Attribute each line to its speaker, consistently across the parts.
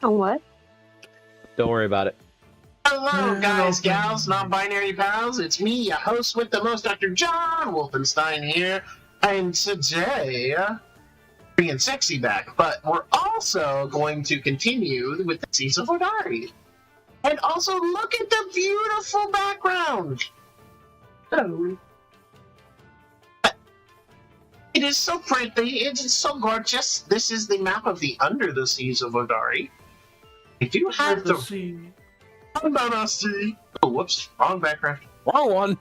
Speaker 1: What?
Speaker 2: Don't worry about it.
Speaker 3: Hello, guys, gals, non-binary pals. It's me, your host with the most, Dr.JWolfenstein here. And today, bringing sexy back, but we're also going to continue with the Seas of Vodari. And also, look at the beautiful background. Oh. It is so pretty. It is so gorgeous. This is the map of the Under the Seas of Vodari. I do have the sea. Oh, whoops. Wrong background.
Speaker 2: Wrong one.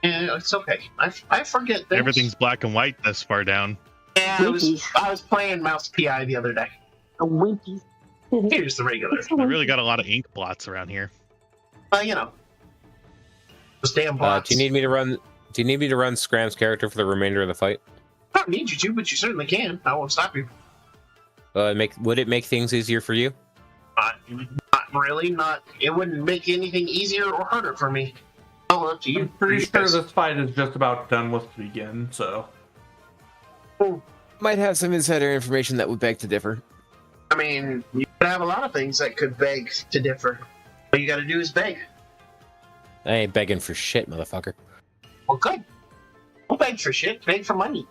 Speaker 3: Yeah, it's okay. I forget things.
Speaker 4: Everything's black and white this far down.
Speaker 3: Yeah, I was playing Mouse PI the other day.
Speaker 1: Winkies.
Speaker 3: Here's the regular.
Speaker 4: I really got a lot of ink blots around here.
Speaker 3: Well, you know. Those damn blots.
Speaker 2: Do you need me to run Scram's character for the remainder of the fight?
Speaker 3: I don't need you to, but you certainly can. I won't stop you.
Speaker 2: Would it make things easier for you?
Speaker 3: Not really. It wouldn't make anything easier or harder for me. Oh, up to you.
Speaker 5: I'm pretty sure this fight is just about done with to begin, so.
Speaker 2: Might have some insider information that would beg to differ.
Speaker 3: I mean, you could have a lot of things that could beg to differ. All you gotta do is beg.
Speaker 2: I ain't begging for shit, motherfucker.
Speaker 3: Well, good. Don't beg for shit. Beg for money.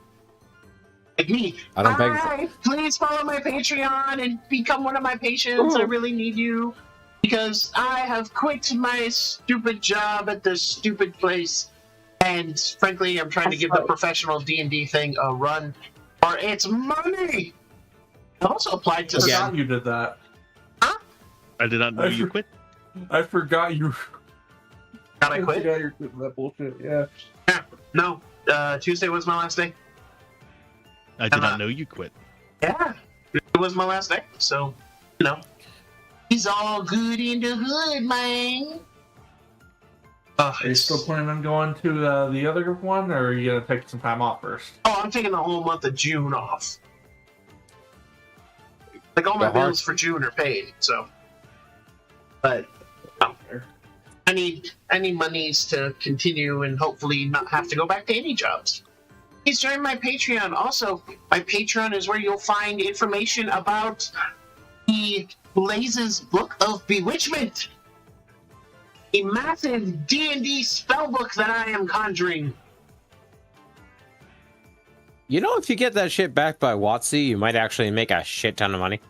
Speaker 3: Like me.
Speaker 2: I don't beg for...
Speaker 3: Please follow my Patreon and become one of my patients. I really need you. Because I have quit my stupid job at this stupid place. And frankly, I'm trying to give the professional D&D thing a run. Or it's money! I also applied to...
Speaker 5: I forgot you did that.
Speaker 3: Huh?
Speaker 4: I did not know you quit.
Speaker 5: I forgot you...
Speaker 3: Got I quit?
Speaker 5: You're quitting that bullshit, yeah.
Speaker 3: Yeah, no. Tuesday was my last day.
Speaker 4: I did not know you quit.
Speaker 3: Yeah, it was my last day, so, you know. He's all good in the hood, man.
Speaker 5: Are you still planning on going to the other one, or are you going to take some time off first?
Speaker 3: Oh, I'm taking the whole month of June off. Like, all my bills for June are paid, so. But, I need monies to continue and hopefully not have to go back to any jobs. Please join my Patreon. Also, my Patreon is where you'll find information about the Blaze's Book of Bewitchment. A massive D&D spellbook that I am conjuring.
Speaker 2: You know, if you get that shit backed by WotC, you might actually make a shit ton of money.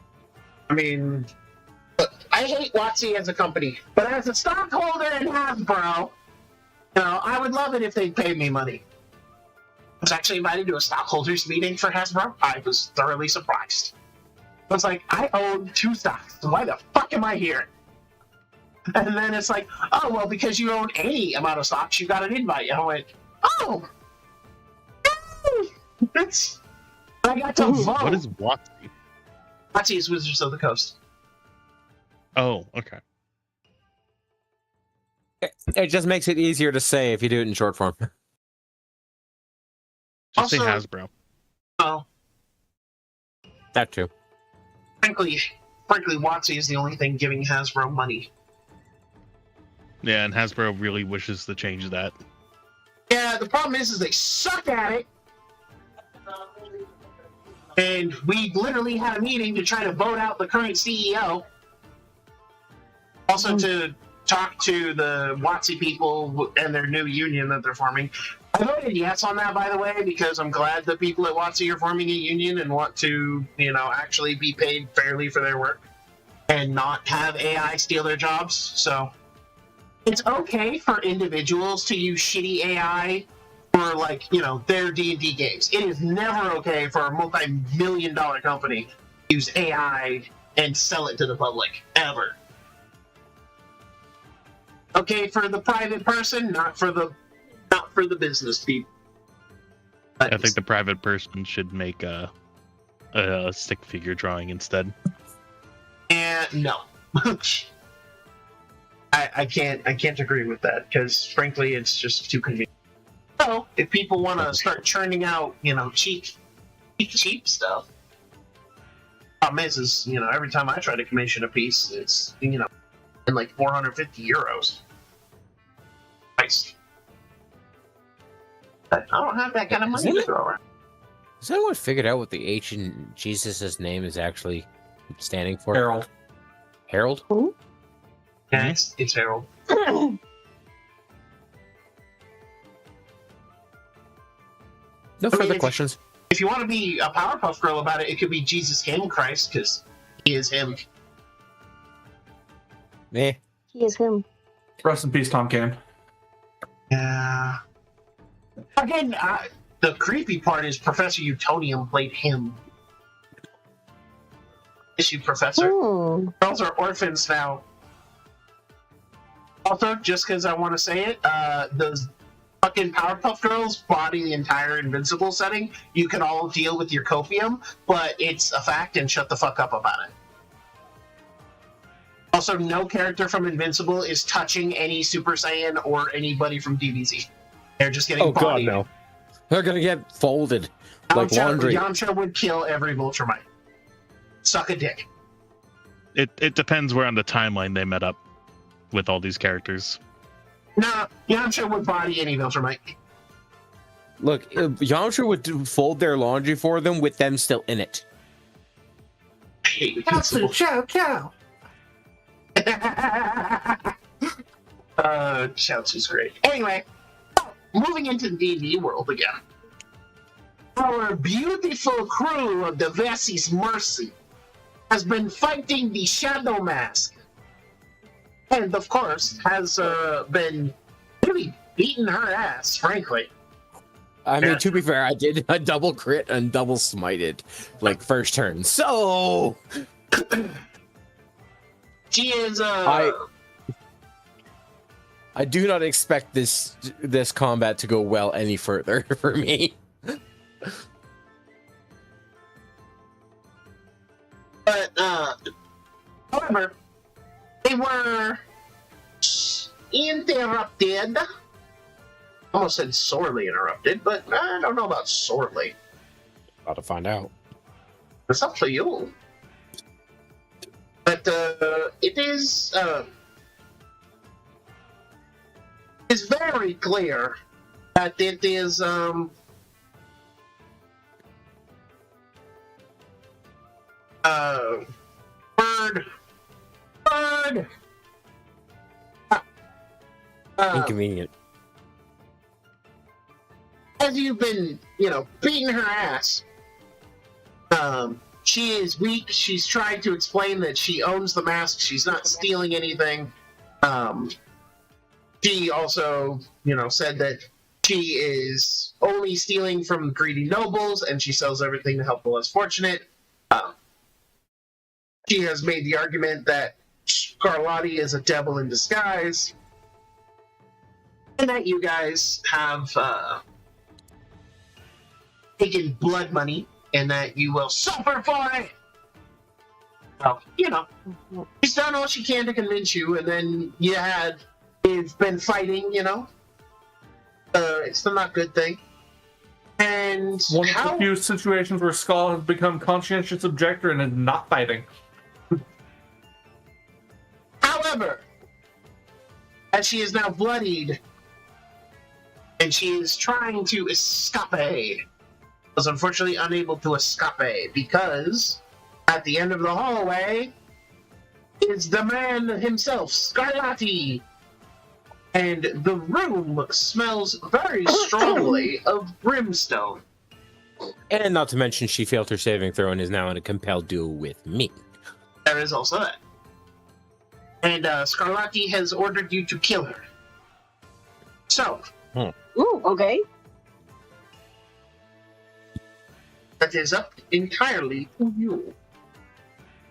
Speaker 3: I mean, look, I hate WotC as a company, but as a stockholder in Hasbro, you know, I would love it if they paid me money. I was actually invited to a stockholders meeting for Hasbro. I was thoroughly surprised. I was like, I own 2 stocks. Why the fuck am I here? And then it's like, oh, well, because you own any amount of stocks, you got an invite. And I went, oh! I got to vote.
Speaker 4: What is WotC?
Speaker 3: WotC is Wizards of the Coast.
Speaker 4: Oh, okay.
Speaker 2: It just makes it easier to say if you do it in short form.
Speaker 4: Just say
Speaker 3: Also,
Speaker 4: Hasbro.
Speaker 3: Oh.
Speaker 2: That too.
Speaker 3: Frankly, WotC is the only thing giving Hasbro money.
Speaker 4: Yeah, and Hasbro really wishes to change that.
Speaker 3: Yeah, the problem is they suck at it. And we literally had a meeting to try to vote out the current CEO. Also to talk to the WotC people and their new union that they're forming. I voted yes on that, by the way, because I'm glad the people at WotC are forming a union and want to, you know, actually be paid fairly for their work and not have AI steal their jobs. So it's okay for individuals to use shitty AI for, like, you know, their D&D games. It is never okay for a multi-million-dollar company to use AI and sell it to the public, ever. Okay, for the private person, not for the business people. But
Speaker 4: I think the private person should make a stick figure drawing instead.
Speaker 3: And no. I can't agree with that, because frankly it's just too convenient. So if people want to start churning out, cheap stuff, problem is every time I try to commission a piece, it's in like 450 euros. Nice. But I don't have that kind of money to throw around.
Speaker 2: Has anyone figured out what the H in Jesus' name is actually standing for?
Speaker 5: Harold.
Speaker 2: Harold?
Speaker 3: Yeah, it's Harold.
Speaker 2: No further questions.
Speaker 3: If you want to be a Powerpuff Girl about it, it could be Jesus and Christ, because he is him.
Speaker 2: Eh.
Speaker 1: He is him.
Speaker 5: Rest in peace, Tom Cannon.
Speaker 3: Yeah. Again, the creepy part is Professor Utonium played him. Issue Professor. Girls are orphans now. Also, just because I want to say it, those fucking Powerpuff Girls body the entire Invincible setting. You can all deal with your copium, but it's a fact, and shut the fuck up about it. Also, no character from Invincible is touching any Super Saiyan or anybody from DBZ. They're just getting bodied.
Speaker 2: God, no. They're gonna get folded like laundry.
Speaker 3: Yamcha would kill every Viltrumite. Suck a dick.
Speaker 4: It depends where on the timeline they met up with all these characters.
Speaker 3: Nah, Yamcha would body any Viltrumite.
Speaker 2: Look, Yamcha would fold their laundry for them with them still in it.
Speaker 3: I hate Invincible.
Speaker 5: Ciao.
Speaker 3: Chaozu's great. Anyway, moving into the D&D world again. Our beautiful crew of the Vesi's Mercy has been fighting the Shadow Mask. And, of course, has been really beating her ass, frankly.
Speaker 2: I mean, to be fair, I did a double crit and double smited, like, first turn. So...
Speaker 3: She is,
Speaker 2: I do not expect this combat to go well any further for me.
Speaker 3: But, however, they were interrupted. Almost said sorely interrupted, but I don't know about sorely.
Speaker 2: About to find out.
Speaker 3: It's up to you. But it is very clear that it is bird
Speaker 2: Inconvenient.
Speaker 3: as you've been beating her ass. She is weak. She's tried to explain that she owns the mask. She's not stealing anything. She also, said that she is only stealing from greedy nobles, and she sells everything to help the less fortunate. She has made the argument that Scarlatti is a devil in disguise, and that you guys have taken blood money, and that you will suffer for it. Well, she's done all she can to convince you, and then you've been fighting, it's a not good thing. And
Speaker 5: One of the few situations where Skull has become conscientious objector and is not fighting.
Speaker 3: However, as she is now bloodied, and she is trying to escape, was unfortunately unable to escape because at the end of the hallway is the man himself, Scarlatti. And the room smells very strongly of brimstone.
Speaker 2: And not to mention, she failed her saving throw and is now in a compelled duel with me.
Speaker 3: There is also that. And Scarlatti has ordered you to kill her. So.
Speaker 1: Ooh, okay.
Speaker 3: That is up entirely to you.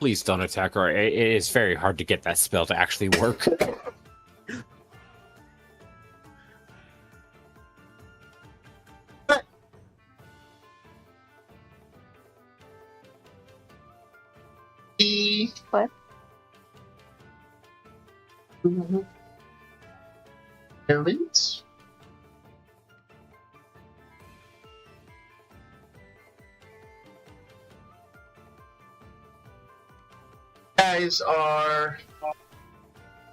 Speaker 2: Please don't attack her. It is very hard to get that spell to actually work.
Speaker 1: What?
Speaker 3: Elements. Guys are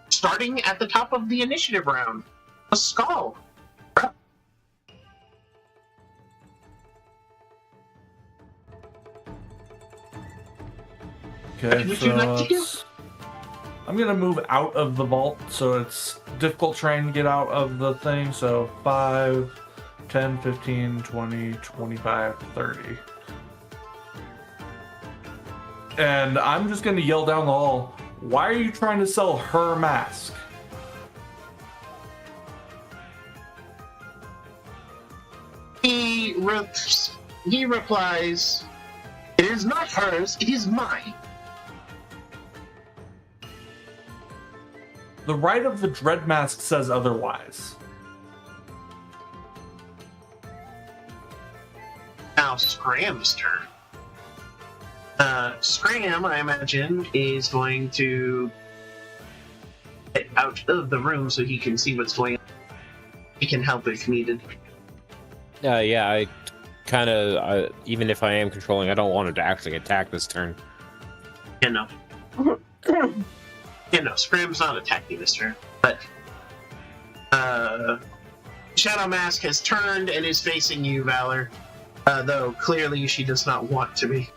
Speaker 3: starting at the top of the initiative round. A skull.
Speaker 5: Okay,
Speaker 3: Would you like to do?
Speaker 5: I'm gonna move out of the vault, so it's difficult trying to get out of the thing. So 5, 10, 15, 20, 25, 30. And I'm just gonna yell down the hall, why are you trying to sell her mask?
Speaker 3: He replies, "It is not hers, it is mine."
Speaker 5: The right of the Dread Mask says otherwise.
Speaker 3: Now Scram's turn. Scram, I imagine, is going to get out of the room so he can see what's going on. He can help if needed.
Speaker 2: Yeah, I kind of, even if I am controlling, I don't want him to actually attack this turn.
Speaker 3: You know. Scram's not attacking this turn. But Shadow Mask has turned and is facing you, Valor. Though clearly she does not want to be.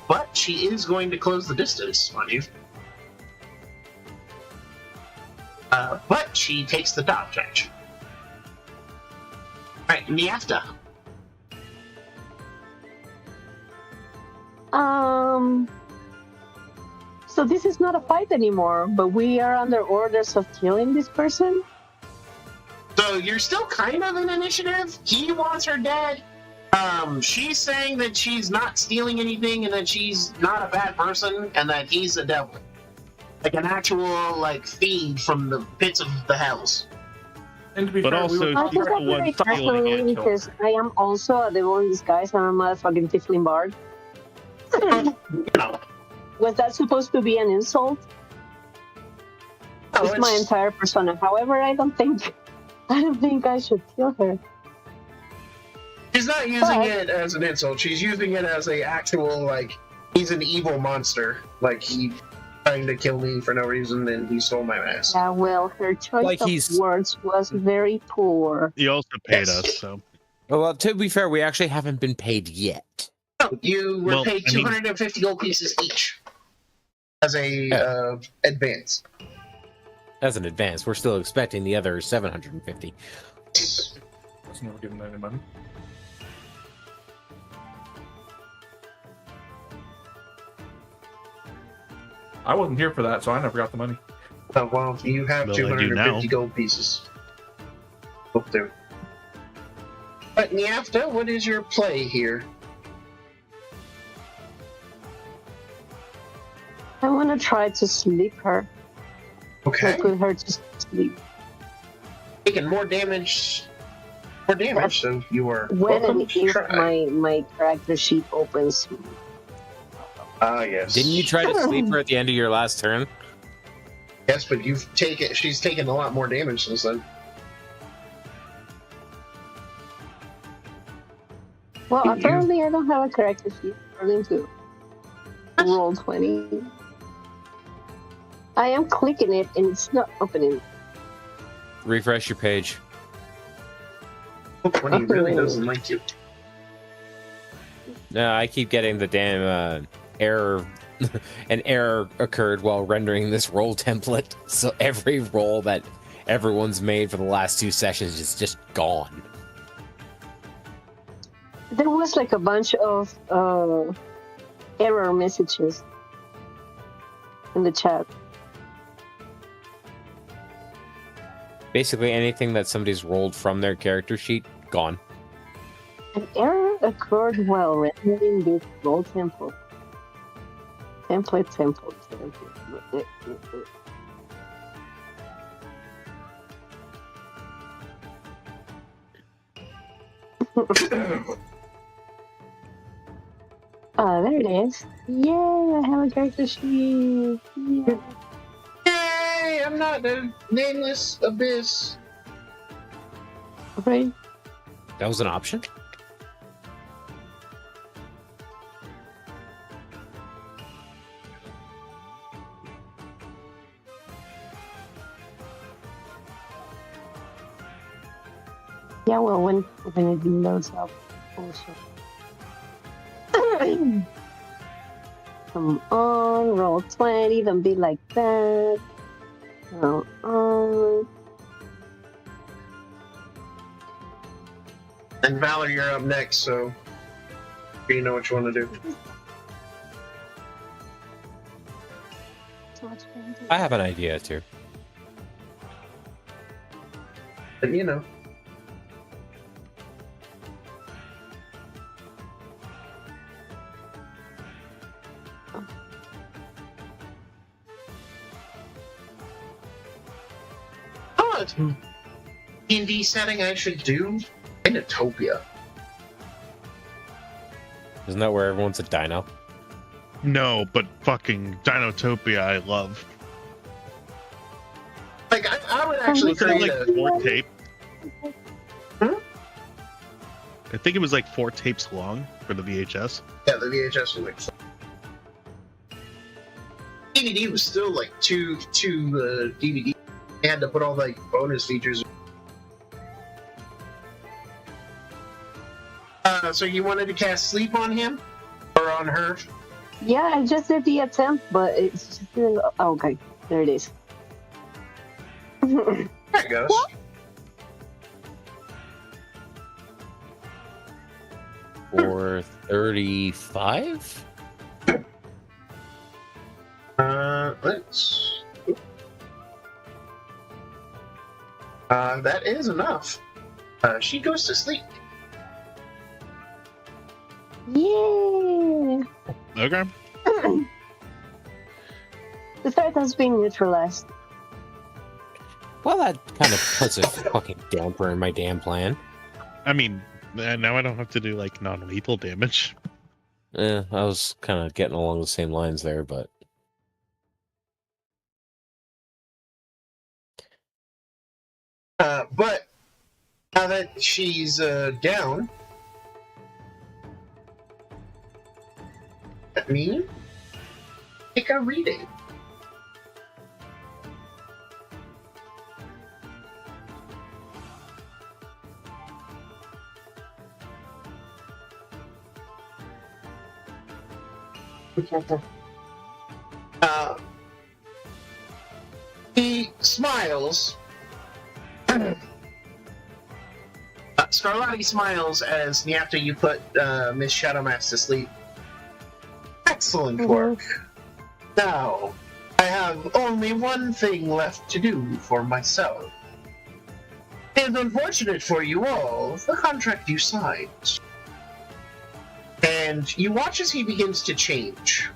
Speaker 3: But she is going to close the distance on you. But she takes the dodge action. Alright, Niafta.
Speaker 1: So this is not a fight anymore, but we are under orders of killing this person?
Speaker 3: So you're still kind of in initiative. He wants her dead. She's saying that she's not stealing anything and that she's not a bad person and that he's a devil. Like an actual, fiend from the pits of the hells.
Speaker 5: And to be
Speaker 4: But
Speaker 5: fair,
Speaker 4: also,
Speaker 5: we
Speaker 1: I
Speaker 5: were
Speaker 1: think
Speaker 4: You're
Speaker 1: that's
Speaker 4: the one
Speaker 1: very
Speaker 4: stealing
Speaker 1: personally
Speaker 4: it,
Speaker 1: because I am also a devil in disguise and I'm a fucking tiefling bard.
Speaker 3: You know.
Speaker 1: Was that supposed to be an insult?
Speaker 3: No,
Speaker 1: It's my entire persona. However, I don't think I should kill her.
Speaker 3: She's not using it as an insult. She's using it as a actual, he's an evil monster. He trying to kill me for no reason and he stole my mask.
Speaker 1: Yeah, well, her choice of words was very poor.
Speaker 4: You also paid
Speaker 3: Yes.
Speaker 4: us, so
Speaker 2: Well, to be fair, we actually haven't been paid yet.
Speaker 3: No, you were
Speaker 4: Well,
Speaker 3: paid
Speaker 4: I mean-
Speaker 3: 250 gold pieces each as a advance.
Speaker 2: As an advance, we're still expecting the other 750.
Speaker 5: was never given any money. I wasn't here for that, so I never got the money.
Speaker 3: Oh, well, you have
Speaker 4: Well, I do
Speaker 3: 250
Speaker 4: now.
Speaker 3: gold pieces. Hope there. But Niafta, what is your play here?
Speaker 1: I want to try to sleep her.
Speaker 3: Okay.
Speaker 1: Put her to sleep.
Speaker 3: Taking more damage. So you are
Speaker 1: When
Speaker 3: welcome
Speaker 1: and
Speaker 3: to
Speaker 1: if
Speaker 3: try.
Speaker 1: my character sheet opens.
Speaker 3: Ah, yes.
Speaker 2: Didn't you try to sleep her at the end of your last turn?
Speaker 3: Yes, but she's taken a lot more damage since then.
Speaker 1: Well,
Speaker 3: You-
Speaker 1: apparently I don't have a character sheet. I'm going to roll 20. I am clicking it and it's not opening.
Speaker 2: Refresh your page.
Speaker 3: When he really doesn't like you.
Speaker 2: No, I keep getting the damn error. An error occurred while rendering this roll template, so every roll that everyone's made for the last 2 sessions is just gone.
Speaker 1: There was a bunch of error messages in the chat.
Speaker 2: Basically, anything that somebody's rolled from their character sheet, gone.
Speaker 1: An error? occurred while rendering this roll template. Template. Oh, there it is. Yay, I have a character sheet. Yeah.
Speaker 3: Yay! I'm not a nameless abyss.
Speaker 1: Right.
Speaker 2: That was an option?
Speaker 1: Yeah, well, when it loads up, also. Come on, roll 20, don't be like that. Come on.
Speaker 3: And Valor, you're up next, so you know what you want to do.
Speaker 2: I have an idea too.
Speaker 3: But you know. What D&D setting I should do? In Utopia.
Speaker 2: Isn't that where everyone's a dino?
Speaker 4: No, but fucking Dinotopia I love.
Speaker 3: Like, I would actually
Speaker 4: Was it
Speaker 3: create
Speaker 4: like
Speaker 3: a...
Speaker 4: 4 tapes?
Speaker 3: Hmm?
Speaker 4: I think it was like 4 tapes long for the VHS.
Speaker 3: Yeah, the VHS was like... DVD was still like two DVD. They had to put all like bonus features. So you wanted to cast sleep on him? Or on her?
Speaker 1: Yeah, I just did the attempt, but it's just... Oh, okay, there it is.
Speaker 3: There it goes.
Speaker 2: For 35?
Speaker 3: Let's... that is enough. She goes to sleep.
Speaker 1: Yeah!
Speaker 4: Okay.
Speaker 1: The threat has been neutralized.
Speaker 2: Well, that kind of puts a fucking damper in my damn plan.
Speaker 4: I mean, now I don't have to do like non-lethal damage.
Speaker 2: I was kind of getting along the same lines there, but...
Speaker 3: But now that she's down, that means take a reading. He smiles. Scarlatti smiles as after you put Miss Shadowmax to sleep. Excellent work. Now, I have only one thing left to do for myself. It is unfortunate for you all, the contract you signed. And you watch as he begins to change.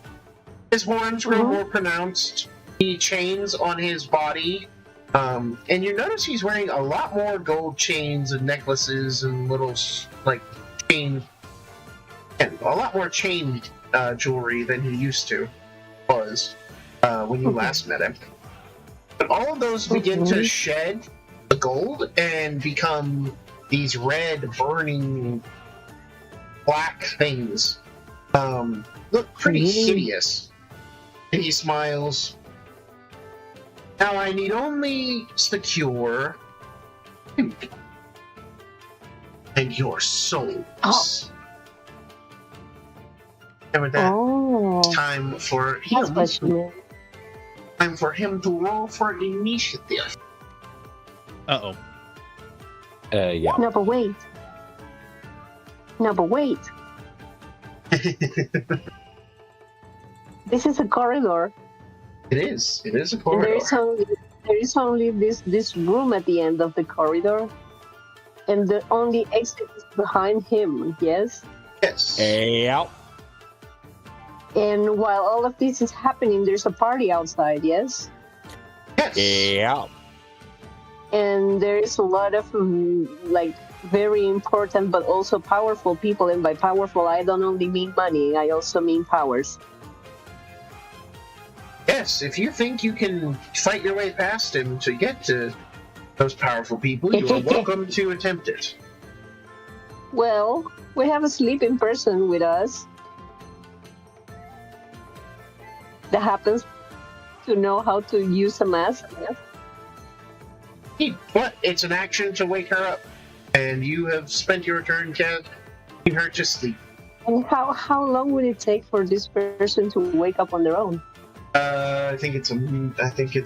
Speaker 3: His horns grow more pronounced. He chains on his body. And you notice he's wearing a lot more gold chains and necklaces and little, like, chain... And a lot more chain jewelry than he used to when you last met him. But all of those begin to shed the gold and become these red, burning, black things. Look pretty hideous. And he smiles. Now I need only secure you and your souls.
Speaker 1: Oh.
Speaker 3: And with that,
Speaker 1: Oh,
Speaker 3: time for
Speaker 1: that's
Speaker 3: him.
Speaker 1: what you meant.
Speaker 3: Time for him to roll for initiative.
Speaker 4: Uh-oh.
Speaker 2: Yeah.
Speaker 1: No, but wait. This is a corridor.
Speaker 3: It is a
Speaker 1: And
Speaker 3: corridor.
Speaker 1: there is only this room at the end of the corridor, and the only exit is behind him, yes?
Speaker 3: Yes.
Speaker 2: Yep.
Speaker 1: And while all of this is happening, there's a party outside, yes?
Speaker 3: Yes.
Speaker 2: Yep.
Speaker 1: And there's a lot of like very important but also powerful people, and by powerful I don't only mean money, I also mean powers.
Speaker 3: Yes, if you think you can fight your way past him to get to those powerful people, you are welcome to attempt it.
Speaker 1: Well, we have a sleeping person with us that happens to know how to use a mask.
Speaker 3: But it's an action to wake her up, and you have spent your turn casting her to sleep.
Speaker 1: And how long would it take for this person to wake up on their own?
Speaker 3: I think it's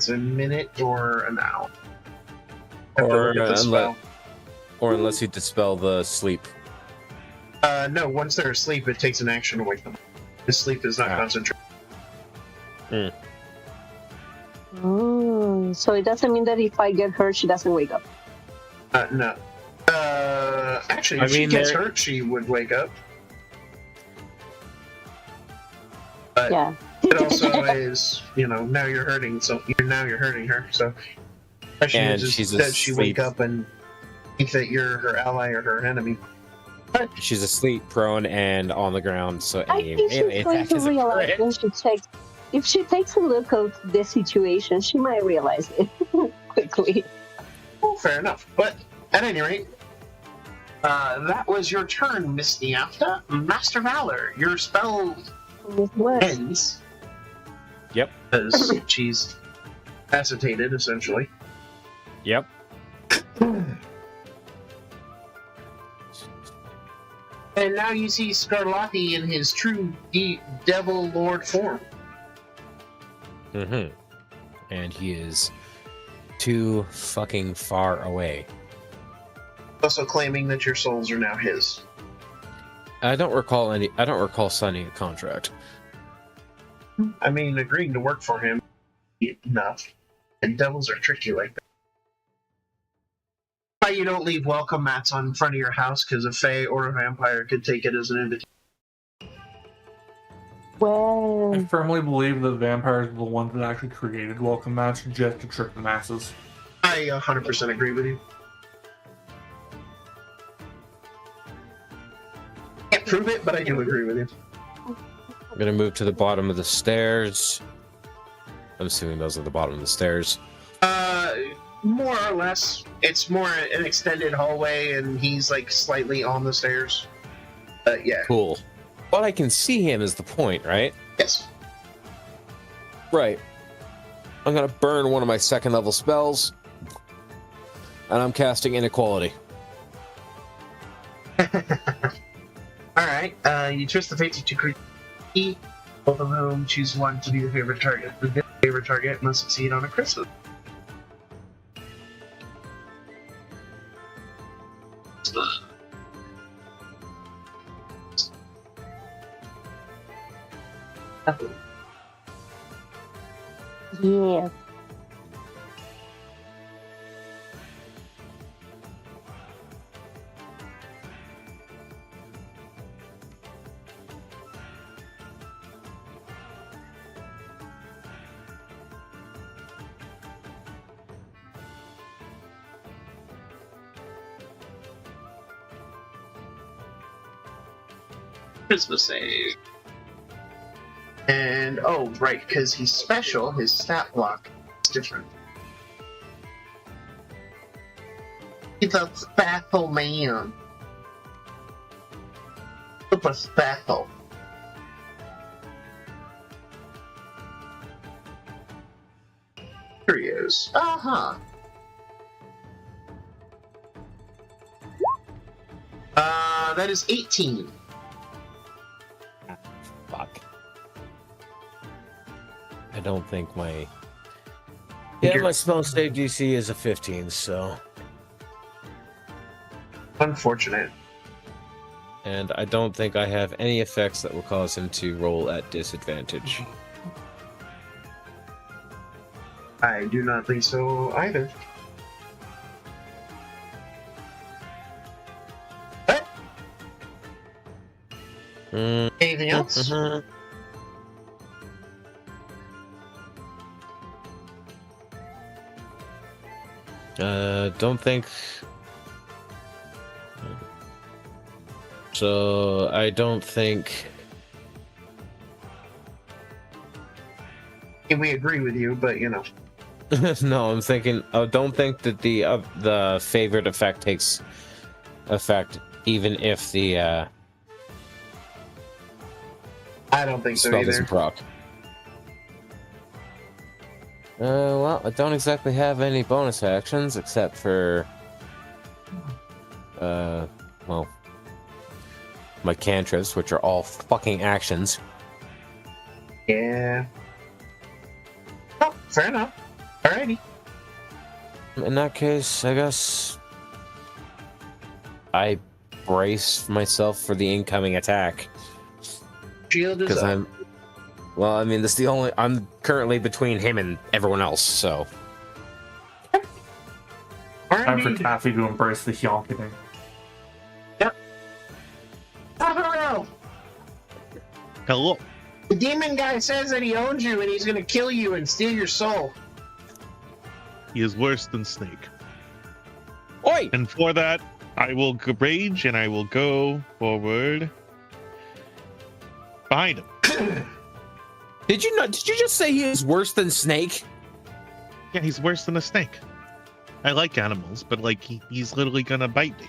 Speaker 3: a minute or an hour.
Speaker 2: Or unless you dispel the sleep.
Speaker 3: No, once they're asleep, it takes an action to wake them up. The sleep is not concentrated.
Speaker 1: Oh, so it doesn't mean that if I get hurt, she doesn't wake up.
Speaker 3: No. Actually, if she gets hurt, she would wake up. But
Speaker 1: Yeah.
Speaker 3: it also is, now you're hurting, so you're hurting her. So,
Speaker 2: And she's
Speaker 3: that she wake
Speaker 2: asleep.
Speaker 3: up and think that you're her ally or her enemy.
Speaker 2: She's asleep, prone, and on the ground. So
Speaker 1: I
Speaker 2: any
Speaker 1: think
Speaker 2: melee
Speaker 1: she's going
Speaker 2: attack
Speaker 1: to
Speaker 2: is a
Speaker 1: realize
Speaker 2: crit.
Speaker 1: when if she takes a look at the situation, she might realize it quickly.
Speaker 3: Well, fair enough. But at any rate, that was your turn, Miss Niafta. Master Valor, your spell
Speaker 1: What?
Speaker 3: ends.
Speaker 2: Yep.
Speaker 3: Because she's incapacitated, essentially.
Speaker 2: Yep.
Speaker 3: And now you see Scarlatti in his true devil lord form.
Speaker 2: Mm-hmm. And he is too fucking far away.
Speaker 3: Also claiming that your souls are now his.
Speaker 2: I don't recall signing a contract.
Speaker 3: I mean, agreeing to work for him enough. And devils are tricky like that. Why you don't leave welcome mats on front of your house because a fae or a vampire could take it as an invitation.
Speaker 1: Well,
Speaker 5: I firmly believe that vampires are the ones that actually created welcome mats just to trick the masses.
Speaker 3: I 100% agree with you. Can't prove it, but I do agree with you.
Speaker 2: I'm gonna move to the bottom of the stairs. I'm assuming those are the bottom of the stairs.
Speaker 3: More or less. It's more an extended hallway, and he's like slightly on the stairs. Yeah.
Speaker 2: Cool. But I can see him is the point, right?
Speaker 3: Yes.
Speaker 2: Right. I'm gonna burn one of my second level spells, and I'm casting Inequality.
Speaker 3: Alright, you twist the fates of two creatures, both of whom choose one to be the favorite target. The favorite target must succeed on a criticism.
Speaker 1: yeah.
Speaker 3: Charisma save. And, oh, right, because he's special, his stat block is different. He's a special man. Super special. Here he is. Uh-huh. That is 18.
Speaker 2: Fuck. I don't think my...
Speaker 3: You're-
Speaker 2: Yeah, my spell save DC is a 15, so...
Speaker 3: Unfortunate.
Speaker 2: And I don't think I have any effects that will cause him to roll at disadvantage.
Speaker 3: I do not think so either. But Anything else?
Speaker 2: Don't think. So I don't think.
Speaker 3: We agree with you, but you know.
Speaker 2: No, I'm thinking. I don't think that the favorite effect takes effect, even if the
Speaker 3: I don't think so
Speaker 2: spell
Speaker 3: either.
Speaker 2: doesn't proc. Well, I don't exactly have any bonus actions except for, well, my cantrips, which are all fucking actions.
Speaker 3: Yeah. Oh, fair enough. Alrighty.
Speaker 2: In that case, I guess I brace myself for the incoming attack.
Speaker 3: Shield is
Speaker 2: Because
Speaker 3: up.
Speaker 2: well, I mean, that's the only. I'm currently between him and everyone else, so.
Speaker 5: Time for
Speaker 3: Alrighty.
Speaker 5: Taffy to embrace the yonking.
Speaker 3: Oh,
Speaker 4: Hello.
Speaker 3: the demon guy says that he owns you and he's gonna kill you and steal your soul.
Speaker 4: He is worse than Snake.
Speaker 2: Oi!
Speaker 4: And for that, I will rage and I will go forward behind him.
Speaker 2: Did you not? Did you just say he is worse than Snake?
Speaker 4: Yeah, he's worse than a snake. I like animals, but like he's literally gonna bite me.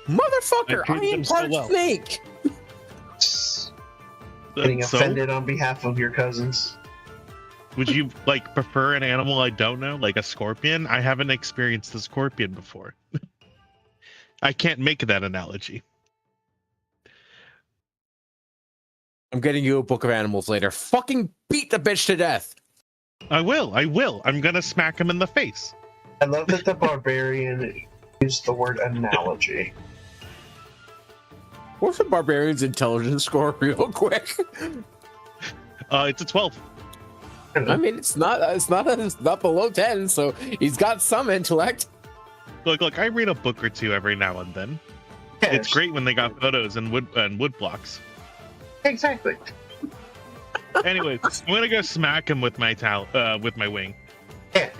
Speaker 2: Motherfucker!
Speaker 4: I treat
Speaker 2: I am
Speaker 4: them so
Speaker 2: part
Speaker 4: well.
Speaker 2: Snake.
Speaker 3: Getting
Speaker 4: So,
Speaker 3: offended on behalf of your cousins.
Speaker 4: would you like prefer an animal I don't know, like a scorpion? I haven't experienced a scorpion before. I can't make that analogy.
Speaker 2: I'm getting you a book of animals later. Fucking beat the bitch to death.
Speaker 4: I will. I'm gonna smack him in the face.
Speaker 3: I love that the barbarian used the word analogy.
Speaker 2: What's the barbarian's intelligence score, real quick?
Speaker 4: It's a 12.
Speaker 2: I mean, it's not below 10, so he's got some intellect.
Speaker 4: Look, I read a book or two every now and then.
Speaker 3: Yes.
Speaker 4: It's great when they got photos and wood blocks.
Speaker 3: Exactly.
Speaker 4: Anyways, I'm gonna go smack him with my with my wing.
Speaker 3: Yeah.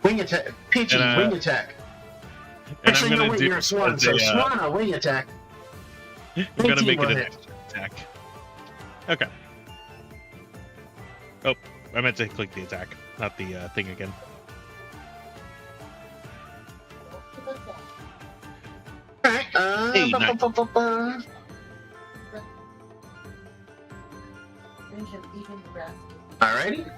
Speaker 3: Wing attack. Peachy,
Speaker 4: And,
Speaker 3: wing attack.
Speaker 4: And
Speaker 3: Actually, no, wait, you're a swan, so Swana, wing attack.
Speaker 4: I'm gonna make it
Speaker 3: Wing
Speaker 4: an
Speaker 3: team
Speaker 4: extra attack. Okay. Oh, I meant to click the attack, not the thing again.
Speaker 3: Alright,
Speaker 4: Hey, nice.
Speaker 3: Alrighty.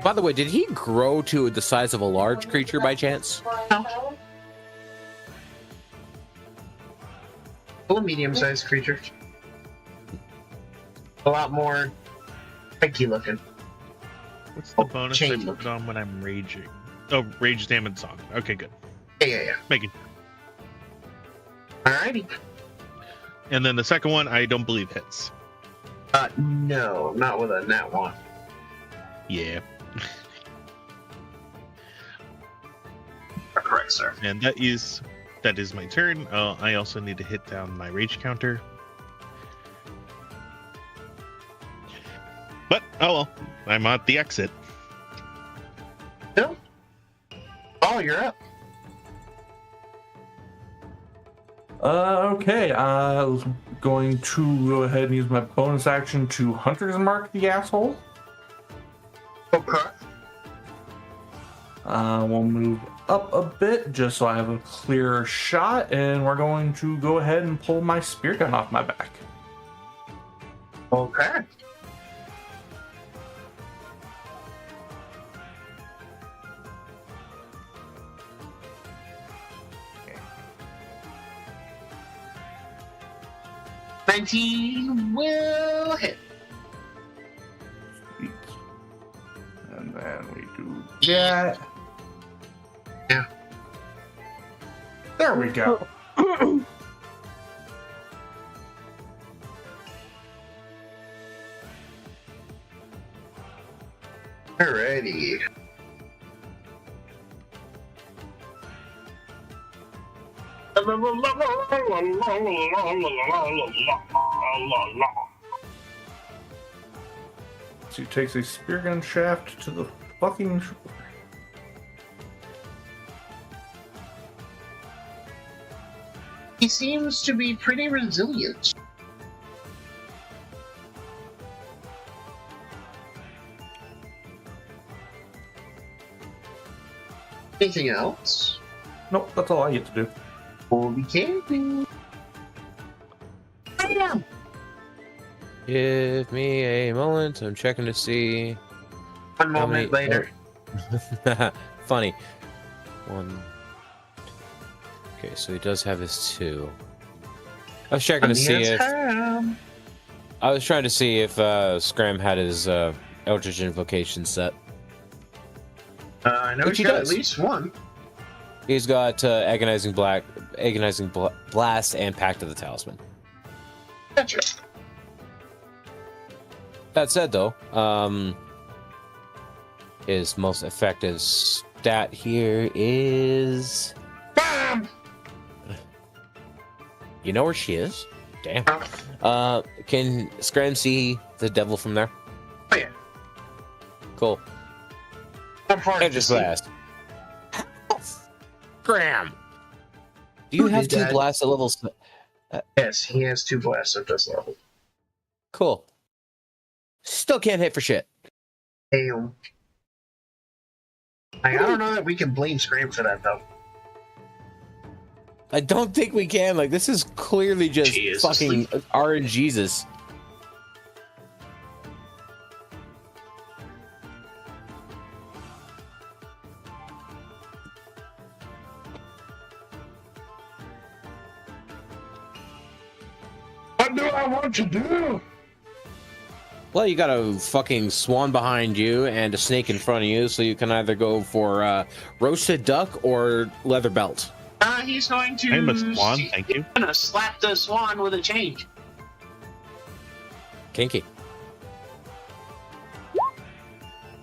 Speaker 2: By the way, did he grow to the size of a large creature by chance?
Speaker 3: A medium-sized creature. A lot more spiky looking.
Speaker 4: What's the
Speaker 3: Oh,
Speaker 4: bonus I
Speaker 3: chain.
Speaker 4: put on when I'm raging? Oh, rage damage song. Okay, good.
Speaker 3: Yeah.
Speaker 4: Making.
Speaker 3: Alrighty.
Speaker 4: And then the second one, I don't believe hits.
Speaker 3: No, not with a nat one.
Speaker 4: Yeah.
Speaker 3: Correct, sir.
Speaker 4: And that is my turn. I also need to hit down my rage counter. But oh well, I'm at the exit.
Speaker 3: No. Oh, you're up.
Speaker 5: Okay, I was going to go ahead and use my bonus action to Hunter's Mark the asshole.
Speaker 3: Okay.
Speaker 5: We'll move up a bit just so I have a clearer shot, and we're going to go ahead and pull my spear gun off my back.
Speaker 3: Okay. $19 will hit.
Speaker 5: Sweet. And then we do
Speaker 3: Yeah.
Speaker 5: that.
Speaker 3: Yeah.
Speaker 5: There we go.
Speaker 3: Alrighty.
Speaker 5: So he takes a spear gun shaft to the fucking shore.
Speaker 3: He seems to be pretty resilient. Anything else?
Speaker 5: Nope, that's all I get to do.
Speaker 3: Holy camping. Bam!
Speaker 2: Give me a moment. I'm checking to see.
Speaker 3: 1 moment later.
Speaker 2: Funny. One. Okay, so he does have his 2. I was checking to see if I was trying to see if Scram had his Eldritch Invocation set.
Speaker 3: I know
Speaker 2: Which
Speaker 3: he's
Speaker 2: he
Speaker 3: got
Speaker 2: does.
Speaker 3: at least one.
Speaker 2: He's got Agonizing Blast, and Pact of the Talisman.
Speaker 3: Gotcha.
Speaker 2: That said, though, his most effective stat here is.
Speaker 3: Bam!
Speaker 2: You know where she is? Damn. Can Scram see the devil from there?
Speaker 3: Oh, yeah.
Speaker 2: Cool.
Speaker 3: Not hard
Speaker 2: And
Speaker 3: to
Speaker 2: just
Speaker 3: see.
Speaker 2: blast. Scram! Do you
Speaker 3: Who
Speaker 2: have
Speaker 3: did
Speaker 2: 2
Speaker 3: that?
Speaker 2: blasts at level?
Speaker 3: Yes, he has 2 blasts at this level.
Speaker 2: Cool. Still can't hit for shit.
Speaker 3: Damn. I don't know that we can blame Scram for that, though.
Speaker 2: I don't think we can. Like, this is clearly just
Speaker 3: Jesus.
Speaker 2: fucking RNGesus.
Speaker 3: What do I want to do?
Speaker 2: Well, you got a fucking swan behind you and a snake in front of you, so you can either go for roasted duck or leather belt.
Speaker 3: He's going to.
Speaker 4: I'm a swan, thank you.
Speaker 3: He's gonna slap the swan with a chain.
Speaker 2: Kinky.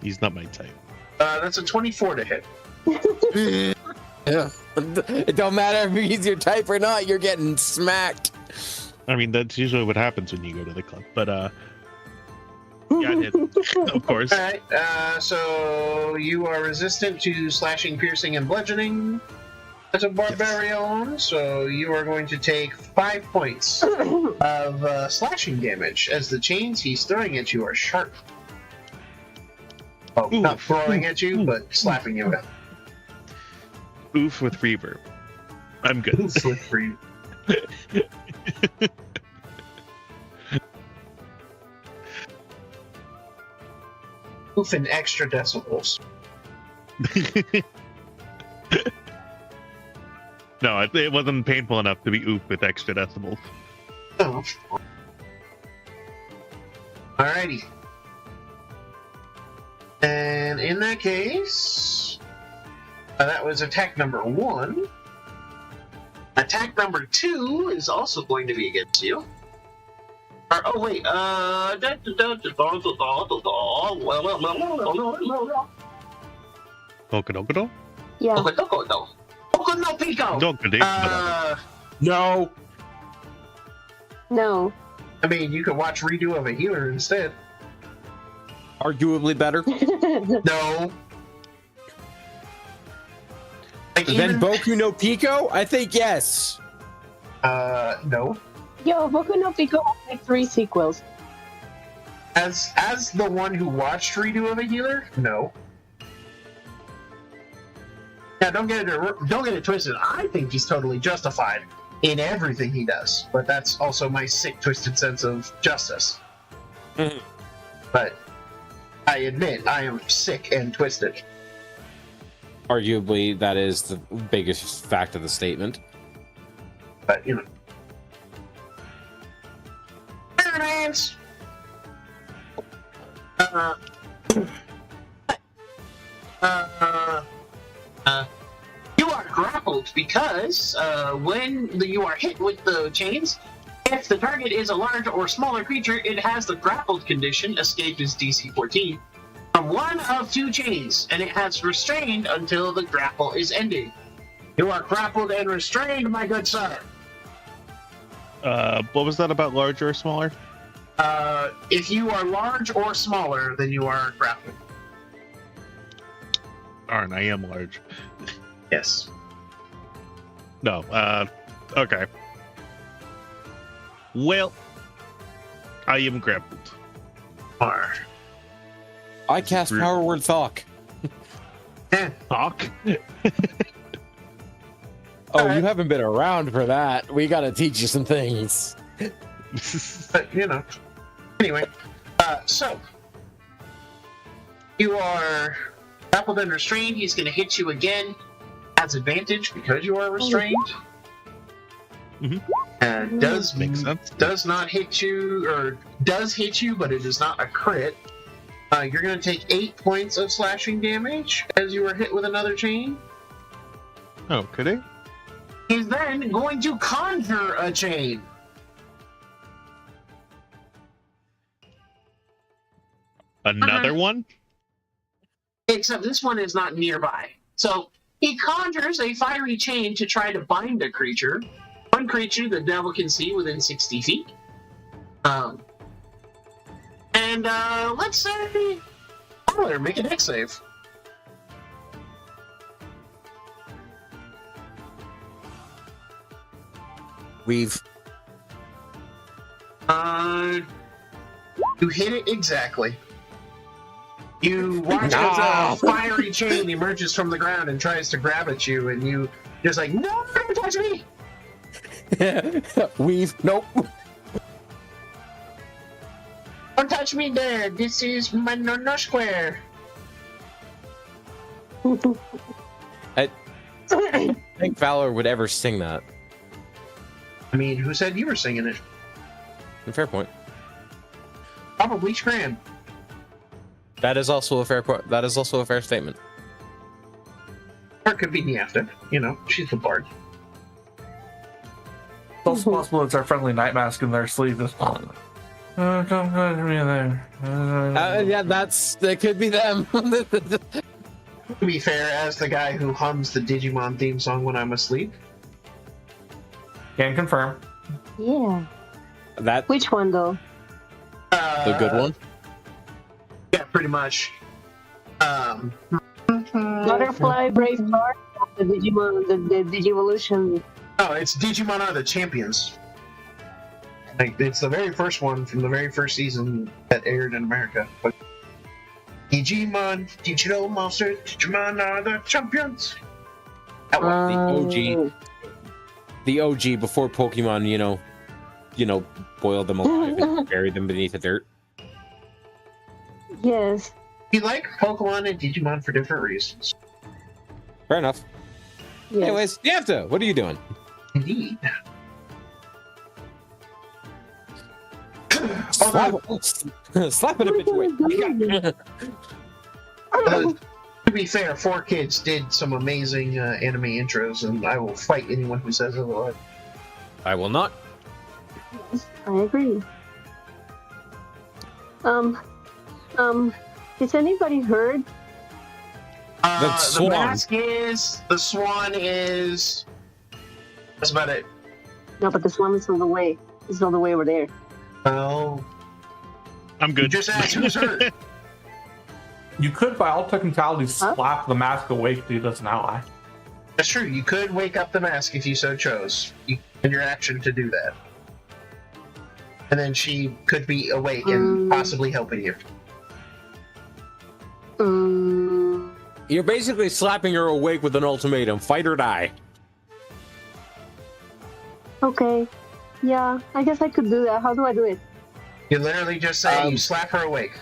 Speaker 4: He's not my type.
Speaker 3: That's a 24 to hit.
Speaker 2: Yeah. It don't matter if he's your type or not, you're getting smacked.
Speaker 4: I mean, that's usually what happens when you go to the club. But yeah, it hit, of course.
Speaker 3: All right. So you are resistant to slashing, piercing, and bludgeoning as a barbarian. So you are going to take 5 points of slashing damage as the chains he's throwing at you are sharp. Oh,
Speaker 4: Ooh.
Speaker 3: not throwing at you, but slapping you with.
Speaker 4: Oof with reverb. I'm good.
Speaker 3: Slip for you. Oof and extra decibels.
Speaker 4: No, it wasn't painful enough to be oof with extra decibels.
Speaker 3: Oh. Alrighty. And in that case, that was attack number 1. Attack number 2 is also going to be against you. Oh wait,
Speaker 4: Okodokodo?
Speaker 1: Yeah.
Speaker 3: no Pico.
Speaker 2: No.
Speaker 1: No.
Speaker 3: I mean, you could watch redo of a healer instead.
Speaker 2: Arguably better.
Speaker 3: No. Like
Speaker 2: Then
Speaker 3: even,
Speaker 2: Boku no Pico? I think yes.
Speaker 3: no.
Speaker 1: Yo, Boku no Pico has like 3 sequels.
Speaker 3: As the one who watched redo of a healer, no. Yeah, don't get it twisted. I think he's totally justified in everything he does, but that's also my sick, twisted sense of justice.
Speaker 2: Mhm.
Speaker 3: But I admit I am sick and twisted.
Speaker 2: Arguably, that is the biggest fact of the statement.
Speaker 3: But you know, Ironmans. You are grappled because when you are hit with the chains, if the target is a large or smaller creature, it has the grappled condition, escape is DC 14, from one of 2 chains, and it has restrained until the grapple is ended. You are grappled and restrained, my good sir.
Speaker 4: What was that about larger or smaller?
Speaker 3: If you are large or smaller, then you are grappled.
Speaker 4: Darn, I am large.
Speaker 3: Yes.
Speaker 4: No, okay. Well, I am grappled.
Speaker 3: Are.
Speaker 2: I cast Power Word Thok.
Speaker 4: Talk?
Speaker 2: Oh,
Speaker 3: Alright.
Speaker 2: you haven't been around for that. We gotta teach you some things.
Speaker 3: But, you know. Anyway, so. You are grappled and restrained. He's going to hit you again. Has advantage because you are restrained.
Speaker 4: Mhm. Makes sense.
Speaker 3: Does not hit you, or does hit you, but it is not a crit. You're going to take 8 points of slashing damage as you are hit with another chain.
Speaker 4: Oh, could I?
Speaker 3: He's then going to conjure a chain.
Speaker 4: Another one?
Speaker 3: Except this one is not nearby. So he conjures a fiery chain to try to bind a creature. One creature the devil can see within 60 feet. And let's say Tyler, make a dex save.
Speaker 2: We've
Speaker 3: You hit it exactly. You watch as a fiery chain emerges from the ground and tries to grab at you, and you just like, no, don't touch me!
Speaker 2: Nope.
Speaker 3: Don't touch me there. This is my no square.
Speaker 2: I think Valor would ever sing that.
Speaker 3: I mean, who said you were singing it?
Speaker 2: Fair point.
Speaker 3: Probably Scram.
Speaker 2: That is also a fair point. That is also a fair statement.
Speaker 3: Or it could be Niafta. You know, she's the bard.
Speaker 5: It's also possible it's our friendly night mask in their sleeve. Just, don't touch me there.
Speaker 2: Yeah, that could be them.
Speaker 3: To be fair, as the guy who hums the Digimon theme song when I'm asleep.
Speaker 5: Can confirm.
Speaker 1: Yeah.
Speaker 2: That
Speaker 1: Which one though?
Speaker 2: the good one.
Speaker 3: Yeah, pretty much.
Speaker 1: Butterfly, Brave Heart, the Digimon, the Digivolution.
Speaker 3: Oh, it's Digimon Are the Champions. Like, it's the very first one from the very first season that aired in America. But Digimon, digital monsters, Digimon are the champions. That one.
Speaker 2: The OG before Pokemon, you know, boiled them alive and buried them beneath the dirt.
Speaker 1: Yes.
Speaker 3: You like Pokemon and Digimon for different reasons.
Speaker 2: Fair enough.
Speaker 1: Yes.
Speaker 2: Anyways, Niafta, what are you doing?
Speaker 3: Indeed.
Speaker 2: Slap it a bitch away.
Speaker 3: To be fair, 4Kids did some amazing anime intros, and I will fight anyone who says otherwise.
Speaker 2: I will not.
Speaker 1: I agree. Has anybody heard?
Speaker 2: The swan.
Speaker 3: The swan is. That's about it.
Speaker 1: No, but the swan is on the way. It's on the way over there.
Speaker 3: Well,
Speaker 4: I'm
Speaker 3: you
Speaker 4: good.
Speaker 3: just asked who's hurt.
Speaker 5: You could, by all technicality, slap the mask awake to as an ally.
Speaker 3: That's true. You could wake up the mask if you so chose. You in your action to do that. And then she could be awake and possibly helping you.
Speaker 2: You're basically slapping her awake with an ultimatum: fight or die.
Speaker 1: Okay. Yeah, I guess I could do that. How do I do it?
Speaker 3: You literally just say you slap her awake.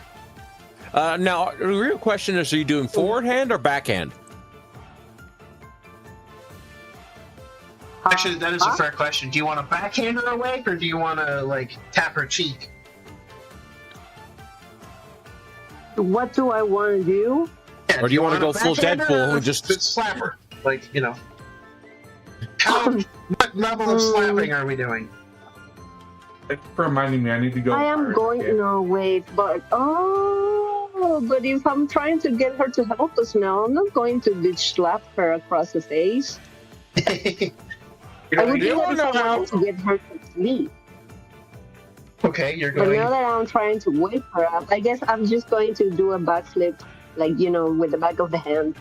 Speaker 2: Now, the real question is: are you doing forward hand or backhand?
Speaker 3: Actually, that is a fair question. Do you want to backhand her awake, or do you want to like tap her cheek?
Speaker 1: What do I want to do?
Speaker 3: Yeah,
Speaker 2: Or do you want to
Speaker 3: wanna
Speaker 2: go full
Speaker 3: backhand her
Speaker 2: Deadpool
Speaker 3: or
Speaker 2: and just
Speaker 3: slap her? Like, you know. What level of slapping are we doing?
Speaker 5: Thank you for reminding me. I need to go.
Speaker 1: I am going. No, wait, but but if I'm trying to get her to help us now, I'm not going to bitch slap her across the face.
Speaker 3: You're
Speaker 1: I would
Speaker 3: going,
Speaker 1: do that if I
Speaker 2: now.
Speaker 1: wanted to get her to sleep.
Speaker 3: okay, you're
Speaker 1: But
Speaker 3: going.
Speaker 1: now that I'm trying to wake her up, I guess I'm just going to do a backflip, like, with the back of the hand.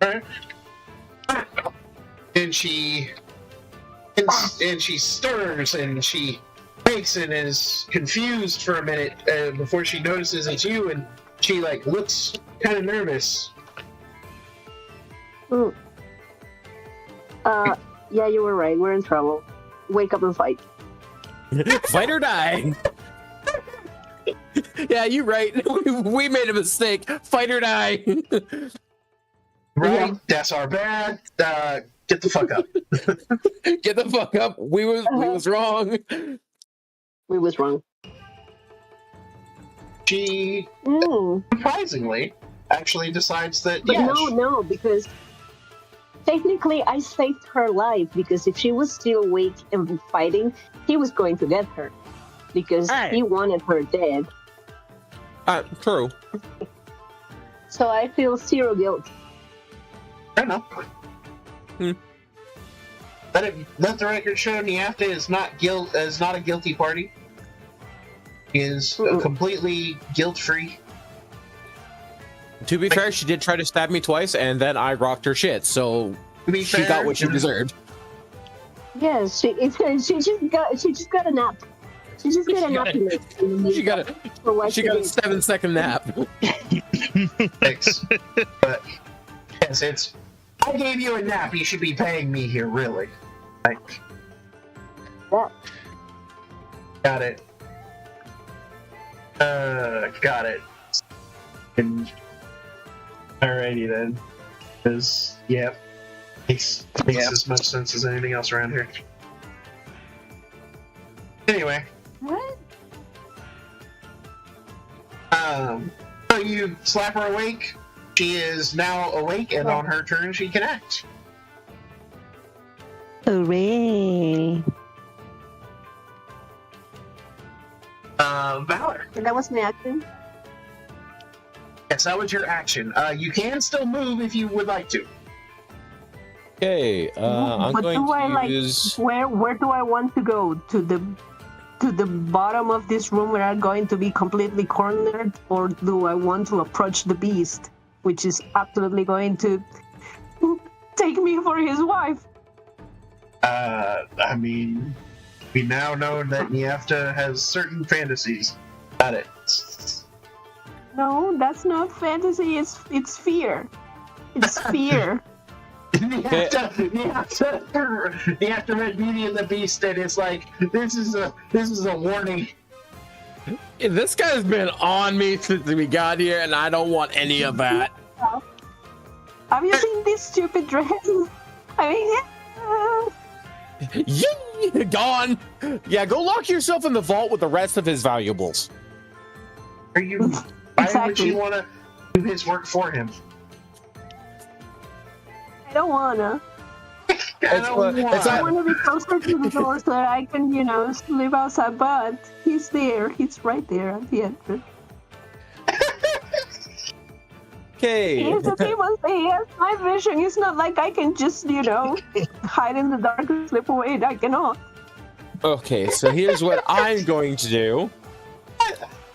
Speaker 3: Alright. And she stirs and she wakes and is confused for a minute before she notices it's you, and she like looks kind of nervous.
Speaker 1: Mm. Yeah, you were right. We're in trouble. Wake up and fight.
Speaker 2: Fight or die. Yeah, you're right. We made a mistake. Fight or die.
Speaker 3: Right?
Speaker 1: Yeah.
Speaker 3: That's our bad. Get the fuck up.
Speaker 2: Get the fuck up. We was wrong.
Speaker 1: We was wrong.
Speaker 3: She surprisingly actually decides that
Speaker 1: But
Speaker 3: yeah,
Speaker 1: no, because technically I saved her life, because if she was still awake and fighting, he was going to get her. Because he wanted her dead.
Speaker 2: True.
Speaker 1: So I feel zero guilt.
Speaker 3: I don't know. Let the record show Niafta is not a guilty party. He is completely guilt-free.
Speaker 2: To be fair, she did try to stab me twice, and then I rocked her shit, so
Speaker 3: To be
Speaker 2: she
Speaker 3: fair,
Speaker 2: got what she deserved.
Speaker 1: Yes, she just got a nap. She just got a nap.
Speaker 2: She got a 7-second nap.
Speaker 3: Thanks. But yes, it's. I gave you a nap. You should be paying me here, really. Like,
Speaker 1: Yeah.
Speaker 3: got it. Got it. And alrighty then. Because makes as much sense as anything else around here. Anyway.
Speaker 1: What?
Speaker 3: So you slap her awake. She is now awake, and on her turn, she can act.
Speaker 1: Hooray!
Speaker 3: Valor.
Speaker 1: And that was my action.
Speaker 3: Yes, that was your action. You can still move if you would like to.
Speaker 2: Okay, I'm
Speaker 1: But
Speaker 2: going
Speaker 1: do I
Speaker 2: to use...
Speaker 1: where do I want to go? To the bottom of this room where I'm going to be completely cornered, or do I want to approach the beast, which is absolutely going to take me for his wife?
Speaker 3: I mean, we now know that Niafta has certain fantasies. Got it.
Speaker 1: No, that's not fantasy. It's fear. It's fear.
Speaker 3: Niafta read Beauty and the Beast, and it's like this is a warning.
Speaker 2: This guy's been on me since we got here, and I don't want any of that.
Speaker 1: Have you seen this stupid dress? I mean,
Speaker 2: Yee! Gone! Yeah, go lock yourself in the vault with the rest of his valuables.
Speaker 3: Are you? Why would
Speaker 1: Exactly.
Speaker 3: you want to do his work for him?
Speaker 1: I don't wanna.
Speaker 2: It's
Speaker 1: I
Speaker 2: not-
Speaker 1: want to be closer to the door so that I can, sleep outside. But he's there. He's right there at the entrance.
Speaker 2: Okay.
Speaker 1: Here's the thing, once he has my vision. It's not like I can just, hide in the dark and slip away. I cannot.
Speaker 2: Okay, so here's what I'm going to do.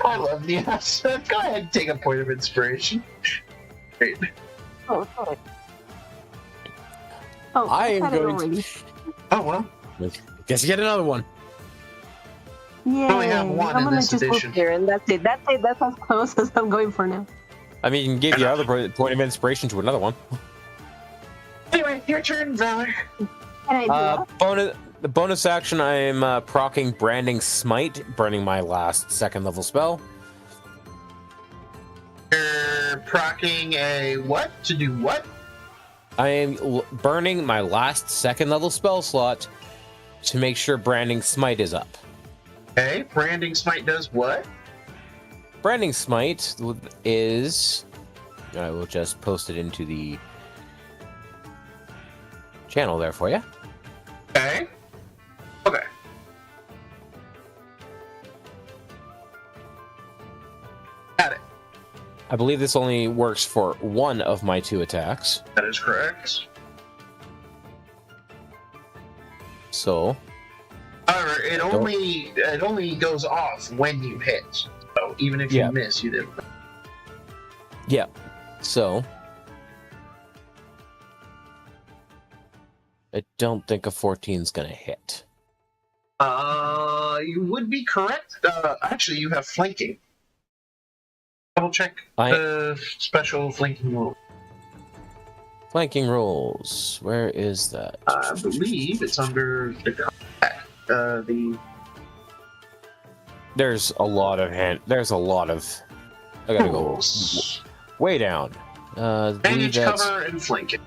Speaker 3: I love Niafta. Go ahead and take a point of inspiration. Great.
Speaker 1: Oh, sorry. Oh,
Speaker 2: I am
Speaker 1: had it
Speaker 2: going to-
Speaker 1: already.
Speaker 3: Oh well.
Speaker 2: Guess you get another one.
Speaker 1: Yeah,
Speaker 3: only have one
Speaker 1: I'm
Speaker 3: in
Speaker 1: gonna
Speaker 3: this
Speaker 1: just
Speaker 3: edition.
Speaker 1: move here, and that's it. That's as close as I'm going for now.
Speaker 2: I mean, you can give you other point of inspiration to another one.
Speaker 3: Anyway, your turn, Valor.
Speaker 1: And I do
Speaker 2: The bonus action, I'm proccing Branding Smite, burning my last 2nd level spell.
Speaker 3: You're proccing a what? To do what?
Speaker 2: I am burning my last 2nd level spell slot to make sure Branding Smite is up.
Speaker 3: Okay, Branding Smite does what?
Speaker 2: Branding Smite is... I will just post it into the channel there for you.
Speaker 3: Okay. Okay. Got it.
Speaker 2: I believe this only works for one of my 2 attacks.
Speaker 3: That is correct.
Speaker 2: So.
Speaker 3: However, it only goes off when you hit. So even if you miss, you didn't.
Speaker 2: Yeah. So. I don't think a 14 is gonna hit.
Speaker 3: You would be correct. Actually, you have flanking. Double check the special flanking rule.
Speaker 2: Flanking rules. Where is that?
Speaker 3: I believe it's under the combat.
Speaker 2: There's a lot of I gotta go way down.
Speaker 3: Manage cover and flanking.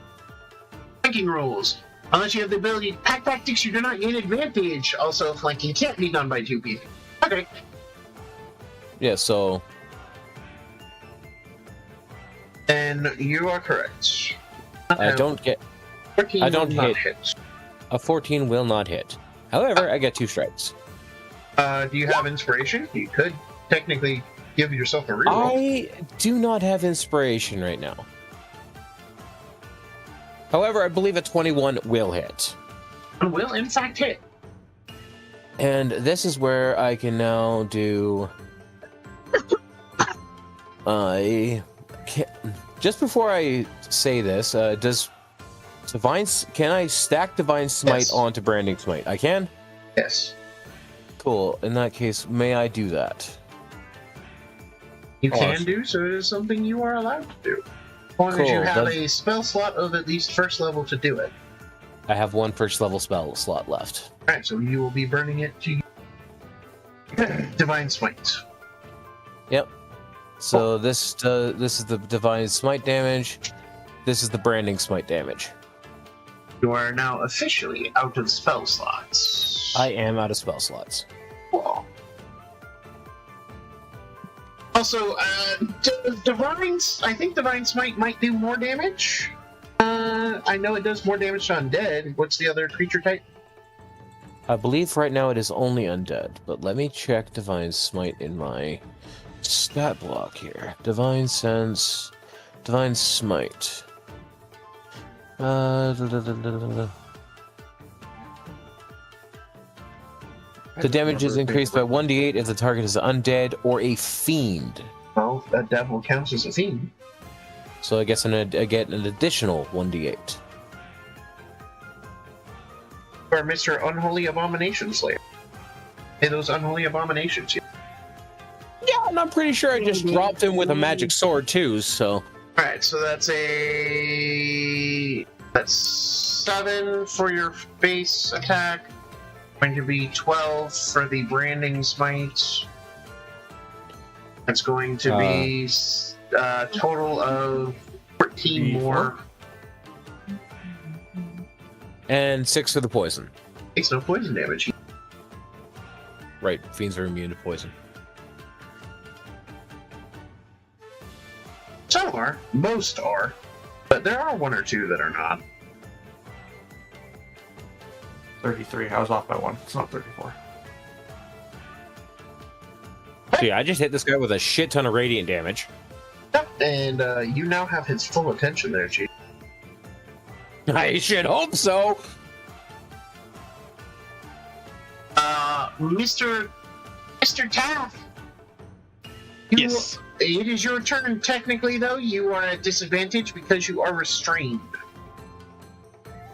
Speaker 3: Flanking rules. Unless you have the ability to pack tactics, you do not gain advantage. Also, flanking can't be done by 2 people. Okay.
Speaker 2: Yeah, so.
Speaker 3: And you are correct.
Speaker 2: I don't hit. A 14 will not hit. However, I get 2 strikes.
Speaker 3: Do you have inspiration? You could technically give yourself a reroll.
Speaker 2: I do not have inspiration right now. However, I believe a 21 will hit.
Speaker 3: Will in fact hit.
Speaker 2: And this is where I can now do. Just before I say this, can I stack Divine Smite onto Branding Smite? I can?
Speaker 3: Yes.
Speaker 2: Cool. In that case, may I do that?
Speaker 3: You can do, so it is something you are allowed to do. As long as you have a spell slot of at least first level to do it.
Speaker 2: I have 1 first level spell slot left.
Speaker 3: Alright, so you will be burning it to Divine Smite.
Speaker 2: Yep. So this is the Divine Smite damage. This is the Branding Smite damage.
Speaker 3: You are now officially out of spell slots.
Speaker 2: I am out of spell slots.
Speaker 3: Cool. Also, I think Divine Smite might do more damage. I know it does more damage to undead. What's the other creature type?
Speaker 2: I believe right now it is only undead, but let me check Divine Smite in my stat block here. Divine Sense, Divine Smite. The damage is increased by 1d8 if the target is undead or a fiend.
Speaker 3: Well, that devil counts as a fiend.
Speaker 2: So I guess I get an additional 1d8.
Speaker 3: Or Mr. Unholy Abomination Slayer. Hey, those Unholy Abominations.
Speaker 2: Yeah, and I'm pretty sure I just dropped him with a magic sword too, so...
Speaker 3: Alright, so that's 7 for your base attack. Going to be 12 for the Branding Smite. That's going to be a total of 14 more.
Speaker 2: And 6 for the poison.
Speaker 3: Takes no poison damage.
Speaker 2: Right, fiends are immune to poison.
Speaker 3: Some are, most are, but there are 1 or 2 that are not.
Speaker 5: 33. I was off by 1. It's not 34.
Speaker 2: See, I just hit this guy with a shit ton of radiant damage.
Speaker 3: Yep, and you now have his full attention there, Chief.
Speaker 2: I should hope so.
Speaker 3: Mr. Taff.
Speaker 4: Yes.
Speaker 3: It is your turn. Technically, though, you are at disadvantage because you are restrained.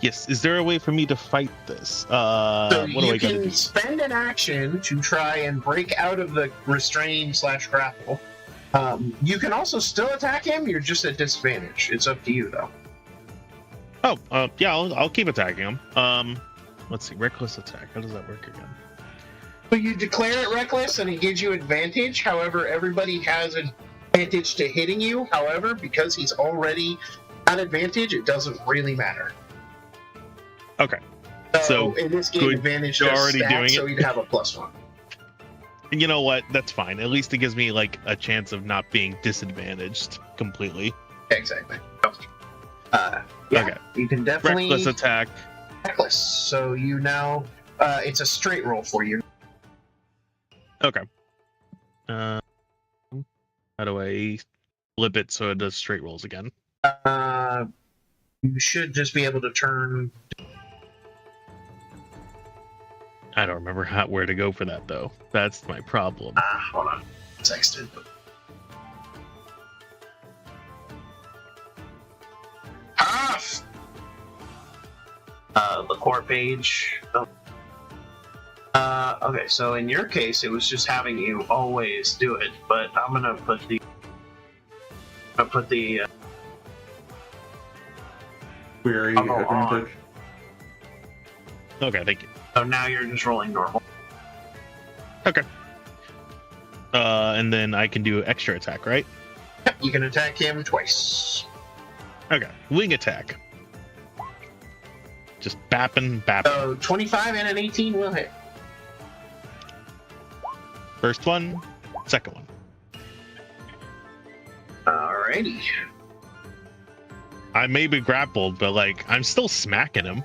Speaker 4: Yes. Is there a way for me to fight this?
Speaker 3: So
Speaker 4: what do I
Speaker 3: you
Speaker 4: gotta
Speaker 3: can
Speaker 4: do?
Speaker 3: spend an action to try and break out of the restrain/grapple. You can also still attack him. You're just at disadvantage. It's up to you, though.
Speaker 4: Oh, yeah. I'll keep attacking him. Let's see. Reckless attack. How does that work again?
Speaker 3: So you declare it reckless, and it gives you advantage. However, everybody has advantage to hitting you. However, because he's already at advantage, it doesn't really matter.
Speaker 4: Okay.
Speaker 3: So in this game, advantage
Speaker 4: you're
Speaker 3: just
Speaker 4: already
Speaker 3: stacks,
Speaker 4: doing it.
Speaker 3: so you'd have a +1.
Speaker 4: You know what? That's fine. At least it gives me like a chance of not being disadvantaged completely.
Speaker 3: Exactly. Yeah,
Speaker 4: Okay.
Speaker 3: you can definitely
Speaker 4: Reckless attack.
Speaker 3: reckless. So you now, it's a straight roll for you.
Speaker 4: Okay. How do I flip it so it does straight rolls again?
Speaker 3: You should just be able to turn.
Speaker 4: remember where to go for that though. That's my problem.
Speaker 3: Hold on. Texted. Off! The core page. Oh. Okay, so in your case, it was just having you always do it, but I'm gonna put the.
Speaker 5: Query advantage.
Speaker 4: Okay, thank you.
Speaker 3: So now you're just rolling normal.
Speaker 4: Okay. And then I can do extra attack, right?
Speaker 3: Yep, you can attack him twice.
Speaker 4: Okay, wing attack. Just bapping.
Speaker 3: So 25 and an 18 will hit.
Speaker 4: First one, second one.
Speaker 3: Alrighty.
Speaker 4: I may be grappled, but like I'm still smacking him.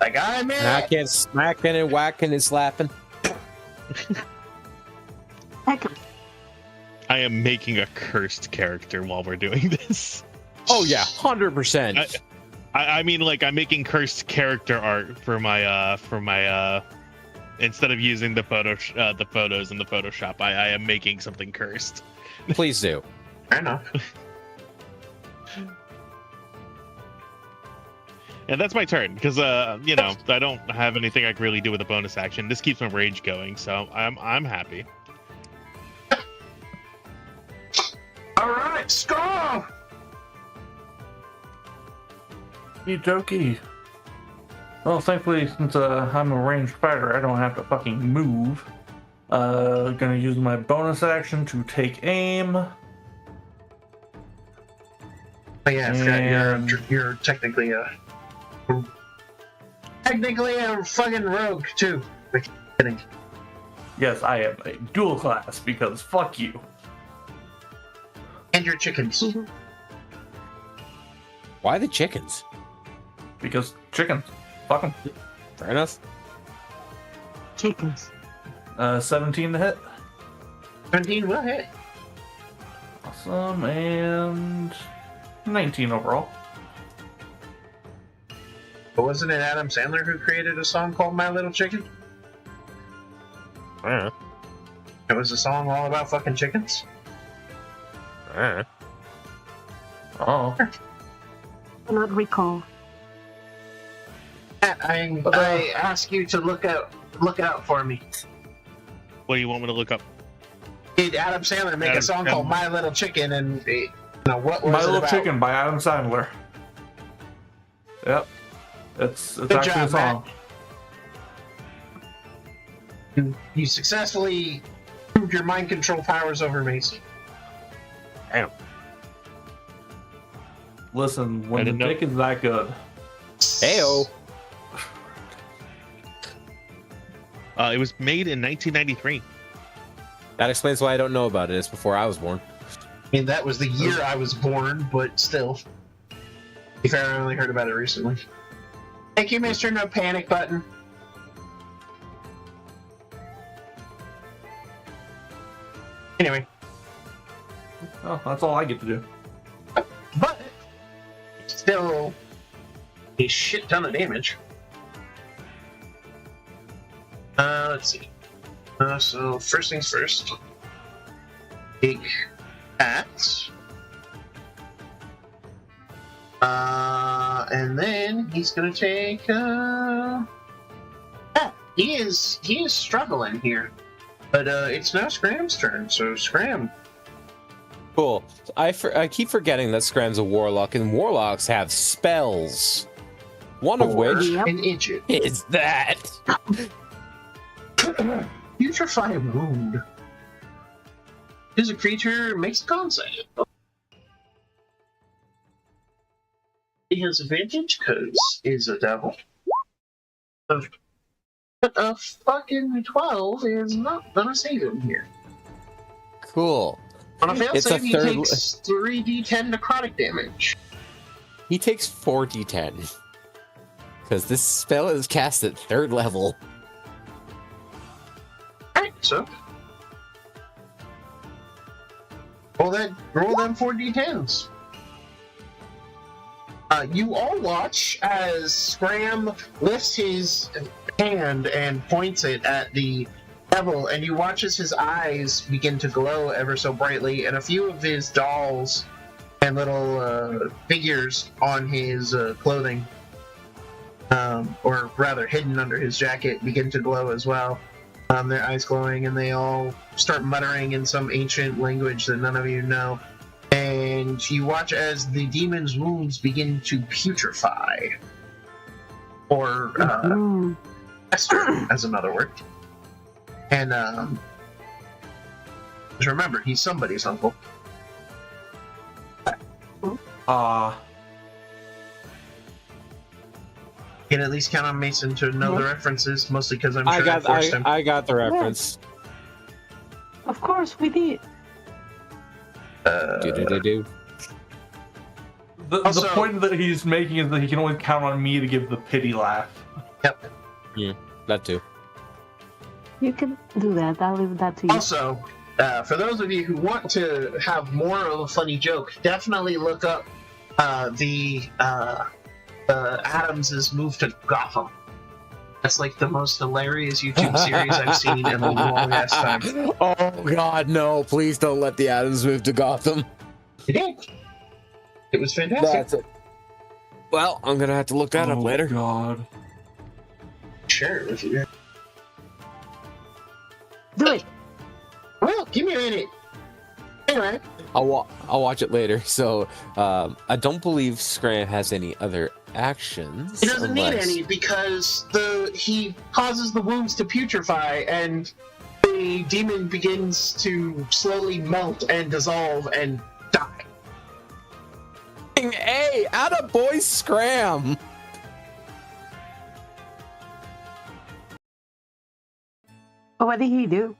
Speaker 3: Like I'm in.
Speaker 2: Smacking, smacking, and whacking and slapping.
Speaker 1: Heck,
Speaker 4: I am making a cursed character while we're doing this.
Speaker 2: Oh yeah, 100%.
Speaker 4: I mean, like I'm making cursed character art for my instead of using the photos in the Photoshop. I am making something cursed.
Speaker 2: Please do.
Speaker 3: Fair enough.
Speaker 4: And that's my turn because I don't have anything I can really do with a bonus action. This keeps my rage going, so I'm happy.
Speaker 3: Alright, score!
Speaker 5: Okie. Well, thankfully, since I'm a ranged fighter, I don't have to fucking move. Gonna use my bonus action to take aim.
Speaker 3: Oh yeah, I forgot you're technically a fucking rogue too. Kidding.
Speaker 5: Yes, I am a dual class because fuck you.
Speaker 3: And your chickens.
Speaker 2: Why the chickens?
Speaker 5: Because chickens. Fuck them.
Speaker 2: Fair enough.
Speaker 1: chickens.
Speaker 5: 17 to hit.
Speaker 3: 17 will hit.
Speaker 5: Awesome, and 19 overall.
Speaker 3: But wasn't it Adam Sandler who created a song called My Little Chicken? It was a song all about fucking chickens?
Speaker 5: Oh.
Speaker 1: I cannot recall.
Speaker 3: I ask you to look out for me.
Speaker 4: What do you want me to look up?
Speaker 3: Did Adam Sandler make a song called My Little Chicken? And what was
Speaker 5: My
Speaker 3: it
Speaker 5: Little
Speaker 3: about?
Speaker 5: Chicken by Adam Sandler. Yep. It's
Speaker 3: Good
Speaker 5: actually
Speaker 3: job,
Speaker 5: a song.
Speaker 3: Matt. You successfully proved your mind control powers over Macy.
Speaker 2: Damn.
Speaker 5: Listen,
Speaker 4: I
Speaker 5: when the
Speaker 4: didn't know.
Speaker 5: dick is that good.
Speaker 2: Heyo.
Speaker 4: It was made in 1993.
Speaker 2: That explains why I don't know about it. It's before I was born.
Speaker 3: I mean, that was the year I was born, but still. If I only heard about it recently. Thank you, Mr. No Panic Button. Anyway,
Speaker 5: Oh, that's all I get to do.
Speaker 3: but still a shit ton of damage. Let's see. So first things first. Take that. And then he's gonna take he is struggling here. But it's now Scram's turn, so Scram.
Speaker 2: Cool. I keep forgetting that Scram's a warlock, and warlocks have spells. One of which
Speaker 1: Yep.
Speaker 3: An idiot.
Speaker 2: is that.
Speaker 3: Putrefy wound. Is a creature makes a con save. He has advantage because is a devil. But a fucking 12 is not gonna save him here.
Speaker 2: Cool.
Speaker 3: On a failed
Speaker 2: It's a
Speaker 3: save, he
Speaker 2: third-
Speaker 3: takes 3d10 necrotic damage.
Speaker 2: He takes 4d10. Because this spell is cast at 3rd level.
Speaker 3: Alright, so. Roll them 4d10s. You all watch as Scram lifts his hand and points it at the devil, and you watch as his eyes begin to glow ever so brightly, and a few of his dolls and little figures on his clothing, or rather hidden under his jacket, begin to glow as well. Their eyes glowing, and they all start muttering in some ancient language that none of you know. And you watch as the demon's wounds begin to putrefy. Or, fester, as another word. And, just remember, he's somebody's uncle. You can at least count on Mason to know the references, mostly because I'm sure I forced him.
Speaker 2: I got the reference.
Speaker 1: Of course we did.
Speaker 2: Do.
Speaker 5: The point that he's making is that he can only count on me to give the pity laugh.
Speaker 3: Yep.
Speaker 2: Yeah, that too.
Speaker 1: You can do that. I'll leave that to you.
Speaker 3: Also, for those of you who want to have more of a funny joke, definitely look up the Adams' move to Gotham. That's like the most hilarious YouTube series I've seen in the longest time.
Speaker 2: Oh God, no! Please don't let the Adams move to Gotham.
Speaker 3: It did. It was fantastic.
Speaker 2: That's it. Well, I'm gonna have to look that up later.
Speaker 5: God.
Speaker 3: Sure.
Speaker 1: Do it.
Speaker 3: Well, give me a minute. Anyway.
Speaker 2: I'll watch it later. So, I don't believe Scram has any other actions.
Speaker 3: He doesn't need any because he causes the wounds to putrefy, and the demon begins to slowly melt and dissolve and die.
Speaker 2: Hey, attaboy Scram!
Speaker 1: Oh, what did he do?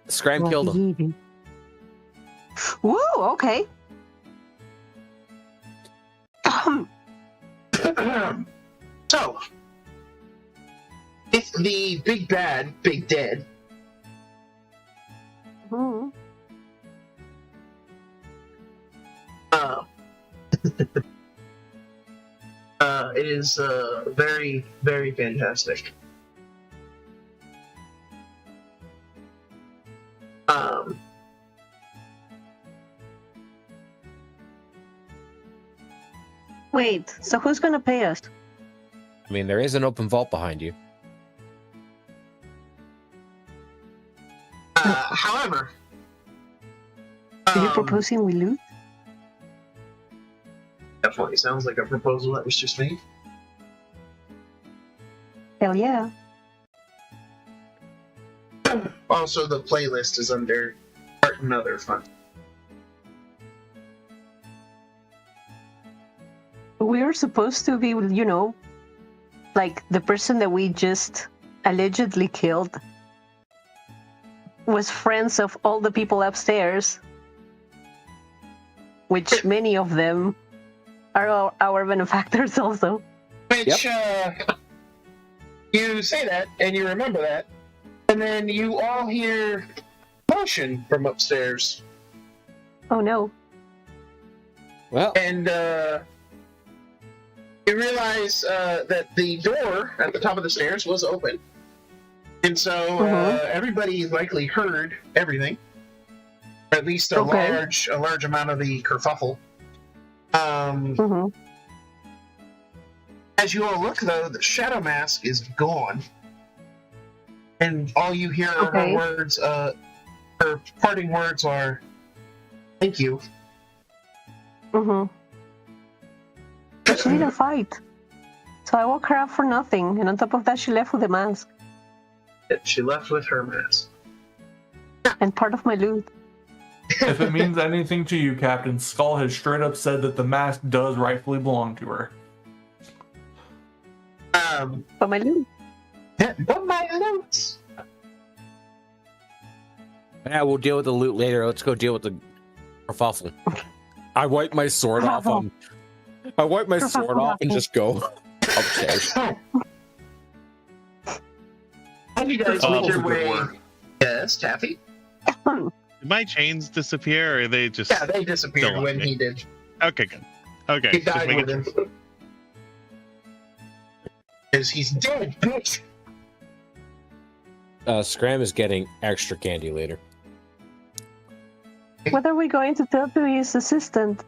Speaker 2: Scram
Speaker 1: What
Speaker 2: killed
Speaker 1: did
Speaker 2: him.
Speaker 1: he do? Woo, okay.
Speaker 3: So, if the big bad, big dead,
Speaker 1: Hmm.
Speaker 3: it is very, very fantastic.
Speaker 1: Wait, so who's gonna pay us?
Speaker 2: I mean, there is an open vault behind you.
Speaker 3: However,
Speaker 1: Are you proposing we loot?
Speaker 3: definitely sounds like a proposal that was just made.
Speaker 1: Hell yeah.
Speaker 3: Also, the playlist is under Art and Other Fun.
Speaker 1: We're supposed to be, you know, like the person that we just allegedly killed was friends of all the people upstairs, which many of them are our benefactors also.
Speaker 3: Which, you say that, and you remember that, and then you all hear motion from upstairs.
Speaker 1: Oh no.
Speaker 2: Well,
Speaker 3: And, you realize that the door at the top of the stairs was open. And so everybody likely heard everything. Or at least a large amount of the kerfuffle. As you all look, though, the shadow mask is gone. And all you hear are her words, her parting words are, "Thank you."
Speaker 1: She didn't fight. So I woke her up for nothing, and on top of that she left with the mask.
Speaker 3: She left with her mask.
Speaker 1: And part of my loot.
Speaker 5: If it means anything to you, Captain, Skull has straight up said that the mask does rightfully belong to her.
Speaker 1: But my loot.
Speaker 3: But my loot!
Speaker 2: yeah, we'll deal with the loot later. Let's go deal with the kerfuffle. I wipe my sword off on. I wipe my sword off and just go upstairs.
Speaker 3: How do you guys make your way? Yes, Taffy?
Speaker 4: Did my chains disappear, or are they just...
Speaker 3: Yeah, they disappeared
Speaker 4: Still on
Speaker 3: when
Speaker 4: me.
Speaker 3: he did.
Speaker 4: Okay, good. Okay.
Speaker 3: He
Speaker 4: just
Speaker 3: died
Speaker 4: making
Speaker 3: with
Speaker 4: sure.
Speaker 3: him. Because he's dead, bitch.
Speaker 2: Scram is getting extra candy later.
Speaker 1: What are we going to tell to his assistant?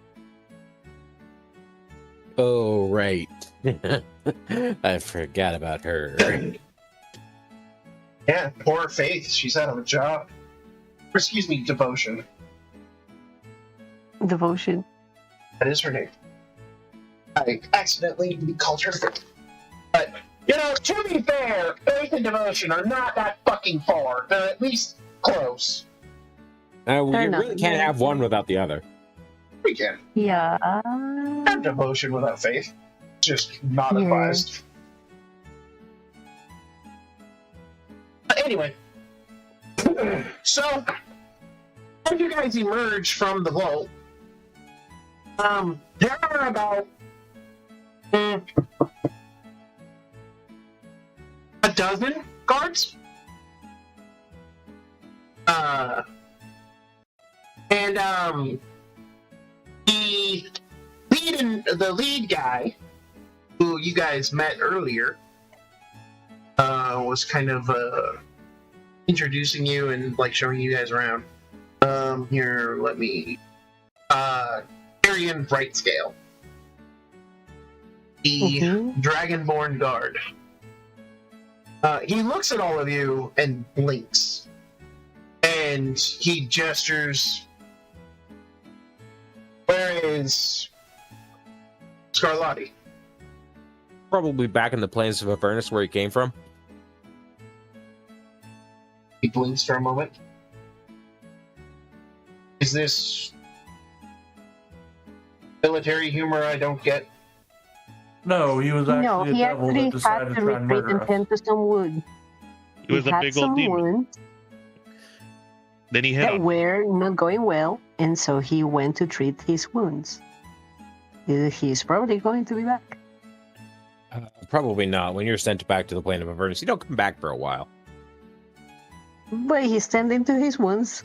Speaker 2: Oh, right. I forgot about her.
Speaker 3: Yeah, poor Faith. She's out of a job. Or, excuse me, Devotion.
Speaker 1: Devotion.
Speaker 3: That is her name. I accidentally called her Faith. But, you know, to be fair, Faith and Devotion are not that fucking far. They're at least close.
Speaker 2: You
Speaker 1: Fair enough.
Speaker 2: really can't have one without the other.
Speaker 3: We can.
Speaker 1: Yeah.
Speaker 3: Have Devotion without Faith. Just not
Speaker 1: Yeah.
Speaker 3: advised. But anyway. So, as you guys emerge from the vault, there are about a dozen guards. The lead guy, who you guys met earlier, was kind of introducing you and like showing you guys around. Here, let me. Arian Brightscale, the Dragonborn guard. He looks at all of you and blinks, and he gestures. Where is Scarlatti?
Speaker 2: Probably back in the plains of Avernus where he came from.
Speaker 3: He blinks for a moment. Is this military humor I don't get?
Speaker 5: No, he was actually
Speaker 1: No,
Speaker 5: a
Speaker 1: he
Speaker 5: devil
Speaker 1: actually
Speaker 5: that decided
Speaker 1: had
Speaker 5: to
Speaker 1: to
Speaker 5: try and
Speaker 1: retreat
Speaker 5: murder
Speaker 1: and
Speaker 5: us.
Speaker 1: tend to some wood.
Speaker 4: He was a
Speaker 1: had
Speaker 4: big
Speaker 1: some
Speaker 4: old demon.
Speaker 1: wounds
Speaker 4: Then he hit
Speaker 1: that
Speaker 4: on.
Speaker 1: were not going well, and so he went to treat his wounds. He's probably going to be back.
Speaker 2: Probably not. When you're sent back to the plane of Avernus, you don't come back for a while.
Speaker 1: But he's tending to his wounds.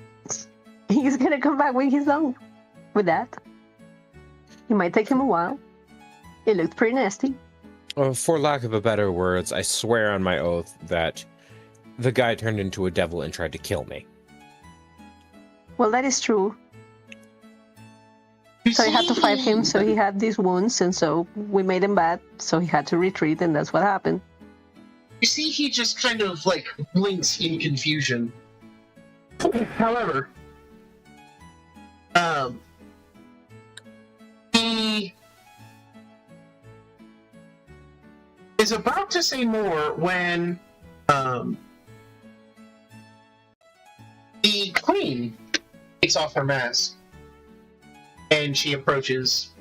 Speaker 1: He's gonna come back when he's done with that. It might take him a while. It looked pretty nasty.
Speaker 2: For lack of a better words, I swear on my oath that the guy turned into a devil and tried to kill me.
Speaker 1: Well, that is true.
Speaker 3: You
Speaker 1: So I had to
Speaker 3: see-
Speaker 1: fight him, so he had these wounds, and so we made him bad, so he had to retreat, and that's what happened.
Speaker 3: You see, he just kind of like blinks in confusion. However, he is about to say more when the queen takes off her mask and she approaches.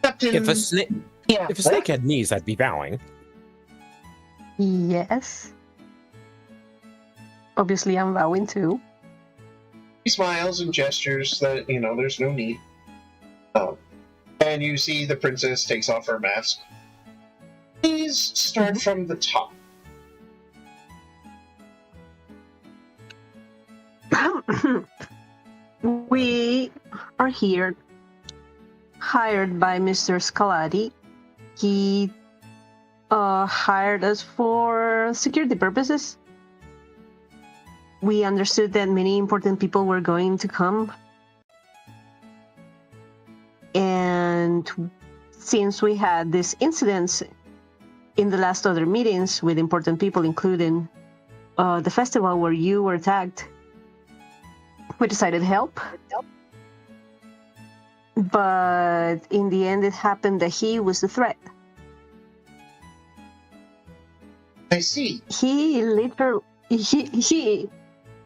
Speaker 3: Captain.
Speaker 2: If a snake had knees, I'd be bowing.
Speaker 1: Yes. Obviously, I'm vowing too.
Speaker 3: He smiles and gestures that, you know, there's no need. And you see the princess takes off her mask. Please start from the top.
Speaker 1: We are here, hired by Mr. Scalati. He hired us for security purposes. We understood that many important people were going to come. And since we had these incidents in the last other meetings with important people, including the festival where you were tagged, we decided to help. But in the end, it happened that he was the threat.
Speaker 3: I see.
Speaker 1: He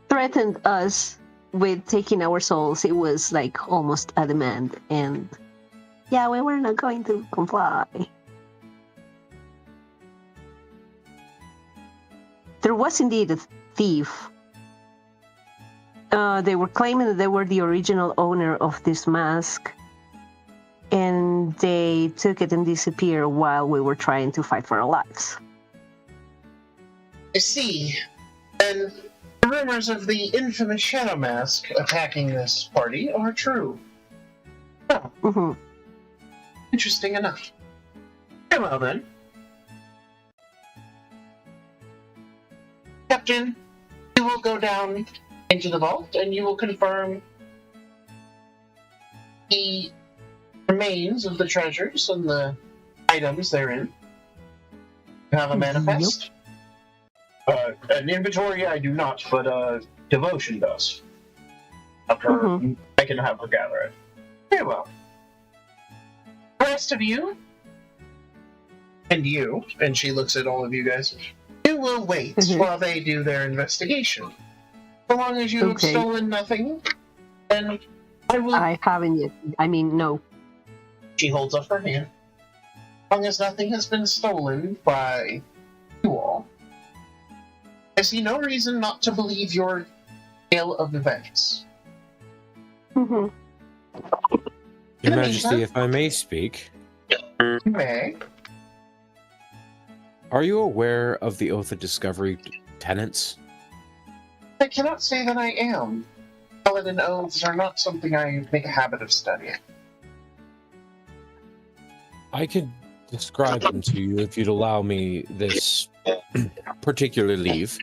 Speaker 1: threatened us with taking our souls. It was like almost a demand, and yeah, we were not going to comply. There was indeed a thief. They were claiming that they were the original owner of this mask, and they took it and disappeared while we were trying to fight for our lives.
Speaker 3: I see. And the rumors of the infamous Shadow Mask attacking this party are true. Oh,
Speaker 1: Mm-hmm.
Speaker 3: interesting enough. Very well then. Captain, you will go down into the vault and you will confirm the remains of the treasures and the items therein. You have a manifest? An inventory I do not, but devotion does. Of her, I can have her gather it. Very well. The rest of you, and you, and she looks at all of you guys, you will wait while they do their investigation. So long as you have stolen nothing, then I will...
Speaker 1: I haven't yet. I mean, no.
Speaker 3: She holds up her hand. As long as nothing has been stolen by you all, I see no reason not to believe your tale of events.
Speaker 1: Mm-hmm.
Speaker 2: Your Majesty, if I may speak,
Speaker 3: May.
Speaker 2: are you aware of the Oath of Discovery tenets?
Speaker 3: I cannot say that I am. Paladin oaths are not something I make a habit of studying.
Speaker 2: I could describe them to you if you'd allow me this particular leave.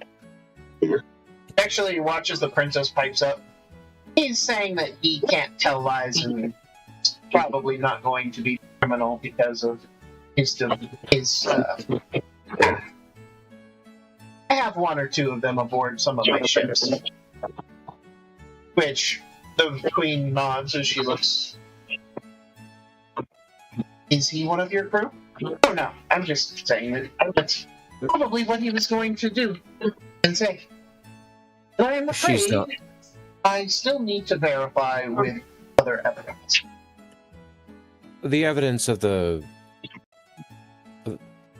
Speaker 3: Actually, he watches the princess pipes up. He's saying that he can't tell lies and is probably not going to be criminal because of his I have one or two of them aboard some of my ships. Which the queen nods as she looks. Is he one of your crew? Oh no, I'm just saying that that's probably what he was going to do and say. And I am afraid I still need to verify with other evidence.
Speaker 2: The evidence of the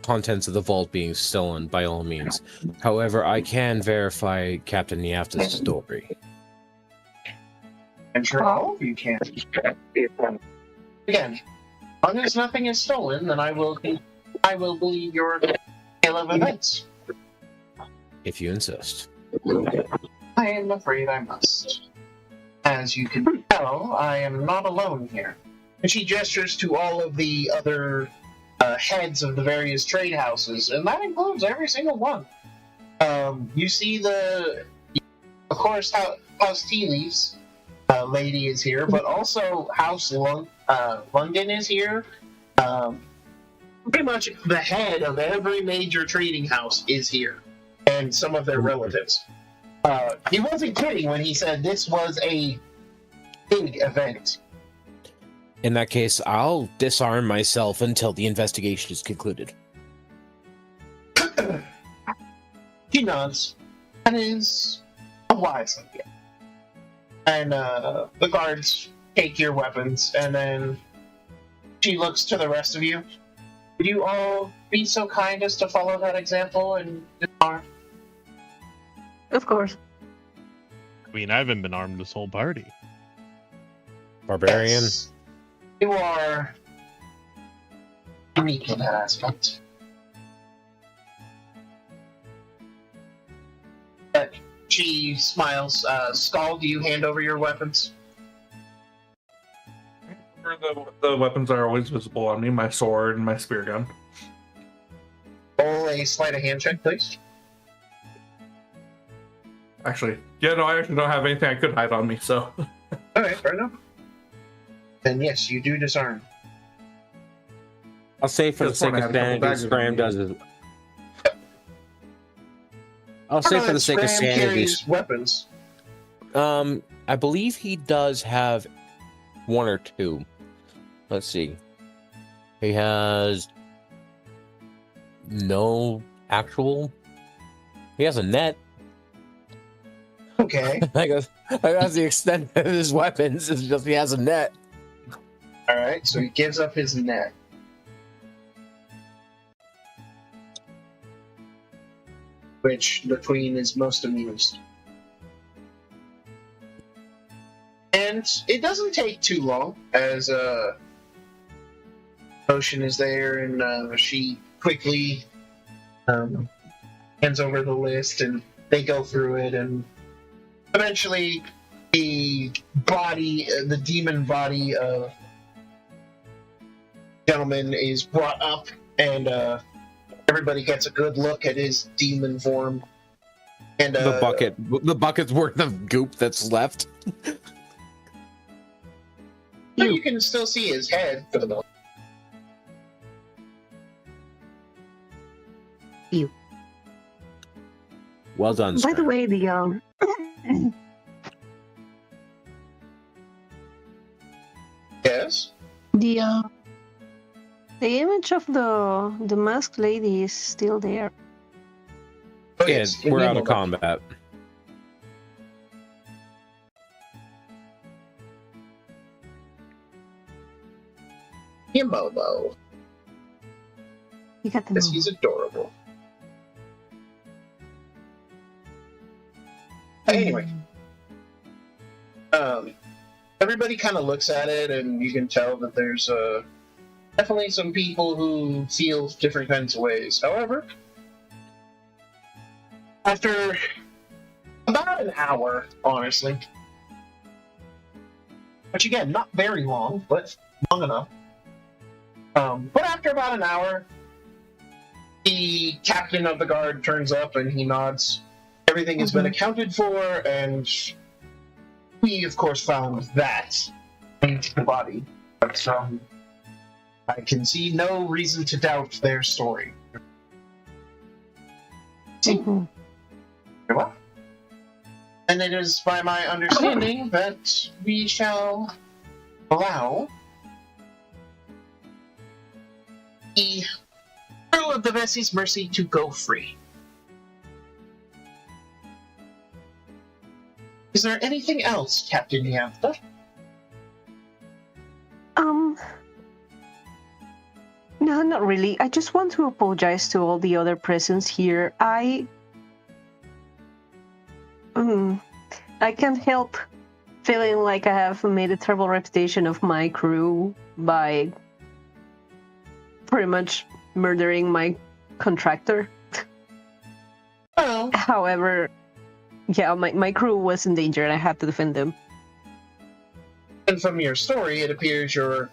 Speaker 2: contents of the vault being stolen, by all means. However, I can verify Captain Niafta's story.
Speaker 3: I'm sure all of you can. Again, as long as nothing is stolen, then I will believe your tale of events.
Speaker 2: If you insist.
Speaker 3: I am afraid I must. As you can tell, I am not alone here. And she gestures to all of the other heads of the various trade houses, and that includes every single one. You see of course, House Tea Leaves lady is here, but also House London is here. Pretty much the head of every major trading house is here, and some of their relatives. He wasn't kidding when he said this was a big event.
Speaker 2: In that case, I'll disarm myself until the investigation is concluded.
Speaker 3: She nods. That is a wise idea. And the guards take your weapons, and then she looks to the rest of you. Would you all be so kind as to follow that example and disarm?
Speaker 1: Of course.
Speaker 4: I mean, I haven't been armed this whole party.
Speaker 2: Barbarian?
Speaker 3: Yes. You are unique in that aspect. She smiles. Skull, do you hand over your weapons?
Speaker 5: The weapons are always visible on me, my sword and my spear gun.
Speaker 3: Roll a sleight of hand check, please.
Speaker 5: Actually, yeah, no, I actually don't have anything I could hide on me, so.
Speaker 3: Alright, fair enough. Then yes, you do disarm.
Speaker 2: I'll say for the sake of sanity, Scram does it. I'll say for the sake of sanity,
Speaker 3: weapons.
Speaker 2: I believe he does have one or two. Let's see. He has no actual. He has a net.
Speaker 3: Okay.
Speaker 2: That's the extent of his weapons. It's just he has a net.
Speaker 3: Alright, so he gives up his net. Which the queen is most amused. And it doesn't take too long as Ocean is there, and she quickly hands over the list, and they go through it, and eventually the demon body of gentleman is brought up, and everybody gets a good look at his demon form. And
Speaker 2: the bucket's worth of goop that's left.
Speaker 3: You can still see his head for the moment.
Speaker 1: You.
Speaker 2: Well done,
Speaker 1: By the
Speaker 2: sir.
Speaker 1: way,
Speaker 3: Yes?
Speaker 1: the image of the masked lady is still there.
Speaker 3: Oh,
Speaker 2: Yeah,
Speaker 3: yes.
Speaker 2: we're out of combat.
Speaker 3: Yimomo.
Speaker 1: You got the
Speaker 3: Yes,
Speaker 1: move.
Speaker 3: he's adorable. Anyway, everybody kind of looks at it, and you can tell that there's definitely some people who feel different kinds of ways. However, after about an hour, honestly, which again, not very long, but long enough. But after about an hour, the captain of the guard turns up and he nods. Everything has been accounted for, and we, of course, found that in the body. But I can see no reason to doubt their story. See? Very well. And it is by my understanding that we shall allow the crew of the Vessie's Mercy to go free. Is there anything else, Captain Yamta?
Speaker 1: No, not really. I just want to apologize to all the other presents here. I can't help feeling like I have made a terrible reputation of my crew by pretty much murdering my contractor.
Speaker 3: Oh.
Speaker 1: However, yeah, my crew was in danger and I had to defend them.
Speaker 3: And from your story, it appears your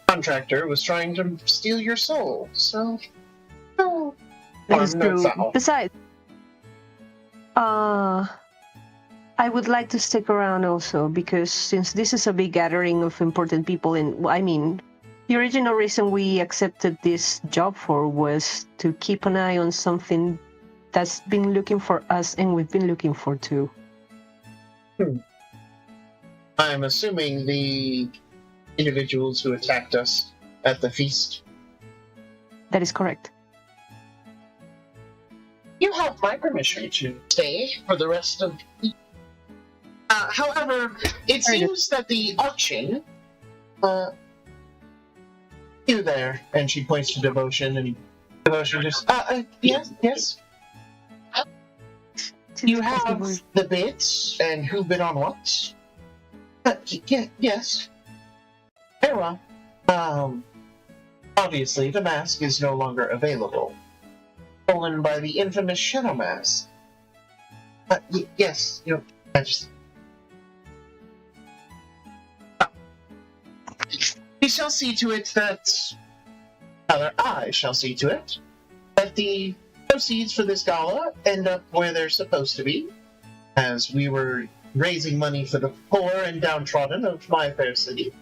Speaker 3: contractor was trying to steal your soul, so... Oh.
Speaker 1: That is
Speaker 3: No
Speaker 1: true.
Speaker 3: foul.
Speaker 1: Besides, I would like to stick around also, because since this is a big gathering of important people, and I mean, the original reason we accepted this job for was to keep an eye on something that's been looking for us, and we've been looking for too.
Speaker 3: I'm assuming the individuals who attacked us at the feast.
Speaker 1: That is correct.
Speaker 3: You have my permission to stay for the rest of the... however, it seems that the auction... you there, and she points to Devotion, and Devotion just... yes. You have the bids, and who bid on what? Yes. Very well. Obviously, the mask is no longer available. Stolen by the infamous Shadow Mask. Yes, Your Majesty. We shall see to it that... Rather, I shall see to it that the proceeds for this gala end up where they're supposed to be, as we were raising money for the poor and downtrodden of my fair city.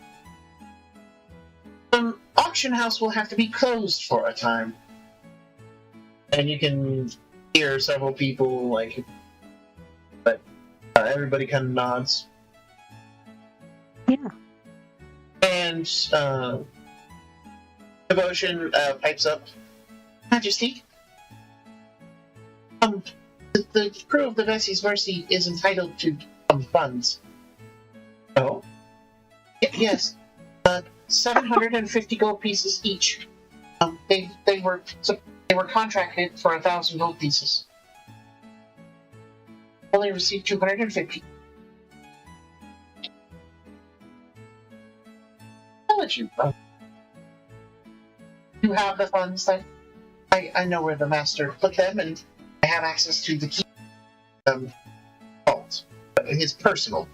Speaker 3: Auction house will have to be closed for a time. And you can hear several people, like, but everybody kind of nods.
Speaker 1: Yeah.
Speaker 3: And Devotion pipes up, Majesty, the crew of the Vessie's Mercy is entitled to some funds. Oh? Yes. 750 gold pieces each. They were contracted for 1,000 gold pieces. Only received 250. I'll let you know. You have the funds that I know where the master put them, and I have access to the key vault, his personal.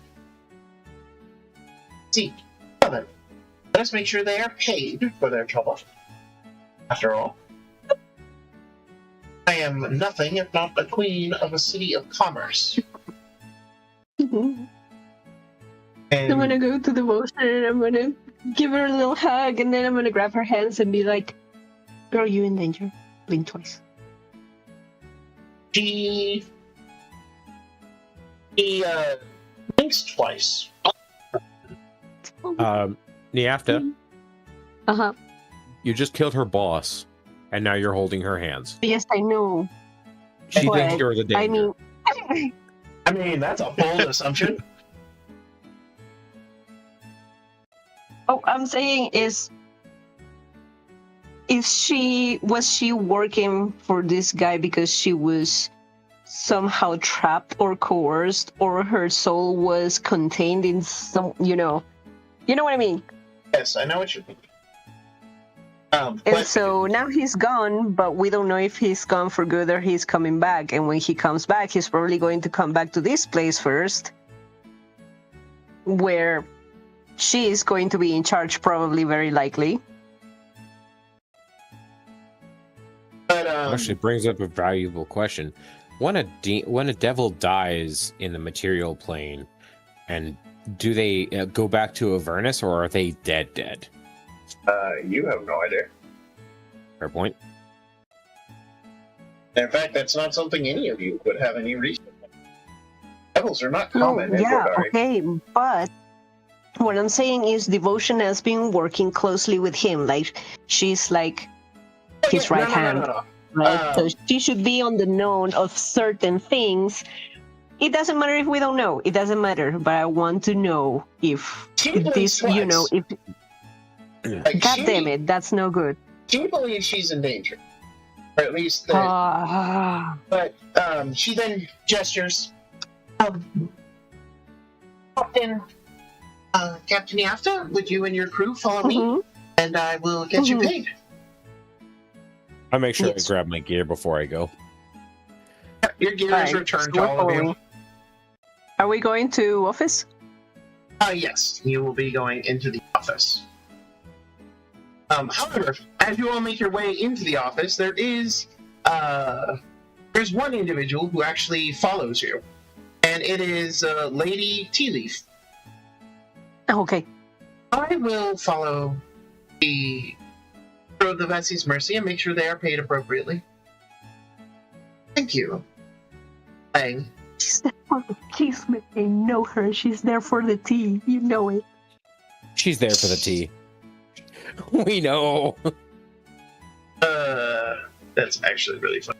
Speaker 3: See, brother, let us make sure they are paid for their trouble. After all, I am nothing if not the queen of a city of commerce.
Speaker 1: I'm
Speaker 3: And
Speaker 1: gonna go to Devotion and I'm gonna give her a little hug and then I'm gonna grab her hands and be like, girl, you in danger. Blink twice.
Speaker 3: she blinks twice.
Speaker 2: Niafta,
Speaker 1: Uh-huh.
Speaker 2: you just killed her boss, and now you're holding her hands.
Speaker 1: Yes, I know.
Speaker 2: She
Speaker 1: But,
Speaker 2: thinks you're the danger.
Speaker 1: I
Speaker 3: I mean, that's a bold assumption.
Speaker 1: oh, I'm saying was she working for this guy because she was somehow trapped or coerced, or her soul was contained in some, you know what I mean?
Speaker 3: Yes, I know what you mean.
Speaker 1: And
Speaker 3: But
Speaker 1: so now he's gone, but we don't know if he's gone for good or he's coming back. And when he comes back, he's probably going to come back to this place first, where she is going to be in charge, probably, very likely.
Speaker 2: Actually brings up a valuable question. When a devil dies in the material plane, and do they go back to Avernus, or are they dead?
Speaker 3: You have no idea.
Speaker 2: Fair point.
Speaker 3: In fact, that's not something any of you would have any reason. Devils are not common in
Speaker 1: yeah,
Speaker 3: Vodari.
Speaker 1: okay, but what I'm saying is Devotion has been working closely with him. Like, she's like his right hand.
Speaker 3: No.
Speaker 1: Right? So she should be on the known of certain things. It doesn't matter if we don't know. It doesn't matter. But I want to know if
Speaker 3: She
Speaker 1: this,
Speaker 3: believes
Speaker 1: you know, if
Speaker 3: Like,
Speaker 1: God damn it, that's no good.
Speaker 3: She believes she's in danger, or at least that. But she then gestures. Captain Niafta, would you and your crew follow me, and I will get you paid.
Speaker 2: I make sure
Speaker 1: Yes.
Speaker 2: I grab my gear before I go.
Speaker 3: Your gear is
Speaker 1: Right,
Speaker 3: returned
Speaker 1: so
Speaker 3: to all of you.
Speaker 1: Are we going to office?
Speaker 3: Yes, you will be going into the office. However, as you all make your way into the office, there's one individual who actually follows you, and it is Lady Tea Leaf.
Speaker 1: Okay.
Speaker 3: I will follow the Vessi's mercy and make sure they are paid appropriately. Thank you. Bang.
Speaker 1: She's there for the cheese. I know her. She's there for the tea. You know it.
Speaker 2: She's there for the tea. We know.
Speaker 3: That's actually really fun.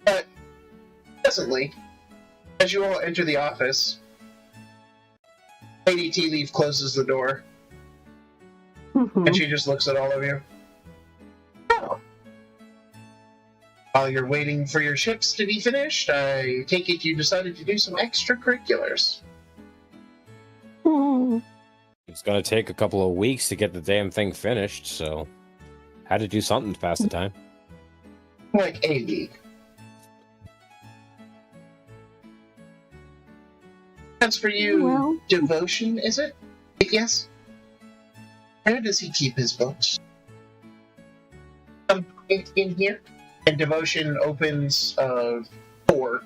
Speaker 3: But presently, as you all enter the office, Lady Tea Leaf closes the door, and she just looks at all of you. Oh. While you're waiting for your ships to be finished, I take it you decided to do some extracurriculars.
Speaker 2: It's gonna take a couple of weeks to get the damn thing finished, so had to do something to pass the time.
Speaker 3: Like a week. That's for you,
Speaker 1: Well.
Speaker 3: Devotion, is it? Yes? Where does he keep his books? In here? And Devotion opens a door.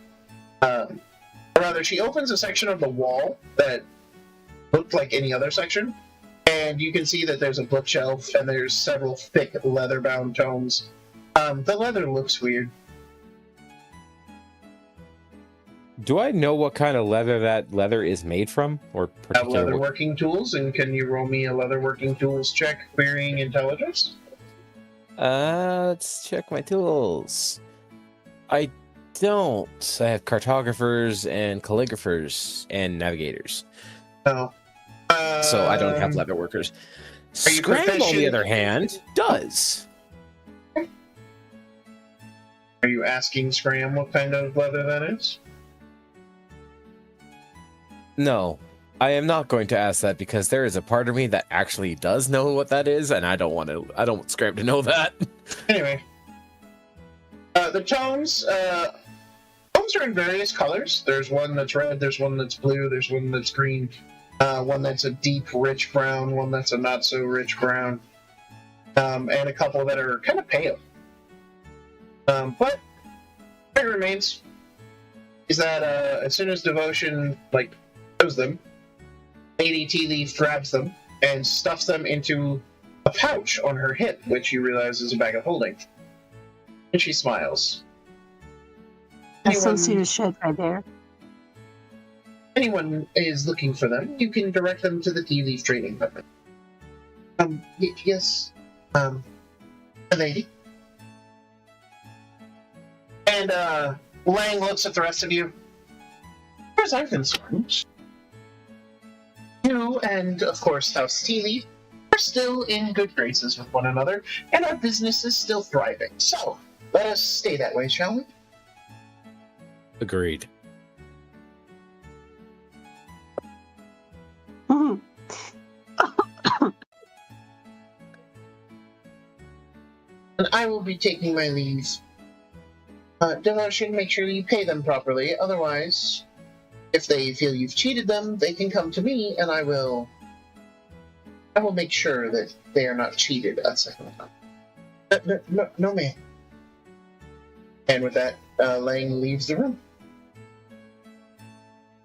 Speaker 3: Rather, she opens a section of the wall that looked like any other section. And you can see that there's a bookshelf and there's several thick leather-bound tomes. The leather looks weird.
Speaker 2: Do I know what kind of leather that leather is made from, or
Speaker 3: Have
Speaker 2: particular?
Speaker 3: leatherworking tools, and can you roll me a leatherworking tools check, querying intelligence?
Speaker 2: Let's check my tools. I don't. I have cartographers and calligraphers and navigators,
Speaker 3: No.
Speaker 2: so I don't have leather workers.
Speaker 3: Are you
Speaker 2: Scram, on the
Speaker 3: proficient?
Speaker 2: other hand, does.
Speaker 3: Are you asking Scram what kind of leather that is?
Speaker 2: No, I am not going to ask that because there is a part of me that actually does know what that is, and I don't want Scram to know that.
Speaker 3: Anyway. The tomes, Bombs are in various colors. There's one that's red, there's one that's blue, there's one that's green, one that's a deep, rich brown, one that's a not-so-rich brown, and a couple that are kind of pale. But it remains is that as soon as Devotion throws them, Lady Tea Leaf grabs them and stuffs them into a pouch on her hip, which you realize is a bag of holding. And she smiles.
Speaker 1: That's some serious shit right there.
Speaker 3: Anyone is looking for them, you can direct them to the Tea Leaf Trading Company. Yes, a lady. And, Lang looks at the rest of you. As far as I'm concerned, you and, of course, House Tea Leaf are still in good graces with one another, and our business is still thriving. So, let us stay that way, shall we?
Speaker 2: Agreed.
Speaker 1: Mhm.
Speaker 3: And I will be taking my leave. Devotion, make sure you pay them properly. Otherwise, if they feel you've cheated them, they can come to me, and I will make sure that they are not cheated a second time. No, ma'am. And with that, Lang leaves the room.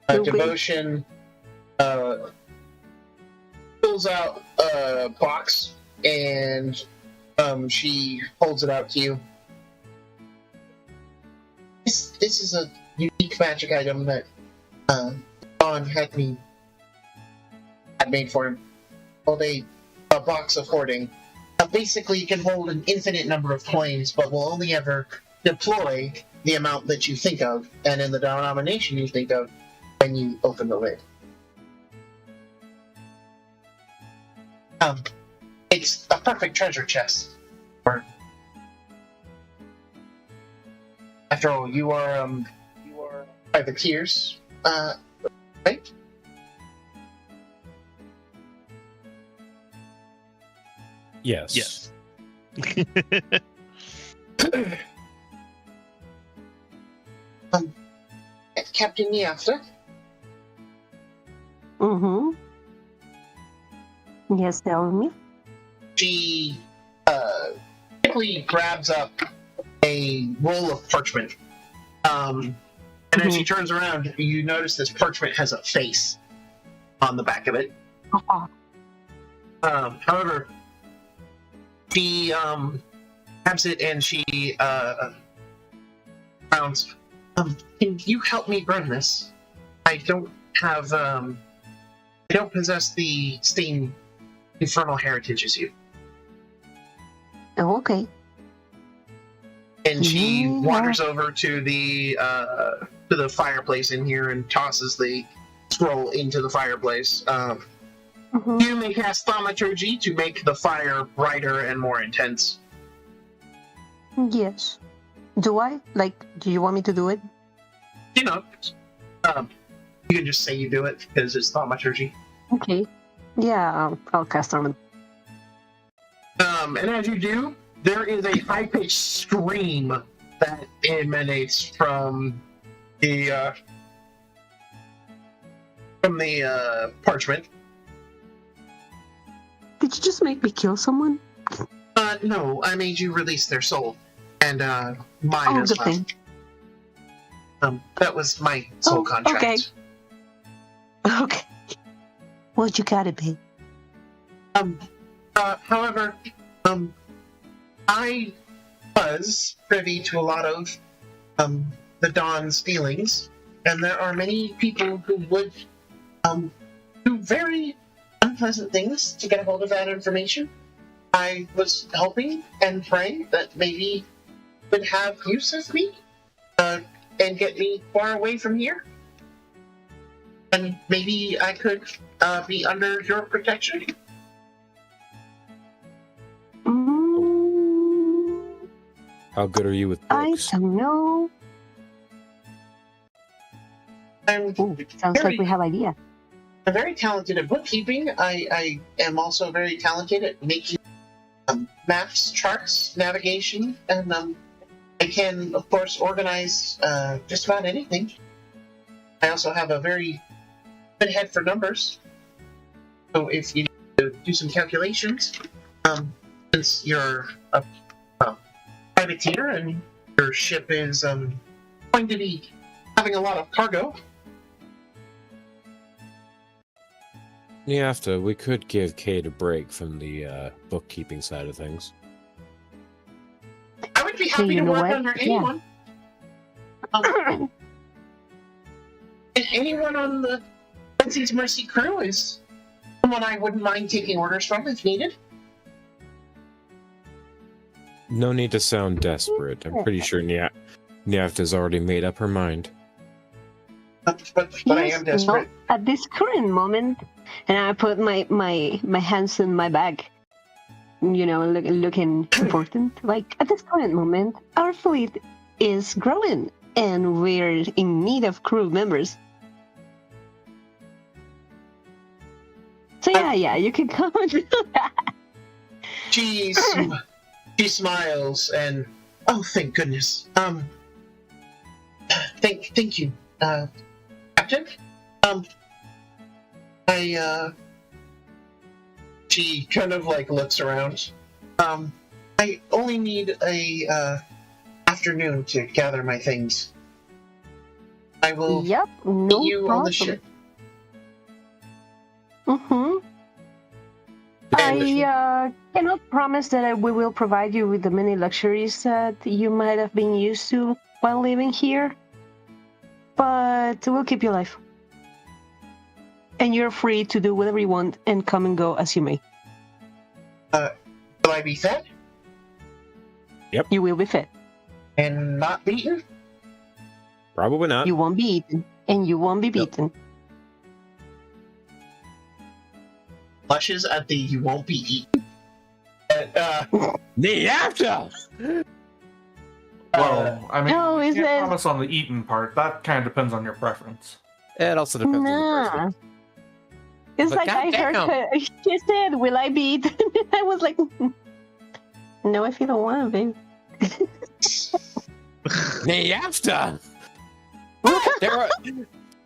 Speaker 3: Devotion pulls out a box, and she holds it out to you. This is a unique magic item that Don had made for him. Called a box of hoarding. Basically, it can hold an infinite number of coins, but will only ever deploy the amount that you think of, and in the denomination you think of when you open the lid. It's a perfect treasure chest. After all, you are privateers, right?
Speaker 2: Yes.
Speaker 3: Captain Niafta?
Speaker 1: Mm-hmm. Yes, tell me.
Speaker 3: She quickly grabs up a roll of parchment. And as she turns around, you notice this parchment has a face on the back of it. However, she grabs it and she frowns. Can you help me burn this? I don't have I don't possess the same infernal heritage as you.
Speaker 1: Oh, okay.
Speaker 3: And she wanders over to the fireplace in here and tosses the scroll into the fireplace. You may cast thaumaturgy to make the fire brighter and more intense.
Speaker 1: Yes. Do I? Do you want me to do it?
Speaker 3: You know, you can just say you do it because it's thaumaturgy.
Speaker 1: Okay. Yeah, I'll cast on it.
Speaker 3: And as you do, there is a high-pitched scream that emanates from the parchment.
Speaker 1: Did you just make me kill someone?
Speaker 3: No, I made you release their soul, and mine as well.
Speaker 1: Thing.
Speaker 3: That was my soul contract.
Speaker 1: Okay. What you gotta be?
Speaker 3: However, I was privy to a lot of the Dawn's feelings, and there are many people who would do very unpleasant things to get a hold of that information. I was hoping and praying that maybe would have use of me and get me far away from here. And maybe I could be under your protection.
Speaker 2: How good are you with books?
Speaker 1: I don't know. Sounds like we have idea.
Speaker 3: I'm very talented at bookkeeping. I am also very talented at making maps, charts, navigation, and I can, of course, organize just about anything. I also have a very good head for numbers. So if you need to do some calculations, since you're a privateer and your ship is going to be having a lot of cargo.
Speaker 2: We could give Kate a break from the bookkeeping side of things.
Speaker 3: I would be happy to work under anyone. And anyone on the Quincy's Mercy crew is someone I wouldn't mind taking orders from if needed.
Speaker 2: No need to sound desperate. I'm pretty sure Nyafta's already made up her mind.
Speaker 3: But I am desperate.
Speaker 1: No, at this current moment, and I put my hands in my bag, looking important. Like, at this current moment, our fleet is growing, and we're in need of crew members. So yeah, you can come and do that.
Speaker 3: She smiles and, oh, thank goodness. Thank you, Captain. She kind of like looks around. I only need a afternoon to gather my things. I will meet you on the ship.
Speaker 1: Mm-hmm. I cannot promise that we will provide you with the many luxuries that you might have been used to while living here, but we'll keep you alive. And you're free to do whatever you want and come and go as you may.
Speaker 3: Will I be fed?
Speaker 2: Yep.
Speaker 1: You will be fed.
Speaker 3: And not beaten?
Speaker 2: Probably not.
Speaker 1: You won't be eaten, and you won't be beaten.
Speaker 3: Blushes at the you won't be eaten.
Speaker 2: Nyafta!
Speaker 5: Well, I mean,
Speaker 1: no,
Speaker 5: you can't promise on the eaten part. That kind of depends on your preference.
Speaker 2: It also depends on the person.
Speaker 1: It's
Speaker 2: But
Speaker 1: like I heard her. She said, "Will I be eaten?" I was like, "No, if you don't want to be."
Speaker 2: Nyafta!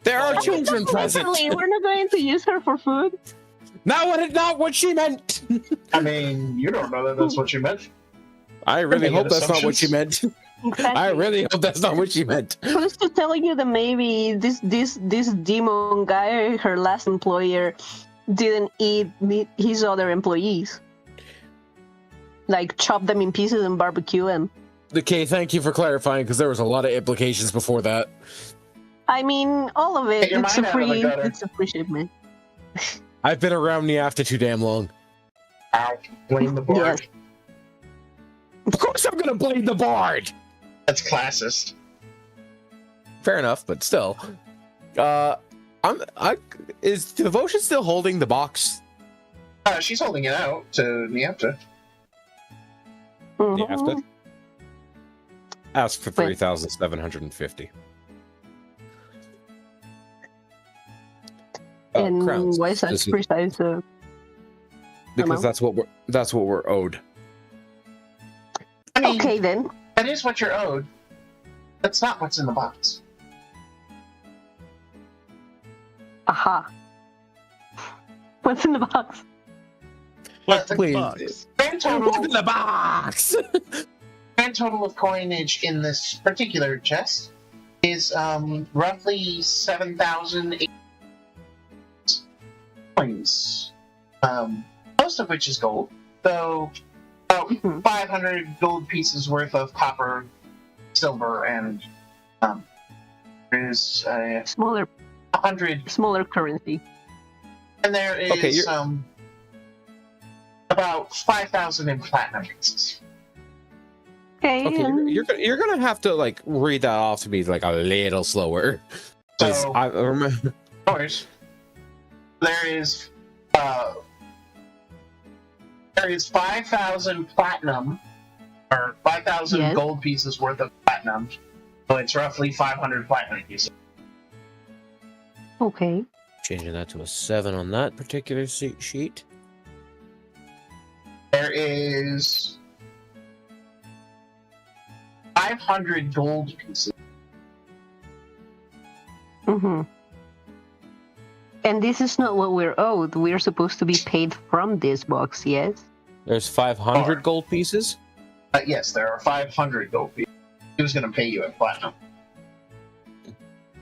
Speaker 2: There are children present.
Speaker 1: We're not going to use her for food.
Speaker 2: Not what she meant.
Speaker 3: I mean, you don't know that that's what you meant.
Speaker 2: I really hope that's not what she meant.
Speaker 1: Exactly.
Speaker 2: I really hope that's not what she meant.
Speaker 1: Who's to tell you that maybe this demon guy, her last employer, didn't eat his other employees? Like chop them in pieces and barbecue them.
Speaker 2: Okay, thank you for clarifying, because there was a lot of implications before that.
Speaker 1: I mean, all of it. It's a free shipment.
Speaker 2: I've been around Nyafta too damn long.
Speaker 3: Ow, blame the board.
Speaker 1: Yes.
Speaker 2: Of course I'm gonna blame the bard!
Speaker 3: That's classist.
Speaker 2: Fair enough, but still. Is Devotion still holding the box?
Speaker 3: She's holding it out to Nyafta.
Speaker 1: Mhm.
Speaker 2: Nyafta? Ask for 3,750.
Speaker 1: And
Speaker 2: crowns.
Speaker 1: why is that precise?
Speaker 2: Because that's what we're owed.
Speaker 3: I mean,
Speaker 1: Okay then.
Speaker 3: that is what you're owed. That's not what's in the box.
Speaker 1: Aha. What's in the box?
Speaker 4: What's
Speaker 3: the
Speaker 2: Please.
Speaker 4: box?
Speaker 3: Grand total,
Speaker 2: What's in the box?
Speaker 3: grand total of coinage in this particular chest is roughly 7,000 coins. Most of which is gold, though about 500 gold pieces worth of copper, silver, and there's
Speaker 1: Smaller
Speaker 3: 100.
Speaker 1: currency.
Speaker 3: And there is
Speaker 2: Okay,
Speaker 3: about 5,000 in platinum pieces.
Speaker 1: Okay.
Speaker 2: Okay, you're gonna have to like read that off to me like a little slower. 'Cause
Speaker 3: So,
Speaker 2: I remember.
Speaker 3: of course, there is 5,000 platinum, or 5,000
Speaker 1: Yes.
Speaker 3: gold pieces worth of platinum. So it's roughly 500 platinum pieces.
Speaker 1: Okay.
Speaker 2: Changing that to a 7 on that particular sheet.
Speaker 3: There is 500 gold pieces.
Speaker 1: Mm-hmm. And this is not what we're owed. We're supposed to be paid from this box, yes?
Speaker 2: There's 500 gold pieces?
Speaker 3: Yes, there are 500 gold pieces. Who's going to pay you in platinum?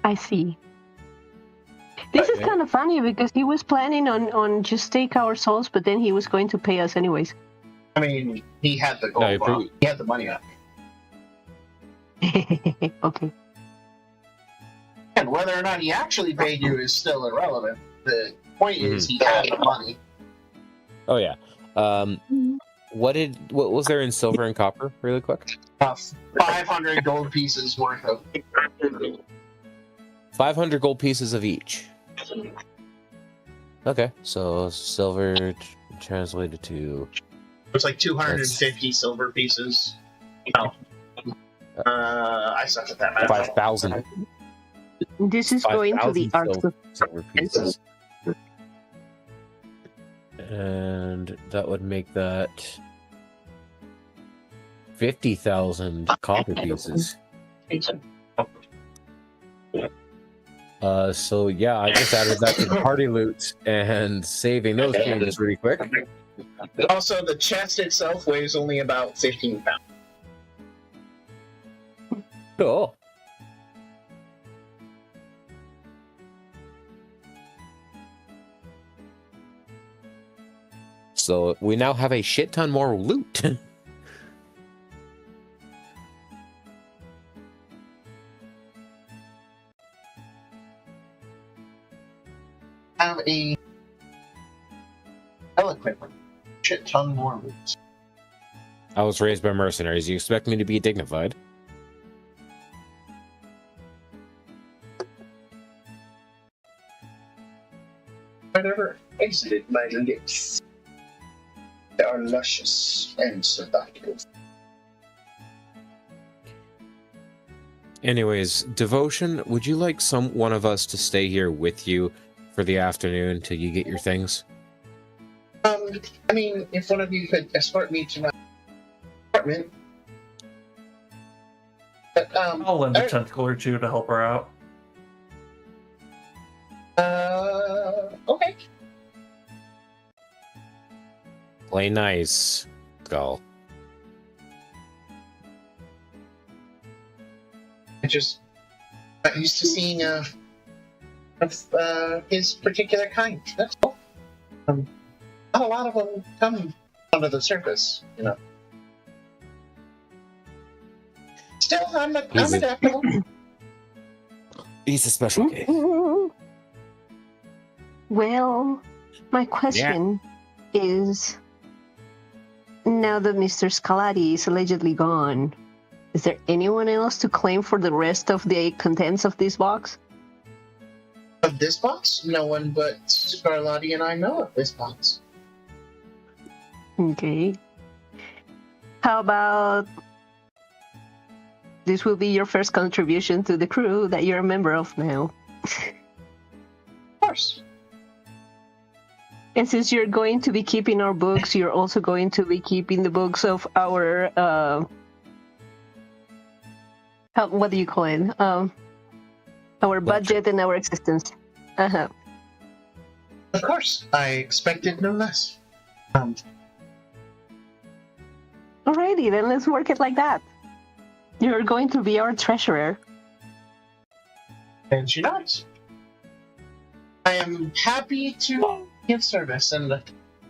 Speaker 1: I see. This is kind of funny because he was planning on just take our souls, but then he was going to pay us anyways.
Speaker 3: I mean, he had the gold. He had the money on it.
Speaker 1: Okay.
Speaker 3: And whether or not he actually paid you is still irrelevant. The point is he had the money.
Speaker 2: Oh yeah. What was there in silver and copper, really quick?
Speaker 3: 500 gold pieces worth of.
Speaker 2: 500 gold pieces of each. Okay, so silver translated to.
Speaker 3: It's like 250 silver pieces. Oh. I suck at that math.
Speaker 2: 5,000.
Speaker 1: This is going to the arts of
Speaker 2: silver pieces. And that would make that 50,000 copper pieces. So yeah, I just added that to the party loot and saving those changes really quick.
Speaker 3: Also, the chest itself weighs only about 15 pounds.
Speaker 2: Cool. So we now have a shit ton more loot.
Speaker 3: Have a equipment. Shit ton more loot.
Speaker 2: I was raised by mercenaries. You expect me to be dignified?
Speaker 3: Whatever exited my lips. They are luscious and seductive.
Speaker 2: Anyways, Devotion, would you like one of us to stay here with you for the afternoon till you get your things?
Speaker 3: I mean, if one of you could escort me to my apartment. But,
Speaker 5: I'll lend a tentacle or two to help her out.
Speaker 3: Okay.
Speaker 2: Play nice, Skull.
Speaker 3: I'm just not used to seeing his particular kind. That's all. Not a lot of them come under the surface, you know. Still, I'm adaptable.
Speaker 2: He's a special case.
Speaker 1: Well, my question is, now that Mr. Scalati is allegedly gone, is there anyone else to claim for the rest of the contents of this box?
Speaker 3: Of this box? No one but Scarlatti and I know of this box.
Speaker 1: Okay. How about this will be your first contribution to the crew that you're a member of now?
Speaker 3: Of course.
Speaker 1: And since you're going to be keeping our books, you're also going to be keeping the books of our, what do you call it? Our budget and our existence. Uh-huh.
Speaker 3: Of course. I expected no less.
Speaker 1: Alrighty, then let's work it like that. You're going to be our treasurer.
Speaker 3: And she does. I am happy to give service, and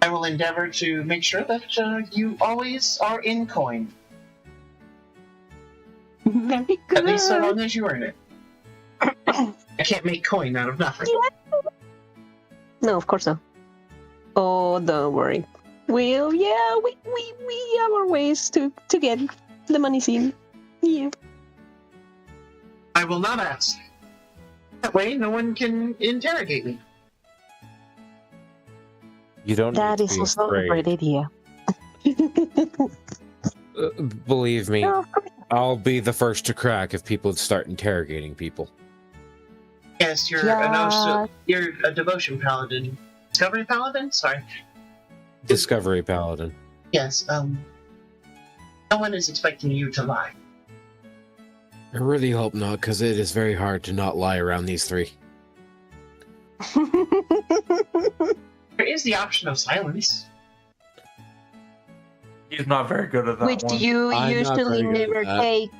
Speaker 3: I will endeavor to make sure that you always are in coin.
Speaker 1: Very good.
Speaker 3: At least so long as you earn it. I can't make coin out of nothing.
Speaker 1: No, of course not. Oh, don't worry. Well, yeah, we have our ways to get the money seen. Yeah.
Speaker 3: I will not ask. That way, no one can interrogate me.
Speaker 2: You don't.
Speaker 1: That is also a great idea.
Speaker 2: Believe me,
Speaker 1: No, of course.
Speaker 2: I'll be the first to crack if people start interrogating people.
Speaker 3: Yes, you're you're a devotion paladin. Discovery paladin? Sorry.
Speaker 2: Discovery Paladin.
Speaker 3: Yes, no one is expecting you to lie.
Speaker 2: I really hope not, because it is very hard to not lie around these three.
Speaker 3: There is the option of silence.
Speaker 5: He's not very good at that
Speaker 1: Which
Speaker 5: one.
Speaker 1: you
Speaker 2: I'm not
Speaker 1: usually
Speaker 2: very good
Speaker 1: never
Speaker 2: at that.
Speaker 1: take.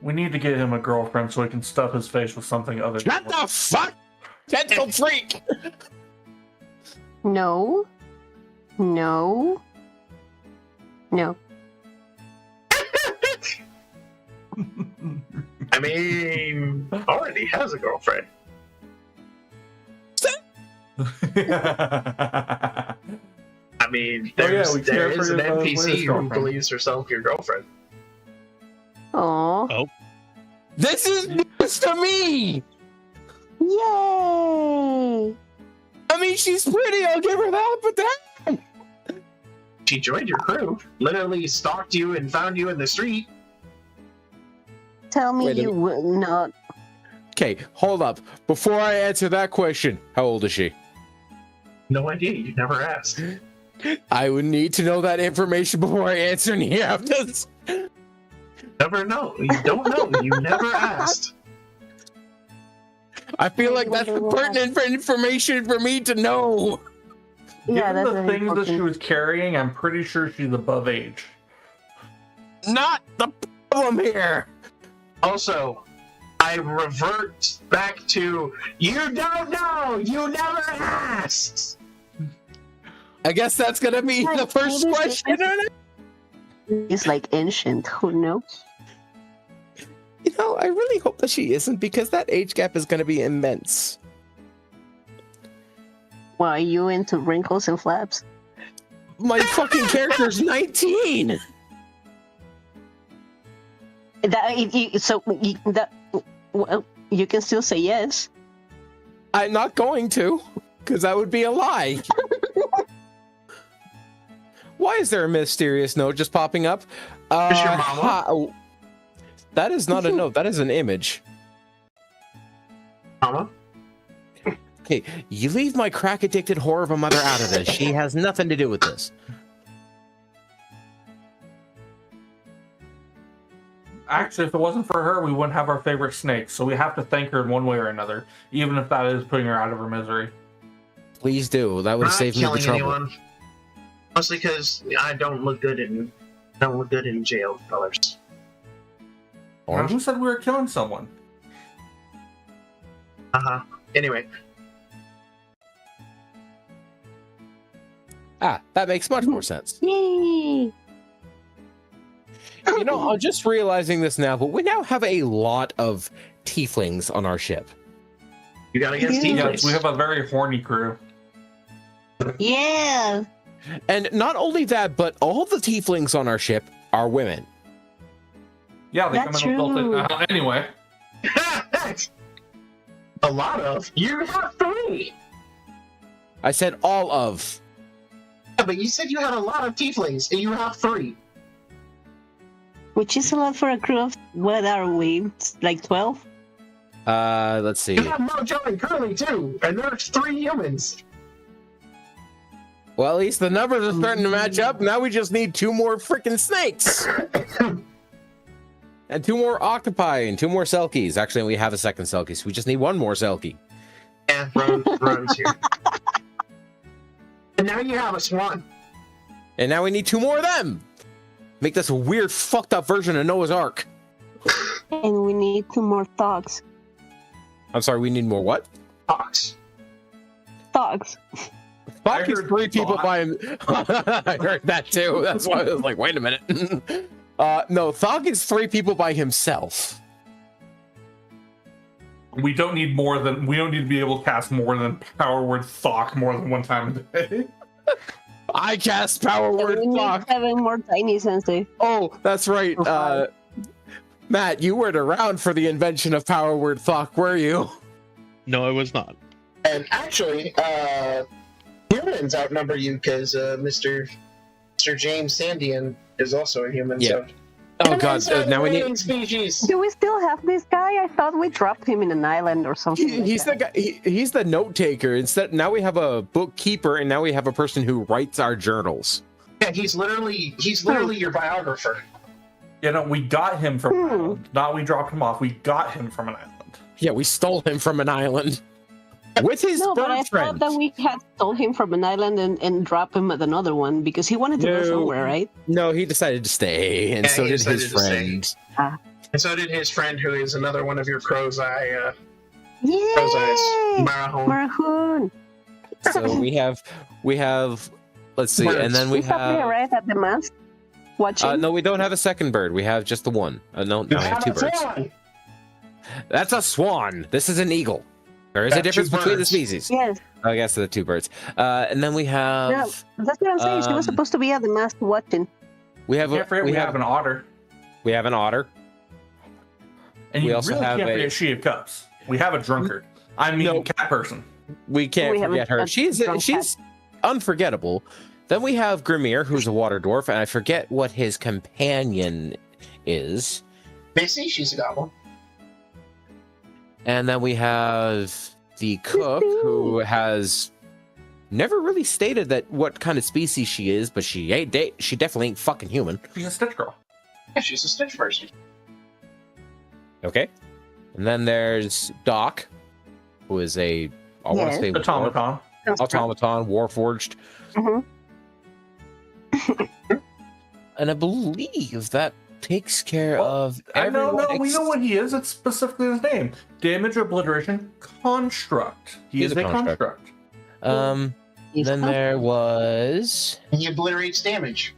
Speaker 5: We need to get him a girlfriend so he can stuff his face with something other than...
Speaker 2: Shut the fuck! Tentacle freak!
Speaker 1: No. No. No.
Speaker 3: I mean, already has a girlfriend. I mean, there
Speaker 5: we
Speaker 3: is
Speaker 5: can't
Speaker 3: an
Speaker 5: forget about his
Speaker 3: NPC
Speaker 5: latest
Speaker 3: who
Speaker 5: girlfriend.
Speaker 3: believes herself your girlfriend.
Speaker 1: Aw.
Speaker 2: This is news to me!
Speaker 1: Yay!
Speaker 2: I mean, she's pretty, I'll give her that, but that...
Speaker 3: She joined your crew, literally stalked you and found you in the street.
Speaker 1: Tell me
Speaker 2: Wait a
Speaker 1: you will not.
Speaker 2: Okay, hold up. Before I answer that question, how old is she?
Speaker 3: No idea, you never asked.
Speaker 2: I would need to know that information before I answer any of this.
Speaker 3: Never know. You don't know. You never asked.
Speaker 2: I feel like that's pertinent information for me to know.
Speaker 1: Yeah,
Speaker 5: Given
Speaker 1: that's
Speaker 5: the
Speaker 1: very
Speaker 5: things that she
Speaker 1: important.
Speaker 5: was carrying, I'm pretty sure she's above age.
Speaker 2: Not the problem here.
Speaker 3: Also, I revert back to you don't know. You never asked.
Speaker 2: I guess that's gonna be the first question.
Speaker 1: It's like ancient. Who knows?
Speaker 2: You know, I really hope that she isn't, because that age gap is gonna be immense.
Speaker 1: Well, are you into wrinkles and flaps?
Speaker 2: My fucking character's 19.
Speaker 1: Well, you can still say yes.
Speaker 2: I'm not going to, because that would be a lie. Why is there a mysterious note just popping up?
Speaker 3: Is your mama?
Speaker 2: That is not a note. That is an image.
Speaker 3: Mama?
Speaker 2: Okay, you leave my crack-addicted whore of a mother out of this. She has nothing to do with this.
Speaker 5: Actually, if it wasn't for her, we wouldn't have our favorite snake, so we have to thank her in one way or another, even if that is putting her out of her misery.
Speaker 2: Please do. That would
Speaker 3: I'm not
Speaker 2: save me the
Speaker 3: killing
Speaker 2: trouble.
Speaker 3: anyone. Mostly because I don't look good in jail colors.
Speaker 5: Now,
Speaker 2: Orange?
Speaker 5: who said we were killing someone?
Speaker 3: Anyway,
Speaker 2: Ah, that makes much more sense.
Speaker 1: Yay!
Speaker 2: You know, I'm just realizing this now, but we now have a lot of tieflings on our ship.
Speaker 3: you gotta get
Speaker 1: Yeah.
Speaker 3: Steve.
Speaker 5: Yes, we have a very horny crew.
Speaker 1: Yeah.
Speaker 2: And not only that, but all the tieflings on our ship are women.
Speaker 5: Yeah, they
Speaker 1: That's
Speaker 5: come in with
Speaker 1: true.
Speaker 5: built-in... anyway.
Speaker 3: A lot of. You have 3.
Speaker 2: I said all of.
Speaker 3: Yeah, but you said you had a lot of tieflings, and you have 3.
Speaker 1: Which is a lot for a crew of, what are we? Like 12?
Speaker 2: Let's see.
Speaker 3: You have Mojo and Curly too, and there's 3 humans.
Speaker 2: Well, at least the numbers are starting to match up. Now we just need 2 more freaking snakes. And 2 more octopi and 2 more selkies. Actually, we have a second selkie, so we just need 1 more selkie.
Speaker 3: Yeah, Roan's here. And now you have a swan.
Speaker 2: And now we need 2 more of them. Make this a weird, fucked up version of Noah's Ark.
Speaker 1: And we need 2 more thugs.
Speaker 2: I'm sorry, we need more what?
Speaker 3: Fox.
Speaker 1: Thugs.
Speaker 2: Fuck is
Speaker 5: heard
Speaker 2: 3 people
Speaker 5: thought.
Speaker 2: by him. I heard that too. That's why I was like, wait a minute. No, Thog is 3 people by himself.
Speaker 5: We don't need to be able to cast more than power word Thok more than 1 time a day.
Speaker 2: I cast power word
Speaker 1: We need
Speaker 2: Thog.
Speaker 1: 7 more tiny sensei.
Speaker 2: Oh, that's right.
Speaker 1: Or 5.
Speaker 2: Matt, you weren't around for the invention of power word Thok, were you?
Speaker 4: No, I was not.
Speaker 3: And actually, humans outnumber you because Mr. James Sandian is also a human.
Speaker 2: Yeah.
Speaker 3: So
Speaker 2: Oh god, now we need.
Speaker 3: Species.
Speaker 1: Do we still have this guy? I thought we dropped him in an island or something.
Speaker 2: He's the guy. He's the note taker. Instead, now we have a bookkeeper, and now we have a person who writes our journals.
Speaker 3: Yeah, he's literally your biographer.
Speaker 5: You know, we got him from an island. Not we dropped him off. We got him from an island.
Speaker 2: Yeah, we stole him from an island with his
Speaker 1: No, but I
Speaker 2: bird friend.
Speaker 1: thought that we had stole him from an island and drop him at another one because he wanted to go somewhere, right?
Speaker 2: No, he decided to stay, and
Speaker 3: Yeah,
Speaker 2: so
Speaker 3: he
Speaker 2: did
Speaker 3: decided
Speaker 2: his
Speaker 3: to stay.
Speaker 2: friend.
Speaker 3: And so did his friend, who is another one of your crow's eye.
Speaker 1: Yay!
Speaker 3: Crow's eyes. Marahon.
Speaker 1: Marahon.
Speaker 2: So we have. Let's see, and then we
Speaker 1: He's up there,
Speaker 2: have.
Speaker 1: right at the mast, watching.
Speaker 2: No, we don't have a second bird. We have just the one. No,
Speaker 3: You
Speaker 2: we have two
Speaker 3: a
Speaker 2: birds.
Speaker 3: swan.
Speaker 2: That's a swan. This is an eagle. There is a
Speaker 3: Got two
Speaker 2: difference between the
Speaker 3: birds.
Speaker 2: species.
Speaker 1: Yes,
Speaker 2: I guess the two birds. And then we have.
Speaker 1: no, that's what I'm saying. She was supposed to be at the mast watching.
Speaker 2: We have.
Speaker 5: Can't forget we have an otter.
Speaker 2: We have an otter.
Speaker 5: And
Speaker 2: We
Speaker 5: you
Speaker 2: also
Speaker 5: really
Speaker 2: have
Speaker 5: can't
Speaker 2: a-
Speaker 5: forget She of Cups. We have a drunkard. I mean,
Speaker 2: No.
Speaker 5: cat person.
Speaker 2: We can't
Speaker 1: We have
Speaker 2: forget
Speaker 1: a
Speaker 2: her. She's
Speaker 1: drunk
Speaker 2: unforgettable. Then we have Grimir, who's a water dwarf, and I forget what his companion is.
Speaker 3: Missy, she's a goblin.
Speaker 2: And then we have the cook, who has never really stated that what kind of species she is, but she definitely ain't fucking human.
Speaker 5: She's a Stitch Girl.
Speaker 3: Yeah, she's a Stitch person.
Speaker 2: Okay. And then there's Doc, who is I want to
Speaker 1: Yes.
Speaker 2: say
Speaker 5: Automaton.
Speaker 2: automaton, warforged.
Speaker 1: Mhm.
Speaker 2: And I believe that takes care of
Speaker 5: I know,
Speaker 2: everyone.
Speaker 5: no, we know what he is. It's specifically his name. Damage Obliteration Construct. He is a construct.
Speaker 1: He's
Speaker 2: Then there was
Speaker 3: He obliterates damage.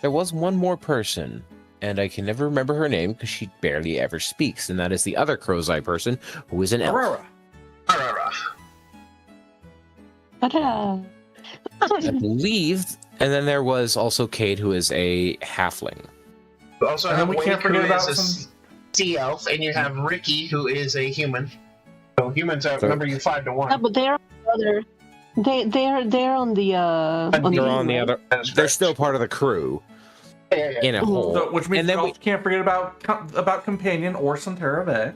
Speaker 2: one more person, and I can never remember her name because she barely ever speaks, and that is the other crow's eye person, who is an elf.
Speaker 5: Aurora.
Speaker 3: Arara.
Speaker 1: Ta-da.
Speaker 2: I believe. And then there was also Cade, who is a halfling.
Speaker 3: You also
Speaker 5: And
Speaker 3: have
Speaker 5: then we
Speaker 3: Wake,
Speaker 5: can't forget
Speaker 3: who
Speaker 5: about
Speaker 3: is a
Speaker 5: some-
Speaker 3: sea elf, and you have Ricky, who is a human. So humans outnumber you 5 to 1.
Speaker 1: No, but they're other. They're on the
Speaker 2: They're on the other.
Speaker 3: That is
Speaker 2: They're
Speaker 3: correct.
Speaker 2: still part of the crew
Speaker 3: Yeah.
Speaker 2: in a
Speaker 1: Mhm.
Speaker 2: whole.
Speaker 5: So, which means
Speaker 2: And
Speaker 5: we
Speaker 2: then
Speaker 5: also can't forget about Companion or Santerave.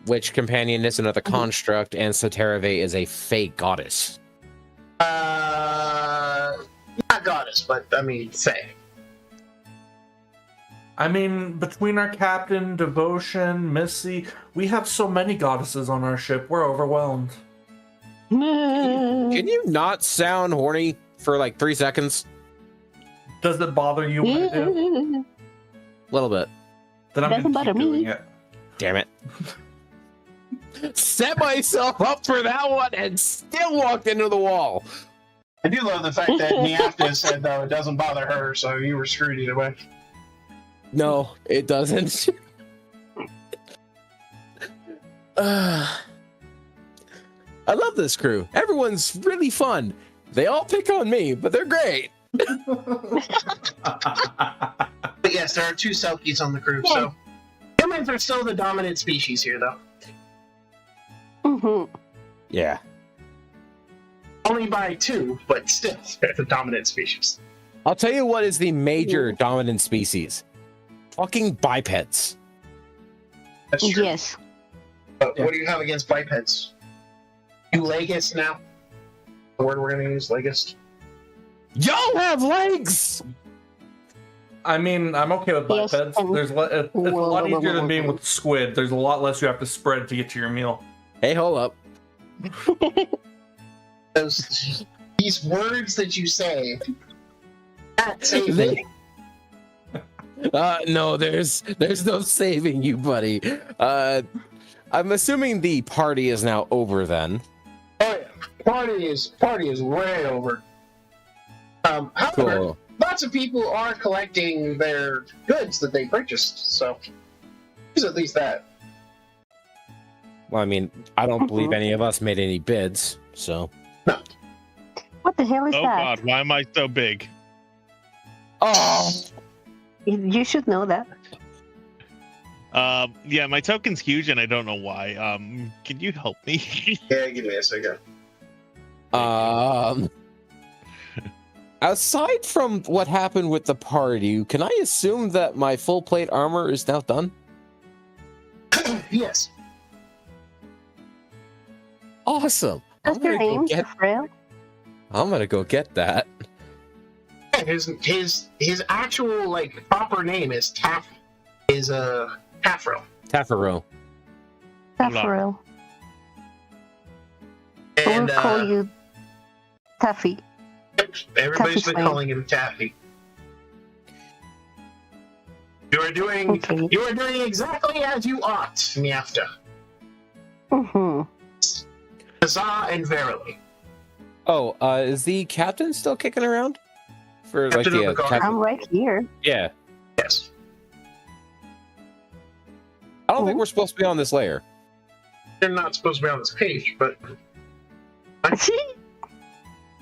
Speaker 2: which companion is another construct, and Saterave is a fey goddess.
Speaker 3: Not goddess, but I mean, fae.
Speaker 5: I mean, between our captain, Devotion, Missy, we have so many goddesses on our ship. We're overwhelmed.
Speaker 2: Can you not sound horny for like 3 seconds?
Speaker 5: Does it bother you when I do?
Speaker 2: A little bit.
Speaker 5: Then I'm
Speaker 1: Doesn't
Speaker 5: gonna keep
Speaker 1: bother me.
Speaker 5: doing it.
Speaker 2: Damn it. Set myself up for that one and still walked into the wall.
Speaker 3: I do love the fact that Niafta said, though, it doesn't bother her, so you were screwed either way.
Speaker 2: No, it doesn't. I love this crew. Everyone's really fun. They all pick on me, but they're great.
Speaker 3: But yes, there are 2 Selkies on the crew, so humans are still the dominant species here, though.
Speaker 1: Mhm.
Speaker 2: Yeah.
Speaker 3: Only by 2, but still, they're the dominant species.
Speaker 2: I'll tell you what is the major dominant species. Fucking bipeds.
Speaker 3: That's true.
Speaker 1: Yes.
Speaker 3: But what do you have against bipeds? You Legist now? The word we're going to use, Legist?
Speaker 2: Y'all have legs!
Speaker 5: I mean, I'm okay with
Speaker 1: Yes,
Speaker 5: bipeds.
Speaker 1: and-
Speaker 5: It's a lot easier than being with squid. There's a lot less you have to spread to get to your meal.
Speaker 2: Hey, hold up.
Speaker 3: These words that you say, not saving.
Speaker 2: No, there's no saving you, buddy. I'm assuming the party is now over then.
Speaker 3: Oh yeah, party is way over. However,
Speaker 2: Cool.
Speaker 3: lots of people are collecting their goods that they purchased, so there's at least that.
Speaker 2: Well, I mean, I don't believe any of us made any bids, so.
Speaker 1: What the hell is
Speaker 4: Oh
Speaker 1: that?
Speaker 4: god, why am I so big?
Speaker 2: Oh!
Speaker 1: You should know that.
Speaker 4: Yeah, my token's huge and I don't know why. Can you help me?
Speaker 3: Yeah, give me a second.
Speaker 2: I Aside from what happened with the party, can I assume that my full plate armor is now done?
Speaker 3: Yes.
Speaker 2: Awesome.
Speaker 1: What's your name, Frail?
Speaker 2: I'm gonna go get that.
Speaker 3: His actual like proper name is Taffy. Is Taffro.
Speaker 2: Taffaro.
Speaker 1: Taffaro.
Speaker 3: And
Speaker 1: We'll call you Taffy.
Speaker 3: everybody's
Speaker 1: Taffy
Speaker 3: been calling him Taffy. You are doing exactly as you ought, Miafta.
Speaker 1: Mm-hmm.
Speaker 3: Huzzah and verily.
Speaker 2: Oh, is the captain still kicking around? For
Speaker 3: Captain
Speaker 2: like
Speaker 3: of the
Speaker 2: the
Speaker 3: guard.
Speaker 1: I'm right here.
Speaker 2: Yeah.
Speaker 3: Yes.
Speaker 2: I don't think we're supposed to be on this layer.
Speaker 3: They're not supposed to be on this page, but it's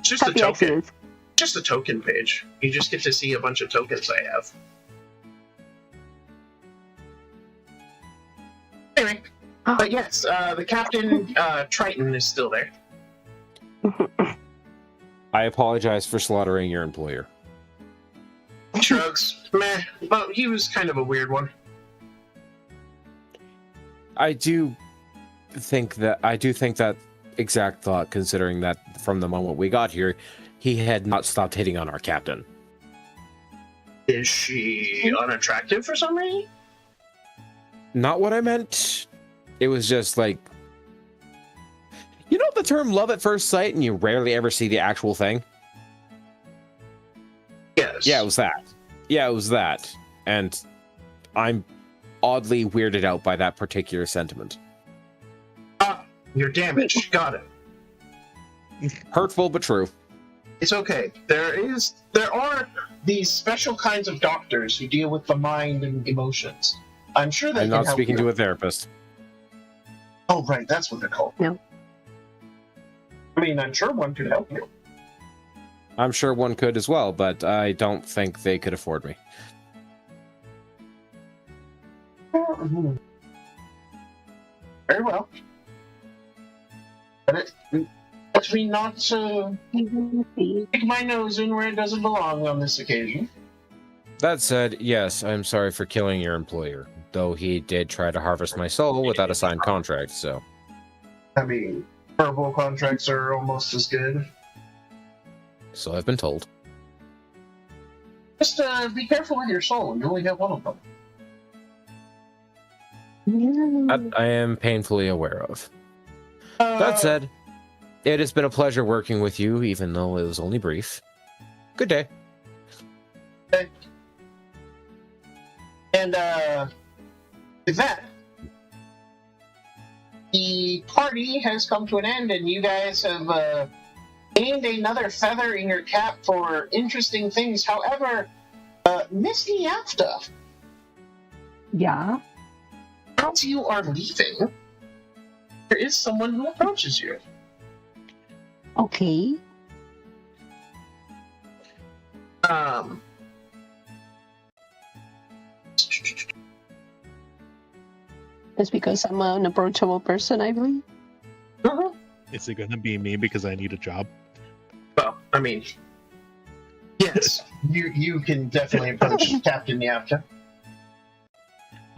Speaker 3: just a
Speaker 1: Happy
Speaker 3: token.
Speaker 1: accident.
Speaker 3: Just a token page. You just get to see a bunch of tokens I have. Anyway, but yes, the captain Triton is still there.
Speaker 2: I apologize for slaughtering your employer.
Speaker 3: Shrugs. Meh. Well, he was kind of a weird one.
Speaker 2: I do think that exact thought, considering that from the moment we got here, he had not stopped hitting on our captain.
Speaker 3: Is she unattractive for some reason?
Speaker 2: Not what I meant. It was just like, you know the term love at first sight, and you rarely ever see the actual thing?
Speaker 3: Yes.
Speaker 2: Yeah, it was that. Yeah, it was that. And I'm oddly weirded out by that particular sentiment.
Speaker 3: You're damaged. Got it.
Speaker 2: Hurtful, but true.
Speaker 3: It's okay. There are these special kinds of doctors who deal with the mind and emotions. I'm sure they
Speaker 2: I'm
Speaker 3: can
Speaker 2: not
Speaker 3: help
Speaker 2: speaking
Speaker 3: you.
Speaker 2: to a therapist.
Speaker 3: Oh, right. That's what they're called.
Speaker 1: No.
Speaker 3: I mean, I'm sure one could help you.
Speaker 2: I'm sure one could as well, but I don't think they could afford me.
Speaker 3: Very well. But let me not stick my nose in where it doesn't belong on this occasion.
Speaker 2: That said, yes, I'm sorry for killing your employer, though he did try to harvest my soul without a signed contract, so...
Speaker 3: I mean, verbal contracts are almost as good.
Speaker 2: So I've been told.
Speaker 3: Just be careful with your soul. You only have one of them.
Speaker 2: That I am painfully aware of. That said, it has been a pleasure working with you, even though it was only brief. Good day.
Speaker 3: And with that, the party has come to an end, and you guys have gained another feather in your cap for interesting things. However, Miss Niafta,
Speaker 1: Yeah.
Speaker 3: as you are leaving, there is someone who approaches you.
Speaker 1: Okay. It's because I'm an approachable person, I believe.
Speaker 4: Is it gonna be me because I need a job?
Speaker 3: Well, I mean, yes, you can definitely approach Captain Niafta.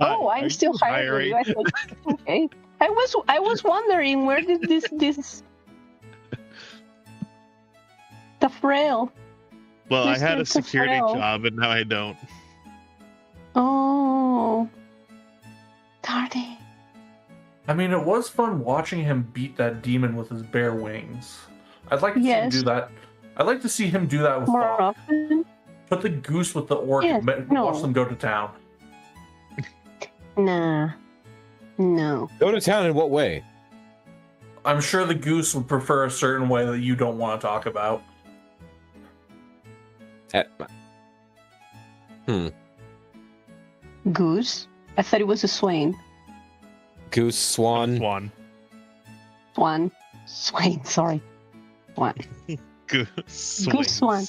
Speaker 1: Oh,
Speaker 4: Are
Speaker 1: I'm
Speaker 4: you
Speaker 1: still hiring you. I thought, okay. I was wondering where did this the frail.
Speaker 4: Well, I
Speaker 1: Mr.
Speaker 4: had a security
Speaker 1: Taffarel.
Speaker 4: job and now I don't.
Speaker 1: Oh, darn it.
Speaker 5: I mean, it was fun watching him beat that demon with his bare wings. I'd like to see him
Speaker 1: Yes.
Speaker 5: do that. I'd like to see him do that with
Speaker 1: More
Speaker 5: Thought.
Speaker 1: often?
Speaker 5: Put the goose with the orc
Speaker 1: Yes,
Speaker 5: and
Speaker 1: no.
Speaker 5: watch them go to town.
Speaker 1: Nah. No.
Speaker 2: Go to town in what way?
Speaker 5: I'm sure the goose would prefer a certain way that you don't want to talk about.
Speaker 1: Goose? I thought it was a swain.
Speaker 2: Goose, swan.
Speaker 4: One.
Speaker 1: Swan. Swain, sorry. Swan.
Speaker 4: Goose.
Speaker 1: Goose swan.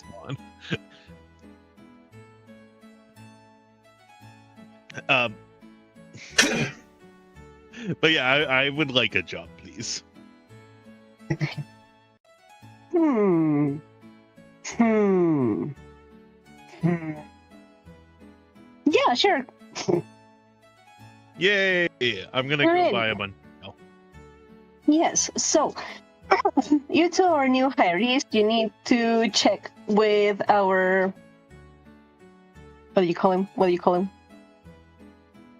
Speaker 4: Um, but yeah, I would like a job, please.
Speaker 1: Hmm. Sure.
Speaker 4: Yay! I'm gonna
Speaker 1: You're
Speaker 4: go
Speaker 1: in.
Speaker 4: buy a bunch. Oh,
Speaker 1: Yes. So, you two are new hires. You need to check with our. What do you call him? What do you call him?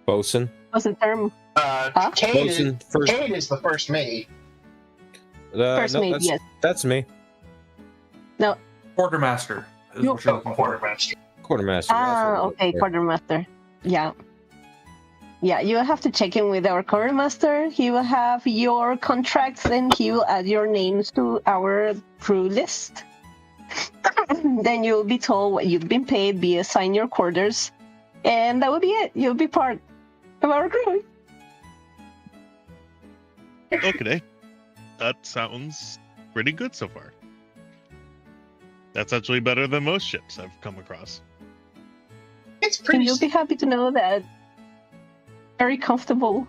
Speaker 2: Bosun.
Speaker 1: What's the term?
Speaker 3: Cade
Speaker 2: Bosun first.
Speaker 3: is the first mate.
Speaker 1: First
Speaker 2: No,
Speaker 1: mate,
Speaker 2: that's,
Speaker 1: yes.
Speaker 2: that's me.
Speaker 1: No.
Speaker 5: Quartermaster is what you're looking for.
Speaker 3: Quartermaster.
Speaker 2: Quartermaster. that's what I'm
Speaker 1: Okay,
Speaker 2: looking for.
Speaker 1: quartermaster. Yeah. Yeah, you will have to check in with our quartermaster. He will have your contracts and he will add your names to our crew list. Then you'll be told what you've been paid, be assigned your quarters, and that will be it. You'll be part of our crew.
Speaker 4: okay. That sounds pretty good so far. That's actually better than most ships I've come across.
Speaker 3: It's
Speaker 1: And
Speaker 3: pretty.
Speaker 1: you'll be happy to know that very comfortable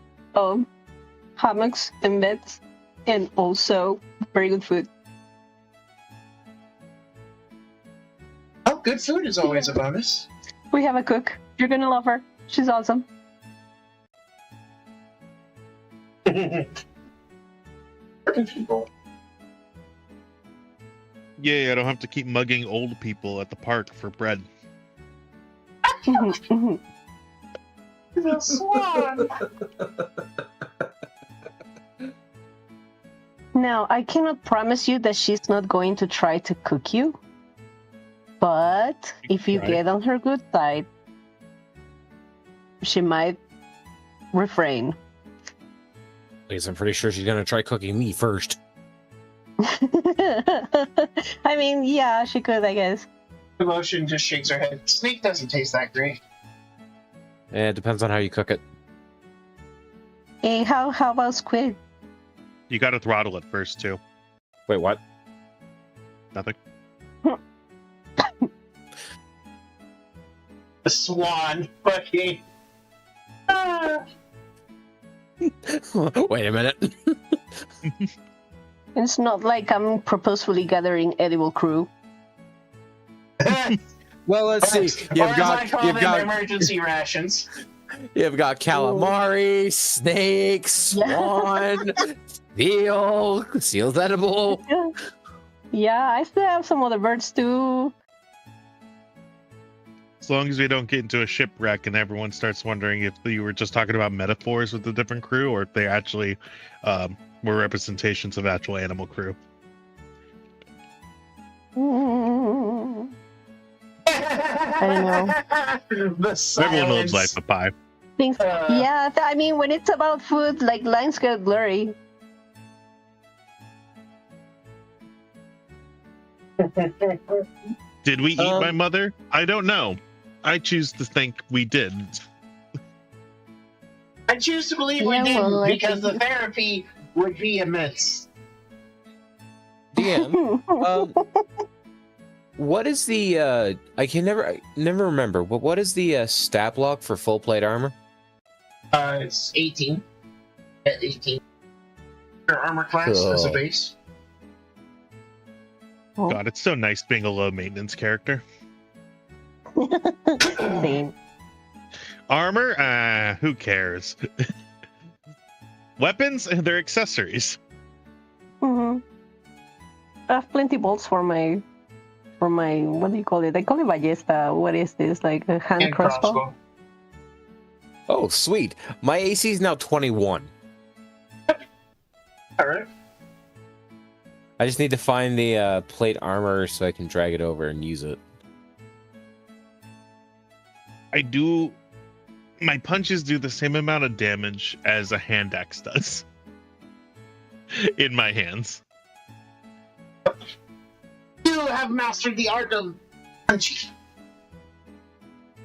Speaker 1: hammocks and beds, and also very good food.
Speaker 3: Oh, good food is always a bonus.
Speaker 1: We have a cook. You're gonna love her. She's awesome.
Speaker 4: Yay! I don't have to keep mugging old people at the park for bread.
Speaker 1: Mhm, mhm.
Speaker 3: The swan.
Speaker 1: Now, I cannot promise you that she's not going to try to cook you, but if you
Speaker 4: Right.
Speaker 1: get on her good side, she might refrain.
Speaker 2: At least I'm pretty sure she's gonna try cooking me first.
Speaker 1: I mean, yeah, she could, I guess.
Speaker 3: Emotion just shakes her head. Steak doesn't taste that great.
Speaker 2: It depends on how you cook it.
Speaker 1: Hey, how about squid?
Speaker 4: You gotta throttle it first too.
Speaker 2: Wait, what?
Speaker 4: Nothing.
Speaker 3: The swan. Fucking. Ah.
Speaker 2: Wait a minute.
Speaker 1: It's not like I'm purposefully gathering edible crew.
Speaker 2: Well, let's see.
Speaker 3: Or as I call them,
Speaker 2: got
Speaker 3: emergency rations.
Speaker 2: you've got calamari, snakes,
Speaker 1: Yeah.
Speaker 2: swan, seal. Seal's edible.
Speaker 1: Yeah, I still have some other birds too.
Speaker 4: As long as we don't get into a shipwreck and everyone starts wondering if you were just talking about metaphors with the different crew or if they actually were representations of actual animal crew.
Speaker 1: Mm. I
Speaker 3: The silence.
Speaker 4: Everyone loves Life of Pi.
Speaker 1: Things, yeah, I mean, when it's about food, like lines get blurry.
Speaker 4: Did we eat my mother? I don't know. I choose to think we did.
Speaker 3: I choose to believe we
Speaker 1: Yeah,
Speaker 3: didn't
Speaker 1: well, I
Speaker 3: because the
Speaker 1: think-
Speaker 3: therapy would be immense.
Speaker 2: DM. What is the I can never remember, but what is the stat block for full plate armor?
Speaker 3: It's 18. At 18. Your armor class as a
Speaker 2: Cool.
Speaker 3: base.
Speaker 4: God, it's so nice being a low maintenance character.
Speaker 1: Same.
Speaker 4: Armor? Who cares? Weapons? They're accessories.
Speaker 1: Mm-hmm. I have plenty bolts for my, what do you call it? I call it ballesta. What is this? Like a hand
Speaker 3: And
Speaker 1: crossbow?
Speaker 2: Oh, sweet. My AC is now 21.
Speaker 3: Alright.
Speaker 2: I just need to find the plate armor so I can drag it over and use it.
Speaker 4: My punches do the same amount of damage as a hand axe does. In my hands.
Speaker 3: You have mastered the art of punchy.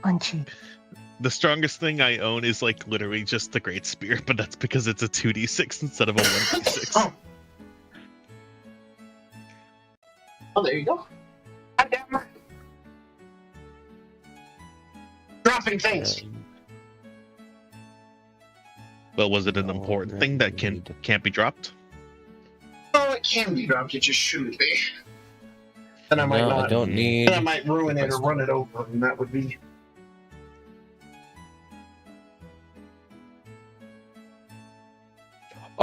Speaker 1: Punchy.
Speaker 4: The strongest thing I own is like literally just the Great Spear, but that's because it's a 2d6 instead of a 1d6.
Speaker 3: Oh, there you go. Goddamn. Dropping things.
Speaker 4: Well, was it an important thing that can't be dropped?
Speaker 3: Oh, it can be dropped. It just shouldn't be. Then I might
Speaker 2: No,
Speaker 3: not.
Speaker 2: I don't need.
Speaker 3: Then I might ruin it or run it over, and that would be.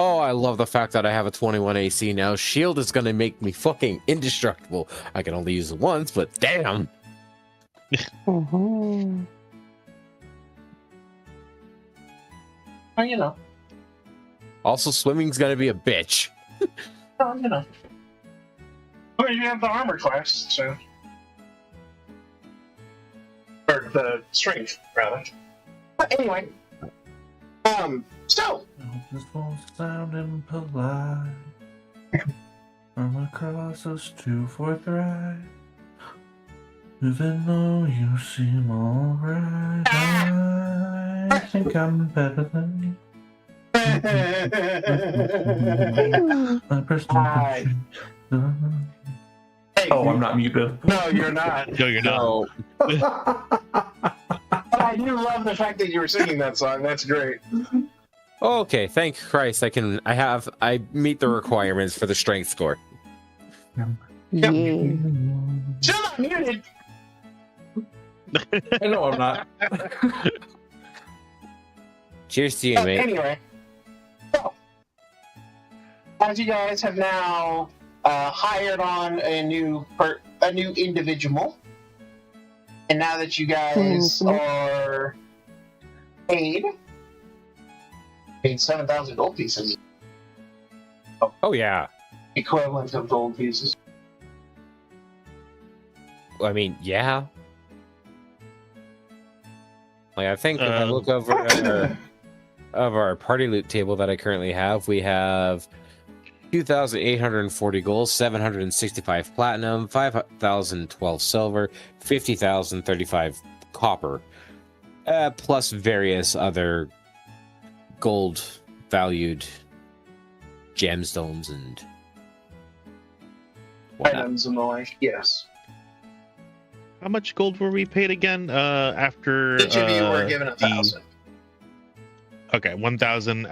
Speaker 2: Oh, I love the fact that I have a 21 AC now. Shield is gonna make me fucking indestructible. I can only use it once, but damn.
Speaker 1: Mhm.
Speaker 3: Well, you know.
Speaker 2: Also, swimming's gonna be a bitch.
Speaker 3: Well, you know. Well, you have the armor class, so. Or the strength, rather. But anyway. So.
Speaker 5: This won't sound impolite. From across us to forthright. Even though you seem alright, I think I'm better than you. My personal
Speaker 3: Hi.
Speaker 5: confession.
Speaker 3: Hey,
Speaker 5: Oh, I'm not muted.
Speaker 3: No, you're not.
Speaker 4: No, you're not.
Speaker 3: I do love the fact that you were singing that song. That's great.
Speaker 2: Okay, thank Christ. I meet the requirements for the strength score.
Speaker 1: Yeah.
Speaker 3: Still not muted.
Speaker 5: I know I'm not.
Speaker 2: Cheers to you,
Speaker 3: But
Speaker 2: mate.
Speaker 3: anyway, so as you guys have now hired on a new individual, and now that you guys are paid 7,000 gold pieces,
Speaker 2: Oh yeah.
Speaker 3: equivalent of gold pieces.
Speaker 2: I mean, yeah. Like I think if I look over our party loot table that I currently have, we have 2,840 gold, 765 platinum, 5,012 silver, 50,035 copper, plus various other gold valued gemstones and whatnot.
Speaker 3: Items and the like. Yes.
Speaker 4: How much gold were we paid again? After
Speaker 3: Each of you were given 1,000.
Speaker 4: Okay, 1,000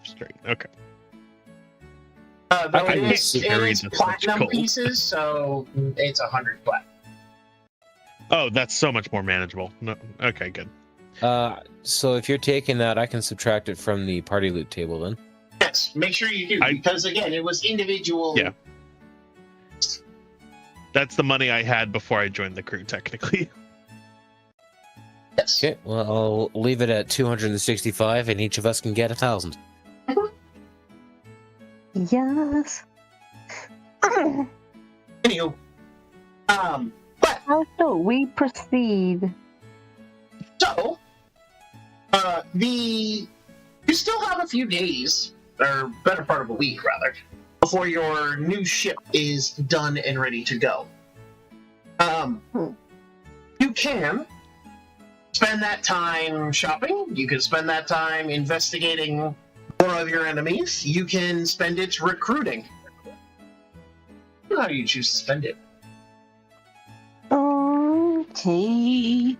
Speaker 4: straight. Okay.
Speaker 3: Though
Speaker 2: I
Speaker 3: it
Speaker 2: just
Speaker 3: is
Speaker 4: carried this much
Speaker 3: platinum
Speaker 4: gold.
Speaker 3: pieces, so it's 100 platinum.
Speaker 4: Oh, that's so much more manageable. No, okay, good.
Speaker 2: So if you're taking that, I can subtract it from the party loot table then.
Speaker 3: Yes, make sure you do, because again, it was individual.
Speaker 4: Yeah. That's the money I had before I joined the crew, technically.
Speaker 3: Yes.
Speaker 2: Okay, well, I'll leave it at 265, and each of us can get 1,000.
Speaker 1: Yes.
Speaker 3: Anywho, but
Speaker 1: How so? We proceed.
Speaker 3: so, you still have a few days, or better part of a week rather, before your new ship is done and ready to go. You can spend that time shopping. You can spend that time investigating more of your enemies. You can spend it recruiting. How do you choose to spend it?
Speaker 1: Okay.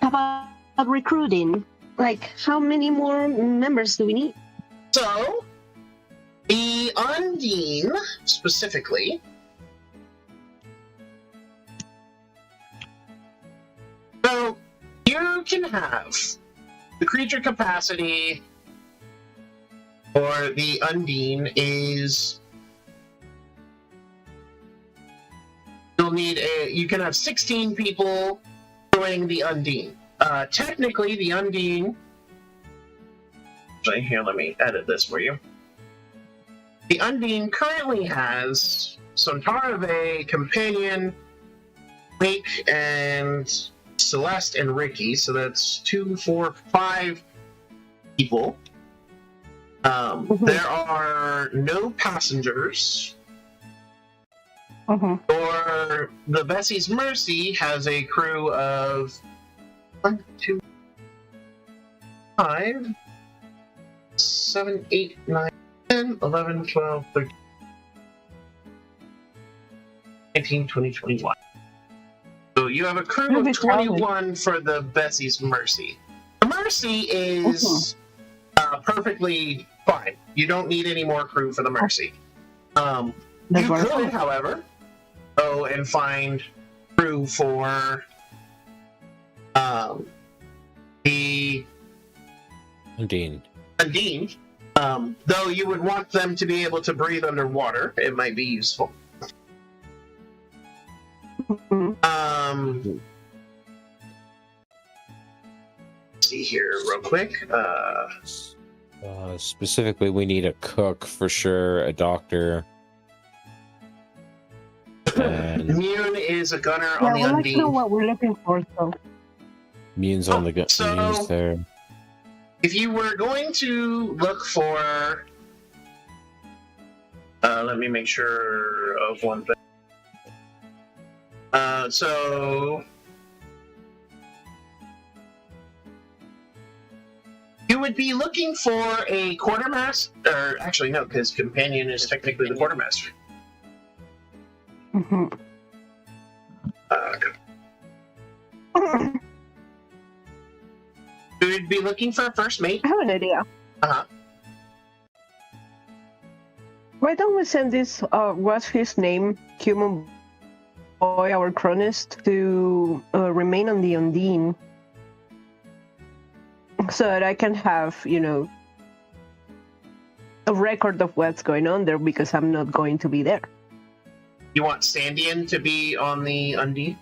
Speaker 1: How about recruiting? Like, how many more members do we need?
Speaker 3: So, the Undine, specifically, so you can have the creature capacity for the Undine is you can have 16 people doing the Undine. Technically, the Undine. Actually, here, let me edit this for you. The Undine currently has Sontarave, Companion, Wake, and Celeste and Ricky, so that's 2, 4, 5 people. There are no passengers. Or the Bessie's Mercy has a crew of 1, 2, 5, 7, 8, 9, 10, 11, 12, 13, 19, 20, 21. So you have a crew of 21 for the Bessie's Mercy. The Mercy is perfectly fine. You don't need any more crew for the Mercy. You could, however, go and find crew for the
Speaker 2: Undine.
Speaker 3: Undine, Though you would want them to be able to breathe underwater, it might be useful. See here real quick.
Speaker 2: Specifically, we need a cook for sure, a doctor. And
Speaker 3: Mune is a gunner
Speaker 1: Yeah,
Speaker 3: on the
Speaker 1: we'd like to know
Speaker 3: Undine.
Speaker 1: what we're looking for, so.
Speaker 2: Mune's on the gun.
Speaker 3: So-
Speaker 2: Mune's there.
Speaker 3: If you were going to look for... let me make sure of one thing. So... You would be looking for a quartermaster, or actually no, because companion is technically the quartermaster.
Speaker 1: Mhm.
Speaker 3: You would be looking for a first mate.
Speaker 1: I have an idea.
Speaker 3: Uh-huh.
Speaker 1: Why don't we send this, what's his name, human boy, our chronist, to remain on the Undine, so that I can have, you know, a record of what's going on there, because I'm not going to be there.
Speaker 3: You want Sandian to be on the Undine?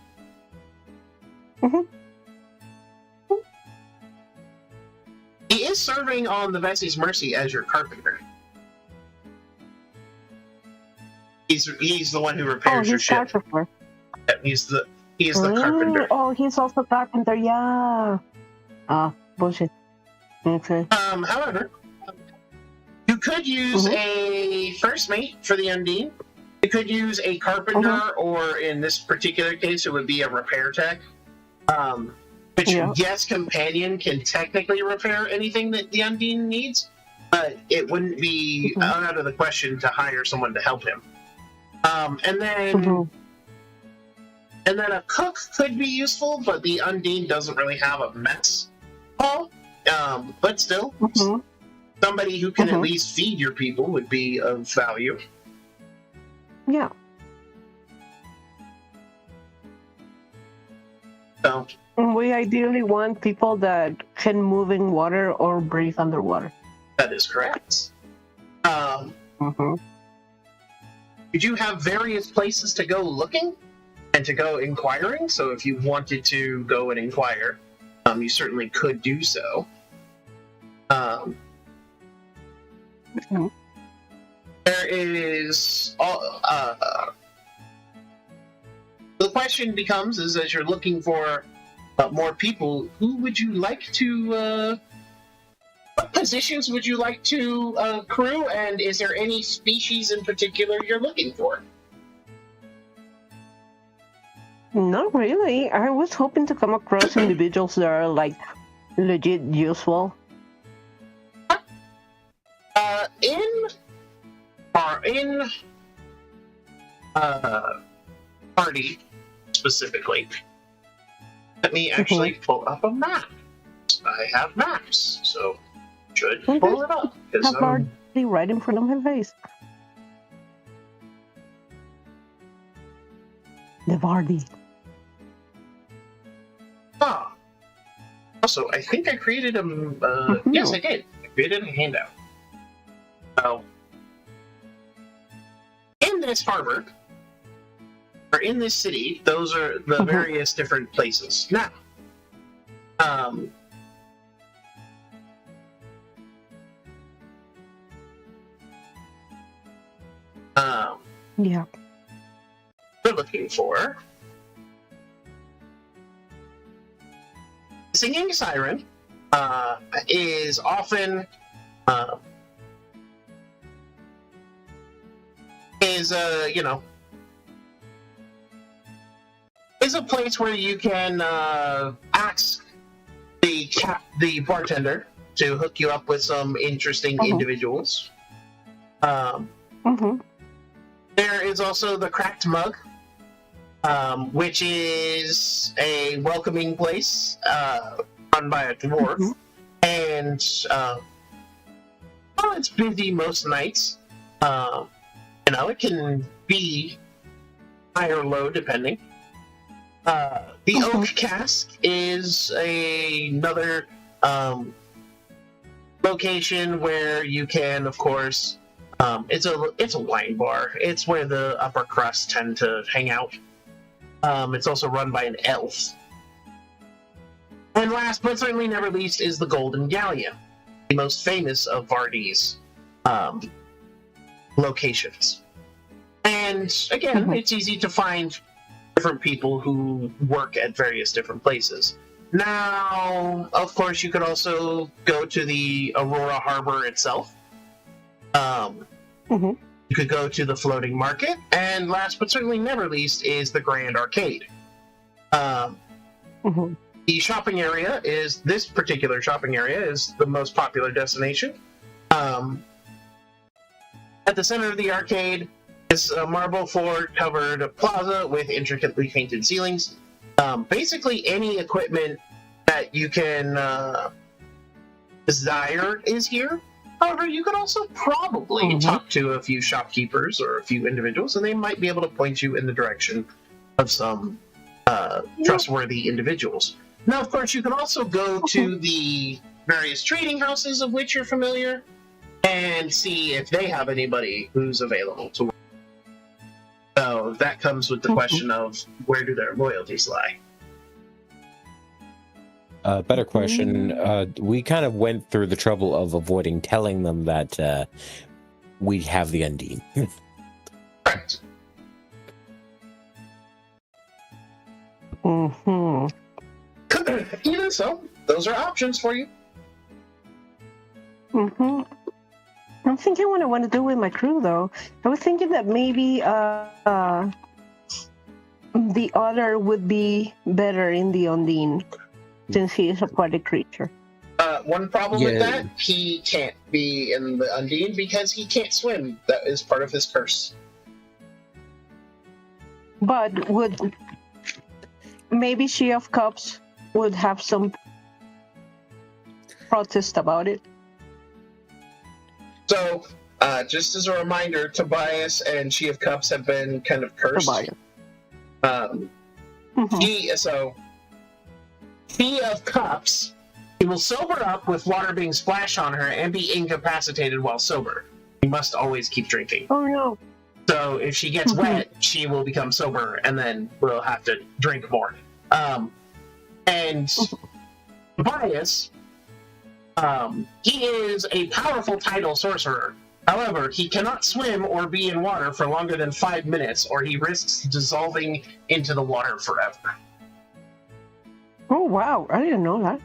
Speaker 1: Mhm.
Speaker 3: He is serving on the Vessie's Mercy as your carpenter. He's the one who repairs your
Speaker 1: he's
Speaker 3: ship.
Speaker 1: carpenter.
Speaker 3: He is the carpenter.
Speaker 1: Oh, he's also carpenter, yeah. Bullshit. Okay.
Speaker 3: However, you could use a first mate for the Undine. You could use a carpenter, or in this particular case, it would be a repair tech. Which, yes, companion can technically repair anything that the Undine needs, but it wouldn't be out of the question to hire someone to help him. And then a cook could be useful, but the Undine doesn't really have a mess hall. But still, somebody who can at least feed your people would be of value.
Speaker 1: Yeah.
Speaker 3: So,
Speaker 1: We ideally want people that can move in water or breathe underwater.
Speaker 3: that is correct. You do have various places to go looking and to go inquiring, so if you wanted to go and inquire, you certainly could do so. There is... the question becomes, is as you're looking for more people, who would you like to... what positions would you like to crew, and is there any species in particular you're looking for?
Speaker 1: Not really. I was hoping to come across individuals that are, like, legit useful.
Speaker 3: In party specifically, let me actually pull up a map. I have maps, so should pull it up.
Speaker 1: Have already right in front of my face. The Vardy.
Speaker 3: Also, I think I created a... Yes, I did. I created a handout. So, in this harbor, or in this city, those are the various different places. Now,
Speaker 1: yeah.
Speaker 3: we're looking for singing siren is often is a place where you can ask the bartender to hook you up with some interesting individuals. There is also the Cracked Mug, which is a welcoming place run by a dwarf, and well, it's busy most nights. It can be high or low depending. The Oak Cask is another location where you can, of course, it's a wine bar. It's where the upper crust tend to hang out. It's also run by an elf. And last but certainly never least is the Golden Galleon, the most famous of Vardy's locations. And again, it's easy to find different people who work at various different places. Now, of course, you could also go to the Aurora Harbor itself. You could go to the floating market, and last but certainly never least is the Grand Arcade. The shopping area is, this particular shopping area is the most popular destination. At the center of the arcade is a marble floor covered plaza with intricately painted ceilings. Basically any equipment that you can desire is here. However, you could also probably talk to a few shopkeepers or a few individuals, and they might be able to point you in the direction of some trustworthy individuals. Now, of course, you can also go to the various trading houses of which you're familiar and see if they have anybody who's available to work. So that comes with the question of where do their loyalties lie?
Speaker 2: Better question. We kind of went through the trouble of avoiding telling them that we have the Undine.
Speaker 3: Correct. Even so, those are options for you.
Speaker 1: I'm thinking what I want to do with my crew, though. I was thinking that maybe the otter would be better in the Undine, since he is a aquatic creature.
Speaker 3: One problem with that, he can't be in the Undine because he can't swim. That is part of his curse.
Speaker 1: But would maybe She of Cups would have some protest about it?
Speaker 3: So, just as a reminder, Tobias and She of Cups have been kind of cursed. She of Cups, he will sober up with water being splashed on her and be incapacitated while sober. You must always keep drinking.
Speaker 1: Oh no.
Speaker 3: So if she gets wet, she will become sober and then will have to drink more. And Tobias, he is a powerful tidal sorcerer. However, he cannot swim or be in water for longer than 5 minutes, or he risks dissolving into the water forever.
Speaker 1: Oh wow, I didn't know that.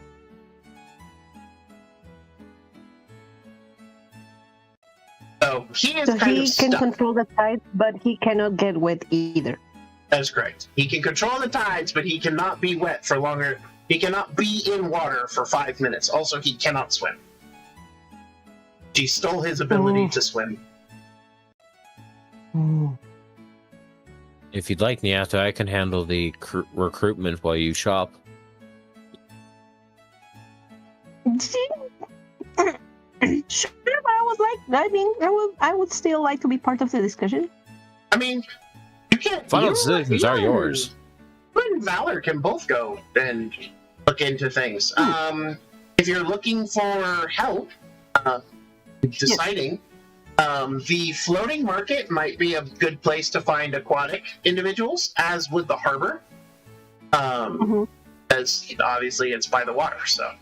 Speaker 3: So he is
Speaker 1: So
Speaker 3: kind
Speaker 1: he
Speaker 3: of
Speaker 1: can
Speaker 3: stuck.
Speaker 1: control the tides, but he cannot get wet either.
Speaker 3: That is correct. He can control the tides, but he cannot be wet for longer. He cannot be in water for 5 minutes. Also, he cannot swim. She stole his ability to swim.
Speaker 2: If you'd like, Nyata, I can handle the recruitment while you shop.
Speaker 1: Sure, I would still like to be part of the discussion.
Speaker 3: I mean, you can't.
Speaker 2: Final decisions are yours.
Speaker 3: You and Valor can both go and look into things. If you're looking for help deciding, the floating market might be a good place to find aquatic individuals, as would the harbor. As obviously it's by the water, so.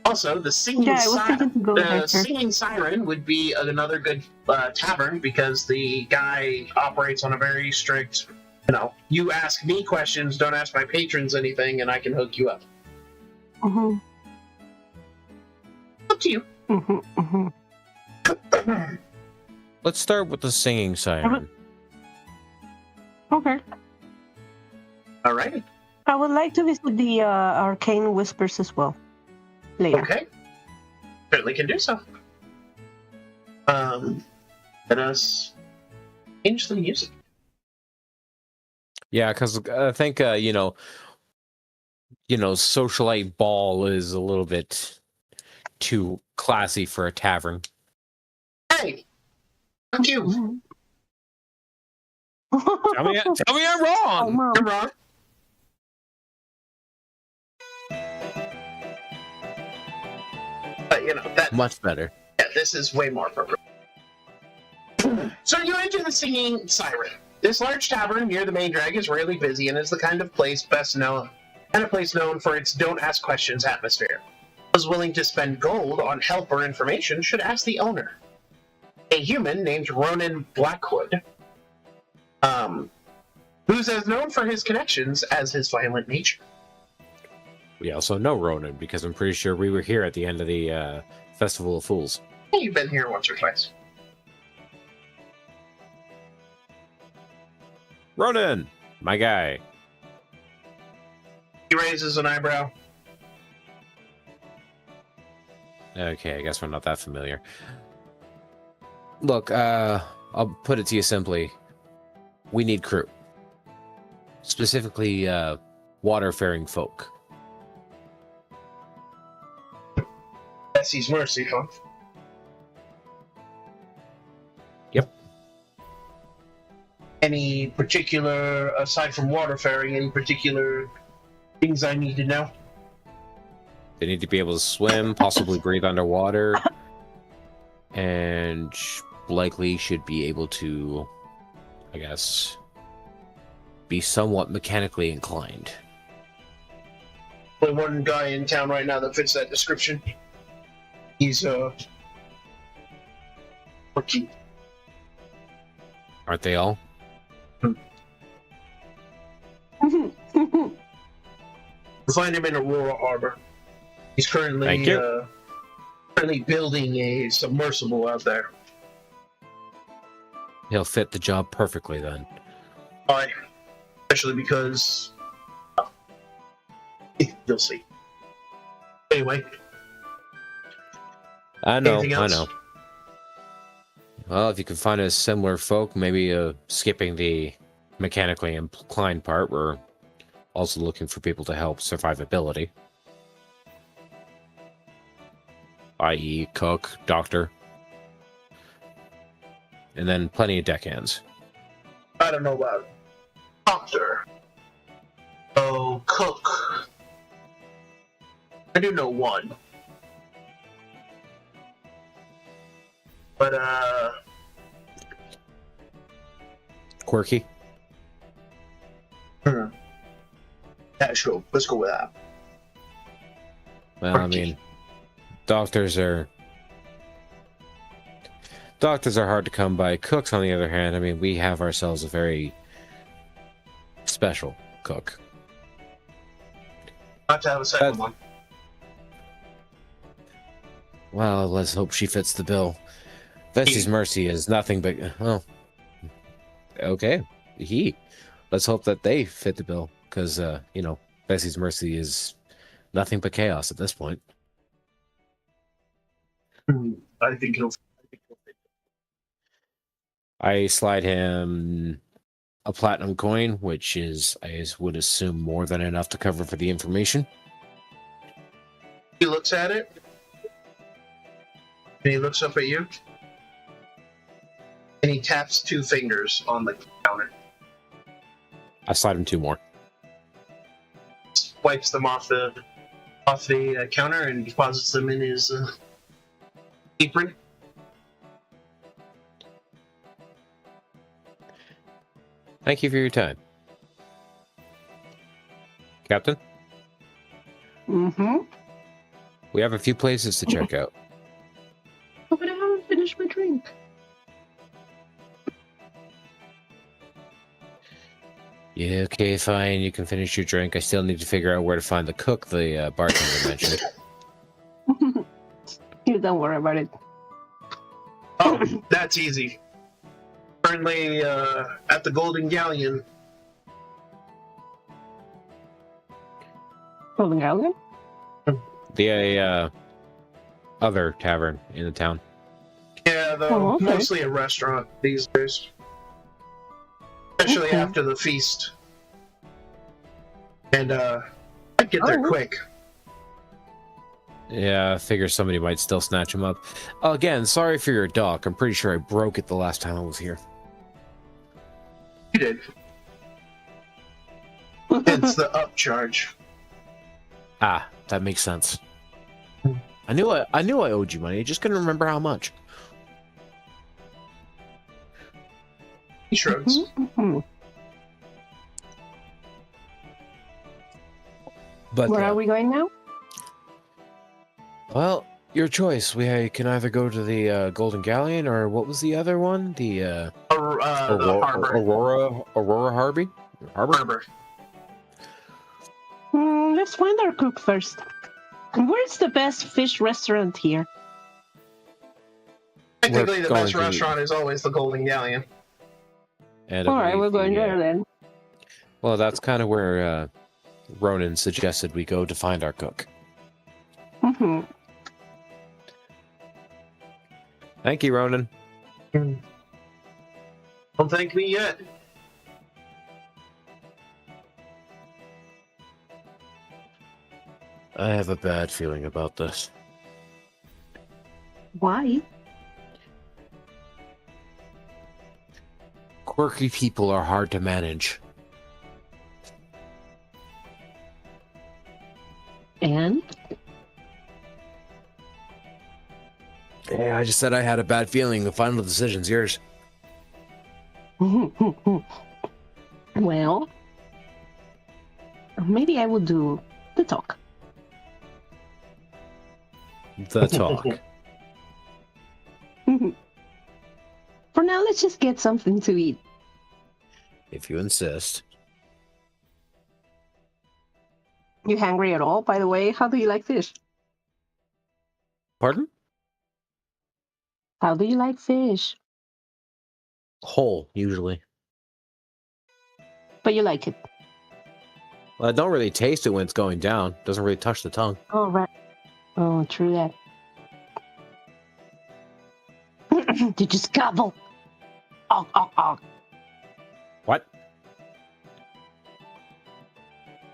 Speaker 3: Also, the singing, singing siren would be another good tavern, because the guy operates on a very strict, you ask me questions, don't ask my patrons anything, and I can hook you up. Up to you.
Speaker 2: Let's start with the singing siren.
Speaker 1: Okay.
Speaker 3: All right.
Speaker 1: I would like to visit the Arcane Whispers as well. Later.
Speaker 3: Okay. Certainly can do so. Let us change the music.
Speaker 2: Yeah, because I think, socialite ball is a little bit too classy for a tavern.
Speaker 3: Hey! Thank you.
Speaker 2: Tell me I'm wrong!
Speaker 3: I'm wrong. that
Speaker 2: Much better.
Speaker 3: Yeah, this is way more appropriate. So you enter the Singing Siren. This large tavern near the main drag is rarely busy and is the kind of place known for its don't ask questions atmosphere. Those willing to spend gold on help or information should ask the owner, a human named Ronan Blackwood, who's as known for his connections as his violent nature.
Speaker 2: We also know Ronan because I'm pretty sure we were here at the end of the Festival of Fools.
Speaker 3: You've been here once or twice.
Speaker 2: Ronan, my guy.
Speaker 3: He raises an eyebrow.
Speaker 2: Okay, I guess we're not that familiar. Look, I'll put it to you simply. We need crew. Specifically, waterfaring folk.
Speaker 3: Bessie's Mercy, huh?
Speaker 2: Yep.
Speaker 3: Any particular, aside from waterfaring, any particular things I need to know?
Speaker 2: They need to be able to swim, possibly breathe underwater, and likely should be able to, I guess, be somewhat mechanically inclined.
Speaker 3: Only one guy in town right now that fits that description. He's, rookie.
Speaker 2: Aren't they all?
Speaker 3: We'll find him in Aurora Harbor. He's currently building a submersible out there.
Speaker 2: He'll fit the job perfectly then.
Speaker 3: Why? Especially because... you'll see. Anyway.
Speaker 2: I know,
Speaker 3: Anything
Speaker 2: I
Speaker 3: else?
Speaker 2: know. Well, if you can find us similar folk, maybe skipping the mechanically inclined part, we're also looking for people to help survivability. I.e. cook, doctor. And then plenty of deckhands.
Speaker 3: I don't know about doctor. Oh, cook. I do know one. But,
Speaker 2: Quirky?
Speaker 3: yeah, sure. Let's go with that.
Speaker 2: Well, I mean, doctors are hard to come by. Cooks, on the other hand, I mean, we have ourselves a very special cook.
Speaker 3: Not to have a second one.
Speaker 2: Well, let's hope she fits the bill. Vestie's Mercy is nothing but, well, okay, let's hope that they fit the bill, because, Vestie's Mercy is nothing but chaos at this point.
Speaker 3: I think he'll fit.
Speaker 2: I slide him a platinum coin, which is, I would assume, more than enough to cover for the information.
Speaker 3: He looks at it, and he looks up at you, and he taps 2 fingers on the counter.
Speaker 2: I slide him 2 more.
Speaker 3: Wipes them off the counter and deposits them in his apron.
Speaker 2: Thank you for your time. Captain?
Speaker 1: Mm-hmm.
Speaker 2: We have a few places to check out.
Speaker 1: Oh, but I haven't finished my drink.
Speaker 2: Yeah, okay, fine. You can finish your drink. I still need to figure out where to find the cook the bartender mentioned.
Speaker 1: You don't worry about it.
Speaker 3: Oh, that's easy. Currently at the Golden Galleon.
Speaker 1: Golden Galleon?
Speaker 2: The other tavern in the town.
Speaker 3: Yeah, though,
Speaker 1: Oh, okay.
Speaker 3: mostly a restaurant these days. Especially
Speaker 1: Okay.
Speaker 3: after the feast. And I'd get there
Speaker 1: Oh.
Speaker 3: quick.
Speaker 2: Yeah, I figure somebody might still snatch him up. Again, sorry for your dock. I'm pretty sure I broke it the last time I was here.
Speaker 3: You did. It's the upcharge.
Speaker 2: Ah, that makes sense. I knew I owed you money. I just couldn't remember how much.
Speaker 3: He shrugs.
Speaker 2: But
Speaker 1: Where are we going now?
Speaker 2: well, your choice. We can either go to the Golden Galleon, or what was the other one? The
Speaker 3: The harbor.
Speaker 2: Aurora Harbor.
Speaker 3: Harbor.
Speaker 1: Let's find our cook first. Where's the best fish restaurant here?
Speaker 3: Technically, the best
Speaker 2: going to-
Speaker 3: restaurant is always the Golden Galleon.
Speaker 2: And I
Speaker 1: All right,
Speaker 2: believe
Speaker 1: we're going
Speaker 2: the,
Speaker 1: there then.
Speaker 2: Well, that's kind of where Ronan suggested we go to find our cook.
Speaker 1: Mm-hmm.
Speaker 2: Thank you, Ronan.
Speaker 3: Don't thank me yet.
Speaker 2: I have a bad feeling about this.
Speaker 1: Why?
Speaker 2: Quirky people are hard to manage.
Speaker 1: And?
Speaker 2: Yeah, I just said I had a bad feeling. The final decision's yours.
Speaker 1: Well, maybe I will do the talk.
Speaker 2: The talk.
Speaker 1: For now, let's just get something to eat.
Speaker 2: If you insist.
Speaker 1: You hungry at all, by the way? How do you like fish?
Speaker 2: Pardon?
Speaker 1: How do you like fish?
Speaker 2: Whole, usually.
Speaker 1: But you like it.
Speaker 2: Well, I don't really taste it when it's going down. Doesn't really touch the tongue.
Speaker 1: Oh, right. Oh, true that. You just gobble. Oh.
Speaker 2: What?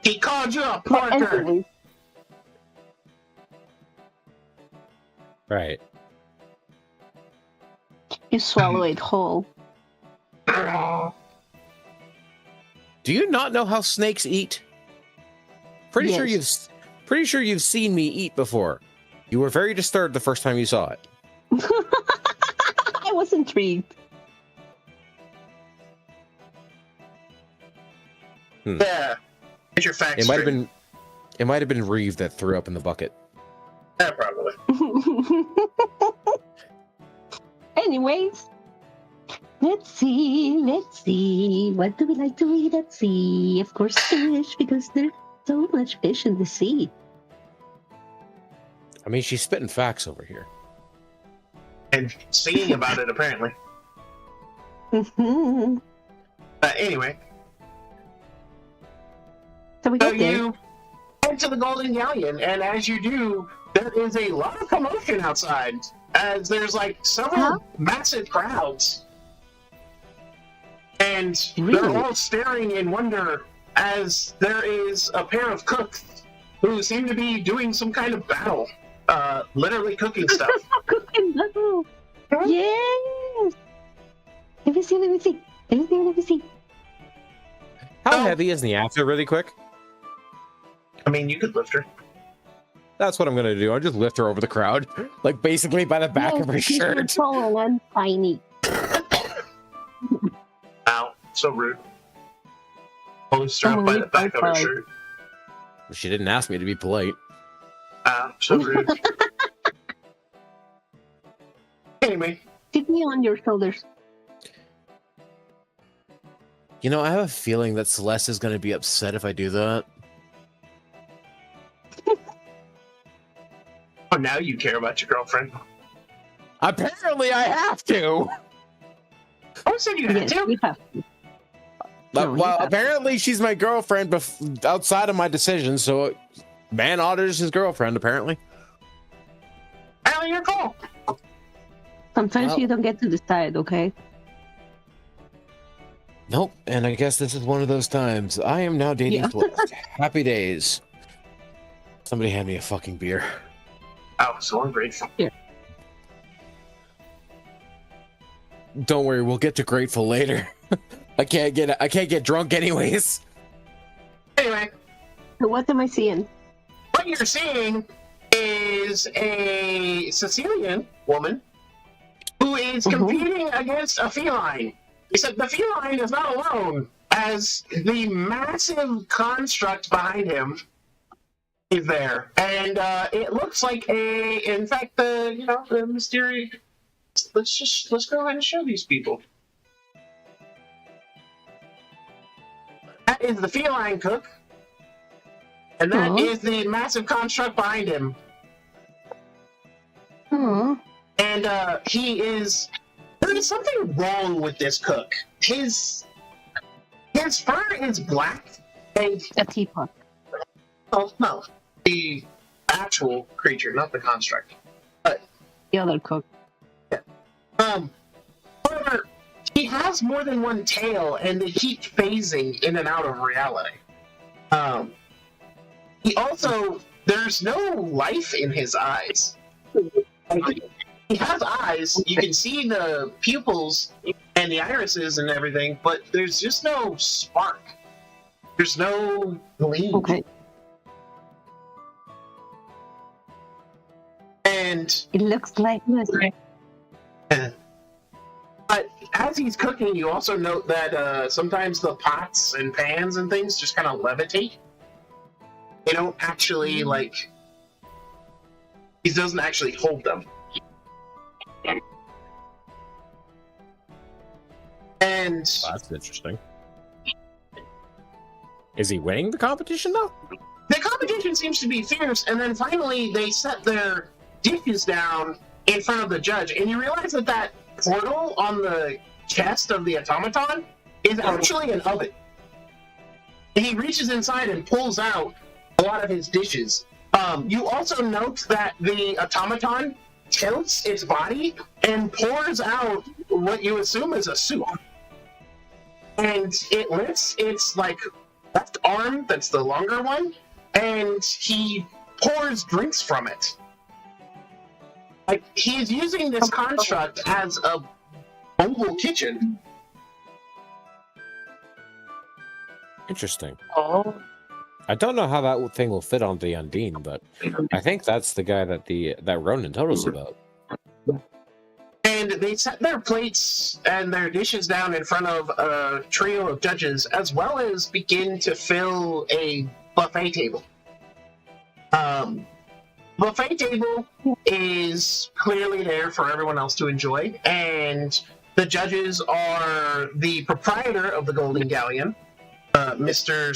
Speaker 3: He called you a
Speaker 1: But
Speaker 3: porker.
Speaker 1: anyway,
Speaker 2: Right.
Speaker 1: you swallow it whole.
Speaker 2: Do you not know how snakes eat? Pretty sure you've seen me eat before. You were very disturbed the first time you saw it.
Speaker 1: I was intrigued.
Speaker 3: Yeah. Get your facts
Speaker 2: It might have
Speaker 3: straight.
Speaker 2: been Reeve that threw up in the bucket.
Speaker 3: Yeah, probably.
Speaker 1: Anyways, let's see. What do we like to eat at sea? Of course, fish, because there's so much fish in the sea.
Speaker 2: I mean, she's spitting facts over here.
Speaker 3: And singing about it, apparently.
Speaker 1: Mhm.
Speaker 3: Anyway,
Speaker 1: So we
Speaker 3: so
Speaker 1: get there.
Speaker 3: you head to the Golden Galleon, and as you do, there is a lot of commotion outside, as there's like several massive crowds. And
Speaker 1: Really?
Speaker 3: they're all staring in wonder as there is a pair of cooks who seem to be doing some kind of battle. Literally cooking stuff.
Speaker 1: Cooking battle. Yes. Let me see.
Speaker 2: How
Speaker 3: Oh.
Speaker 2: heavy is the after, really quick?
Speaker 3: I mean, you could lift her.
Speaker 2: That's what I'm gonna do. I'll just lift her over the crowd, like basically by the back of her
Speaker 1: Yes, because you're
Speaker 2: shirt.
Speaker 1: tall and tiny.
Speaker 3: Ow, so rude. Hoist her up by the back of her shirt.
Speaker 2: She didn't ask me to be polite.
Speaker 3: Ow, so rude. Anyway,
Speaker 1: Sit me on your shoulders.
Speaker 2: You know, I have a feeling that Celeste is gonna be upset if I do that.
Speaker 3: oh, now you care about your girlfriend.
Speaker 2: Apparently, I have to.
Speaker 3: I said you had
Speaker 1: Yes,
Speaker 3: to.
Speaker 1: we have to.
Speaker 2: But,
Speaker 1: No, you
Speaker 2: well,
Speaker 1: have to.
Speaker 2: apparently she's my girlfriend outside of my decision, so man honors his girlfriend, apparently.
Speaker 3: Hell, you're cool.
Speaker 1: Sometimes
Speaker 2: Well-
Speaker 1: you don't get to decide, okay?
Speaker 2: Nope, and I guess this is one of those times. I am now dating
Speaker 1: Yeah.
Speaker 2: Celeste. Happy days. Somebody hand me a fucking beer.
Speaker 3: Oh, so ungrateful.
Speaker 2: Don't worry, we'll get to grateful later. I can't get drunk anyways.
Speaker 3: Anyway,
Speaker 1: So what am I seeing?
Speaker 3: what you're seeing is is a Sicilian woman who is competing against a feline. Except the feline is not alone, as the massive construct behind him is there, and it looks like in fact, the mysterious. Let's go ahead and show these people. That is the feline cook, and that is the massive construct behind him. And he is. There is something wrong with this cook. His fur is black. And
Speaker 1: A teapot.
Speaker 3: oh no, the actual creature, not the construct. But
Speaker 1: The other cook.
Speaker 3: however, he has more than one tail, and they keep phasing in and out of reality. He also, there's no life in his eyes. He has eyes, you can see the pupils and the irises and everything, but there's just no spark. There's no gleam.
Speaker 1: Okay.
Speaker 3: And
Speaker 1: It looks like this.
Speaker 3: but as he's cooking, you also note that sometimes the pots and pans and things just kind of levitate. They don't actually, like... He doesn't actually hold them. And...
Speaker 2: That's interesting. Is he winning the competition, though?
Speaker 3: the competition seems to be fierce, and then finally they set their dishes down in front of the judge, and you realize that that portal on the chest of the automaton is actually an oven. And he reaches inside and pulls out a lot of his dishes. You also note that the automaton tilts its body and pours out what you assume is a soup. And it lifts its left arm, that's the longer one, and he pours drinks from it. He's using this construct as a mobile kitchen.
Speaker 2: Interesting.
Speaker 1: Oh.
Speaker 2: I don't know how that thing will fit onto the Undine, but I think that's the guy that Ronan told us about.
Speaker 3: And they set their plates and their dishes down in front of a trio of judges, as well as begin to fill a buffet table. Buffet table is clearly there for everyone else to enjoy, and the judges are the proprietor of the Golden Galleon, Mr.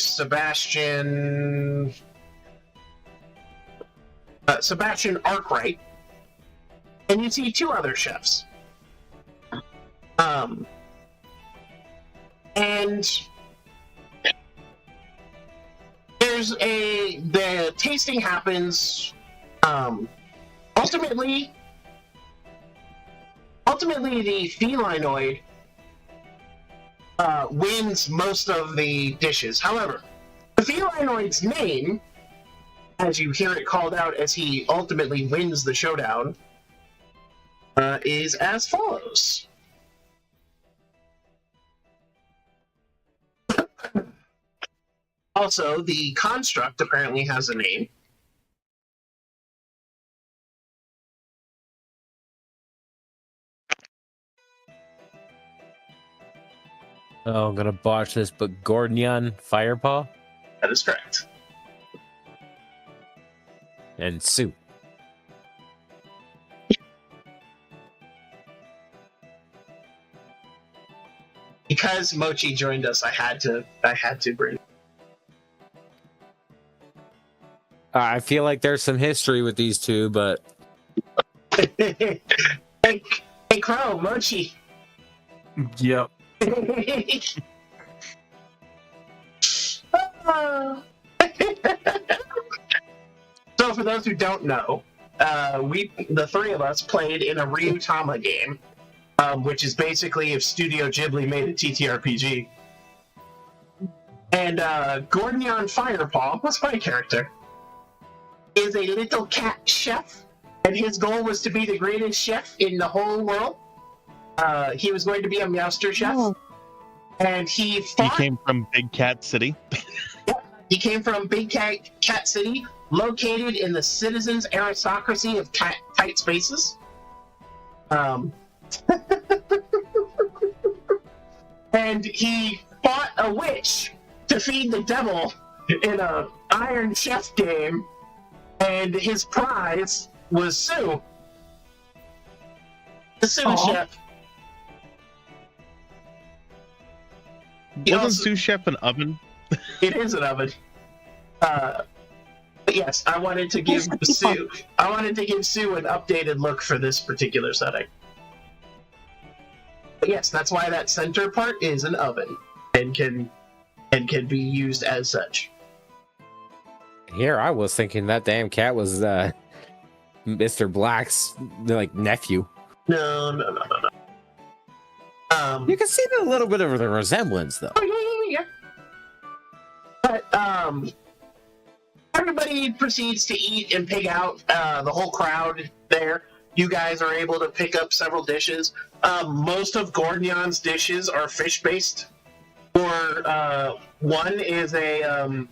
Speaker 3: Sebastian Arkwright, and you see two other chefs. And the tasting happens. Ultimately, the felinoid wins most of the dishes. However, the felinoid's name, as you hear it called out as he ultimately wins the showdown, is as follows. Also, the construct apparently has a name.
Speaker 2: Oh, I'm gonna botch this, but Gordnian Firepaw
Speaker 3: That is correct.
Speaker 2: and Soup.
Speaker 3: Because Mochi joined us, I had to bring.
Speaker 2: I feel like there's some history with these two, but
Speaker 3: Hey, Crow, Mochi.
Speaker 5: Yep.
Speaker 3: So, for those who don't know, the three of us played in a Ryutama game, which is basically if Studio Ghibli made a TTRPG. And Gordnian Firepaw was my character. Is a little cat chef, and his goal was to be the greatest chef in the whole world. He was going to be a master chef, and he fought.
Speaker 4: He came from Big Cat City.
Speaker 3: He came from Big Cat City, located in the citizens' aristocracy of tight spaces. And he fought a witch to feed the devil in a Iron Chef game, and his prize was Sue. The sous chef.
Speaker 4: Wasn't sous chef an oven?
Speaker 3: It is an oven. But yes, I wanted to give Sue. I wanted to give Sue an updated look for this particular setting. But yes, that's why that center part is an oven and can be used as such.
Speaker 2: Here, I was thinking that damn cat was Mr. Black's nephew.
Speaker 3: No.
Speaker 2: You can see a little bit of the resemblance, though.
Speaker 3: Oh, yeah. But everybody proceeds to eat and pig out. The whole crowd there. You guys are able to pick up several dishes. Most of Gordion's dishes are fish-based. Or one is a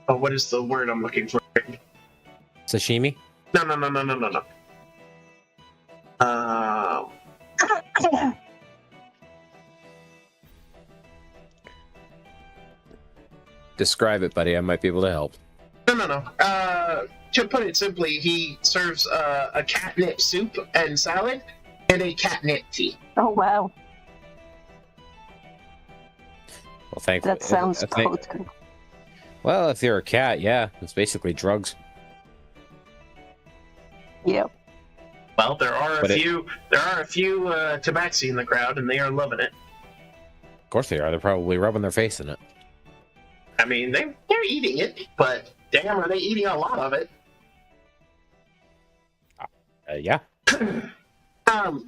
Speaker 3: what is the word I'm looking for?
Speaker 2: Sashimi?
Speaker 3: No.
Speaker 2: Describe it, buddy. I might be able to help.
Speaker 3: No. To put it simply, he serves a catnip soup and salad and a catnip tea.
Speaker 1: Oh, wow.
Speaker 2: Well, thank
Speaker 1: That sounds good.
Speaker 2: Well, if you're a cat, yeah, it's basically drugs.
Speaker 1: Yep.
Speaker 3: Well, there are a few tabaxi in the crowd, and they are loving it.
Speaker 2: Of course they are. They're probably rubbing their face in it.
Speaker 3: I mean, they're eating it, but damn, are they eating a lot of it?
Speaker 2: Yeah.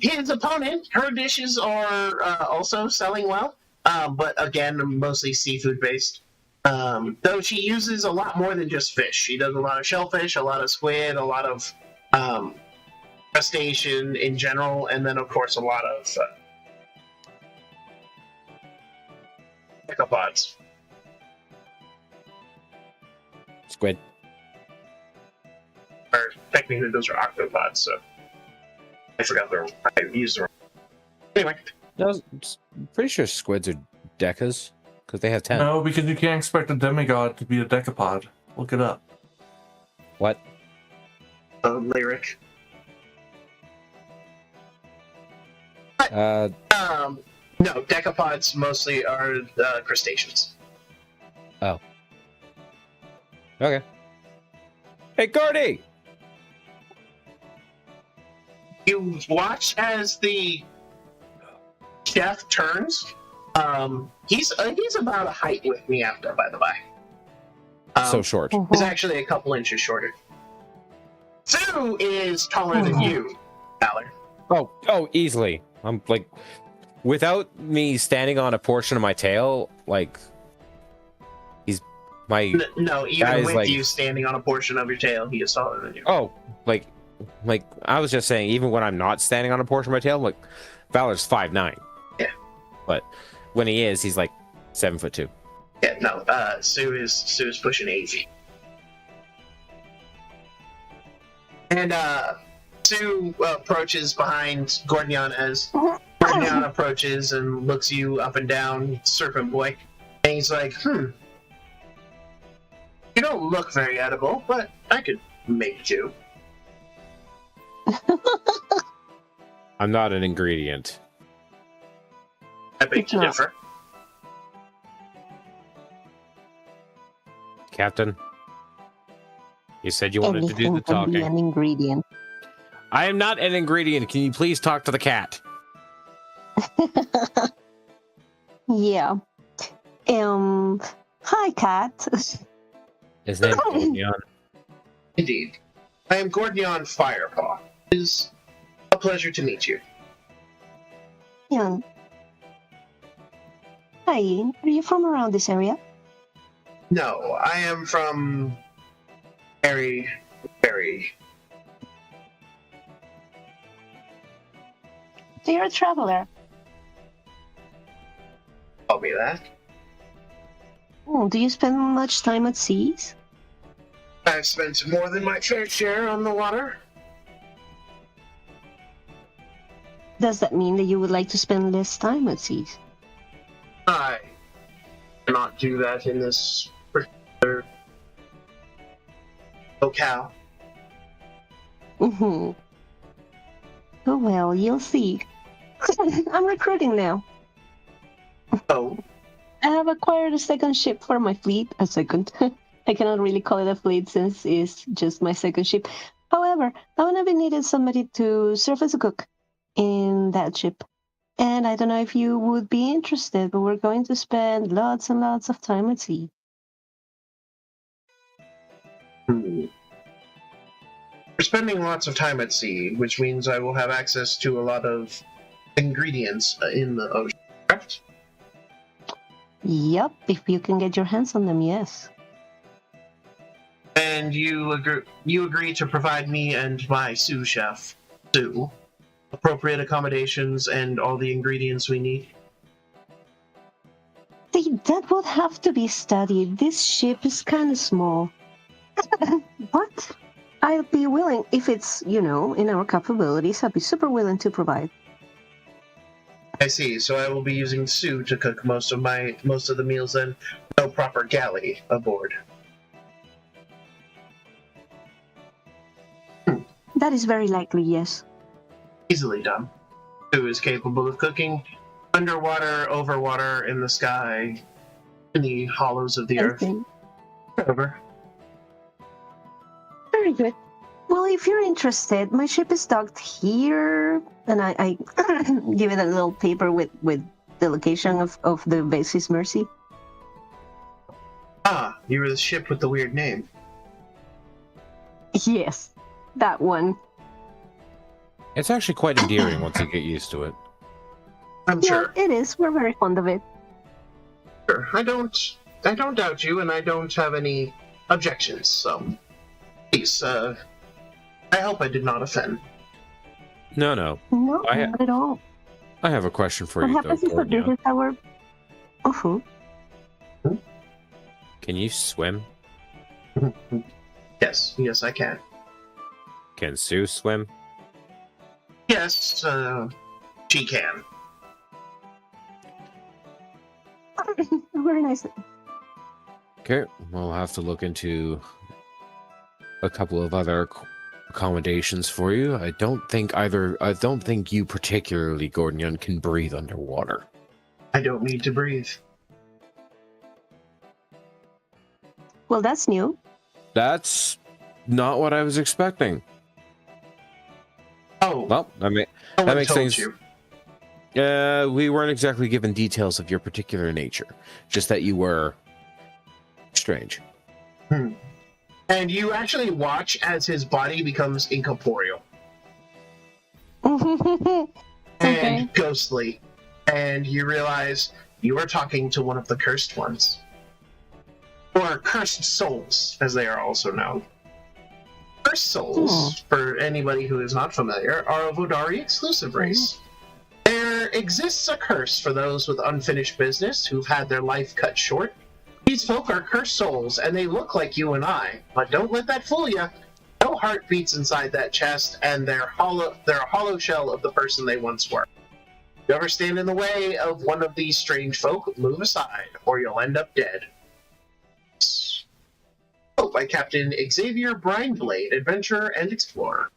Speaker 3: His opponent, her dishes are also selling well, but again, mostly seafood based. Though she uses a lot more than just fish. She does a lot of shellfish, a lot of squid, a lot of crustacean in general, and then of course a lot of decapods.
Speaker 2: Squid.
Speaker 3: Or technically those are octopods, so I forgot I used the wrong. Anyway.
Speaker 2: No, I'm pretty sure squids are decas, because they have 10.
Speaker 5: No, because you can't expect a demigod to be a decapod. Look it up.
Speaker 2: What?
Speaker 3: Lyric. No, decapods mostly are crustaceans.
Speaker 2: Oh. Okay. Hey, Gordy!
Speaker 3: You watch as the chef turns. He's about a height with me after, by the by.
Speaker 2: So short.
Speaker 3: He's actually a couple inches shorter. Sue is taller than you, Tyler.
Speaker 2: Oh, easily. I'm without me standing on a portion of my tail, he's my.
Speaker 3: No, even with you standing on a portion of your tail, he is taller than you.
Speaker 2: Oh, I was just saying, even when I'm not standing on a portion of my tail, Valor's 5'9".
Speaker 3: Yeah.
Speaker 2: But when he is, he's 7'2".
Speaker 3: Yeah, no, Sue is pushing 8 feet. And Sue approaches behind Gordion as Gordion approaches and looks you up and down, Serpent Boy. And he's like, You don't look very edible, but I could make you.
Speaker 2: I'm not an ingredient.
Speaker 3: I beg to differ.
Speaker 2: Captain, you said you wanted to do the talking.
Speaker 1: Be an ingredient.
Speaker 2: I am not an ingredient. Can you please talk to the cat?
Speaker 1: Yeah. Hi, cat.
Speaker 2: His name is Gordion.
Speaker 3: Indeed. I am Gordion Firepaw. It is a pleasure to meet you.
Speaker 1: Yeah. Hi, are you from around this area?
Speaker 3: No, I am from very.
Speaker 1: So you're a traveler.
Speaker 3: Call me that.
Speaker 1: Do you spend much time at seas?
Speaker 3: I've spent more than my fair share on the water.
Speaker 1: Does that mean that you would like to spend less time at seas?
Speaker 3: I cannot do that in this particular locale.
Speaker 1: Mm-hmm. Oh well, you'll see. I'm recruiting now.
Speaker 3: Oh,
Speaker 1: I have acquired a second ship for my fleet. A second. I cannot really call it a fleet since it's just my second ship. However, I'm gonna be needing somebody to serve as a cook in that ship. And I don't know if you would be interested, but we're going to spend lots and lots of time at sea.
Speaker 3: We're spending lots of time at sea, which means I will have access to a lot of ingredients in the ocean, correct?
Speaker 1: Yep, if you can get your hands on them, yes.
Speaker 3: And you agree to provide me and my sous chef, Sue, appropriate accommodations and all the ingredients we need?
Speaker 1: That would have to be studied. This ship is kind of small. But I'll be willing, if it's, in our capabilities, I'll be super willing to provide.
Speaker 3: I see. So I will be using Sue to cook most of the meals then. No proper galley aboard.
Speaker 1: That is very likely, yes.
Speaker 3: Easily done. Sue is capable of cooking underwater, over water, in the sky, in the hollows of the earth.
Speaker 1: Okay.
Speaker 3: Over.
Speaker 1: Very good. Well, if you're interested, my ship is docked here, and I give it a little paper with the location of the basis Mercy.
Speaker 3: Ah, you were the ship with the weird name.
Speaker 1: Yes, that one.
Speaker 2: It's actually quite endearing once you get used to it.
Speaker 3: I'm
Speaker 1: Yeah,
Speaker 3: sure.
Speaker 1: it is. We're very fond of it.
Speaker 3: Sure. I don't doubt you, and I don't have any objections. So, please, I hope I did not offend.
Speaker 2: No.
Speaker 1: No,
Speaker 2: I-
Speaker 1: not at all.
Speaker 2: I have a question for
Speaker 1: What
Speaker 2: you, though,
Speaker 1: happens is that this
Speaker 2: Gornia.
Speaker 1: is our... Uh-huh.
Speaker 2: Can you swim?
Speaker 3: Yes, I can.
Speaker 2: Can Sue swim?
Speaker 3: Yes, she can.
Speaker 1: Very nice.
Speaker 2: Okay, we'll have to look into a couple of other accommodations for you. I don't think you particularly, Gornian, can breathe underwater.
Speaker 3: I don't need to breathe.
Speaker 1: Well, that's new.
Speaker 2: That's not what I was expecting.
Speaker 3: Oh,
Speaker 2: Well,
Speaker 3: no
Speaker 2: that
Speaker 3: one
Speaker 2: makes
Speaker 3: told
Speaker 2: things.
Speaker 3: you.
Speaker 2: We weren't exactly given details of your particular nature, just that you were strange.
Speaker 3: And you actually watch as his body becomes incorporeal
Speaker 1: Okay.
Speaker 3: and ghostly, and you realize you are talking to one of the cursed ones. Or cursed souls, as they are also known. Cursed souls, for anybody who is not familiar, are a Vodari exclusive race. There exists a curse for those with unfinished business who've had their life cut short. These folk are cursed souls, and they look like you and I, but don't let that fool you. No heart beats inside that chest, and they're a hollow shell of the person they once were. If you ever stand in the way of one of these strange folk, move aside, or you'll end up dead. Oh, by Captain Xavier Brineblade, adventurer and explorer.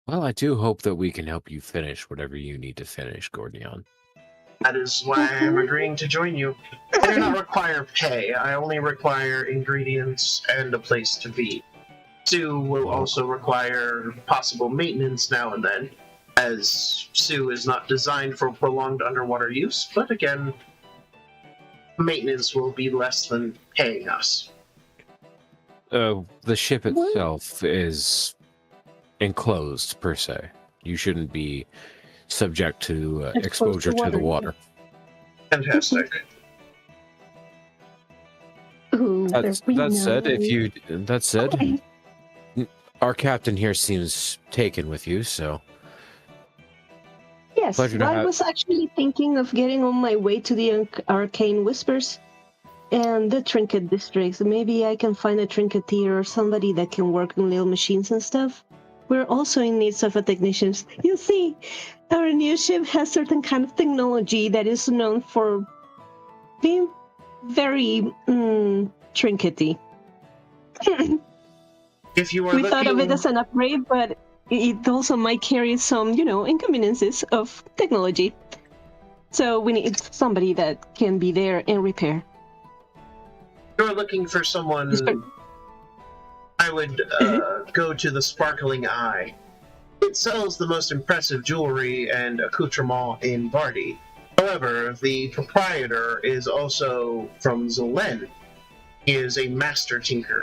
Speaker 2: Well, I do hope that we can help you finish whatever you need to finish, Gordion.
Speaker 3: That is why I'm agreeing to join you. I do not require pay. I only require ingredients and a place to be. Sue will also require possible maintenance now and then, as Sue is not designed for prolonged underwater use, but again, maintenance will be less than paying us.
Speaker 2: The ship itself is enclosed, per se. You shouldn't be subject to exposure to the water.
Speaker 3: Fantastic.
Speaker 1: Ooh,
Speaker 2: That said, our captain here seems taken with you, so...
Speaker 1: Yes,
Speaker 2: Pleasure to
Speaker 1: I
Speaker 2: have-
Speaker 1: was actually thinking of getting on my way to the Arcane Whispers and the Trinket Districts. Maybe I can find a trinketeer or somebody that can work on little machines and stuff. We're also in need of a technician. You see, our new ship has certain kind of technology that is known for being very trinkety.
Speaker 3: If you are
Speaker 1: We
Speaker 3: looking,
Speaker 1: thought of it as an upgrade, but it also might carry some, inconveniences of technology. So we need somebody that can be there and repair.
Speaker 3: you're looking for someone, I would go to the Sparkling Eye. It sells the most impressive jewelry and accoutrement in Vardy. However, the proprietor is also from Zelen. He is a master tinker.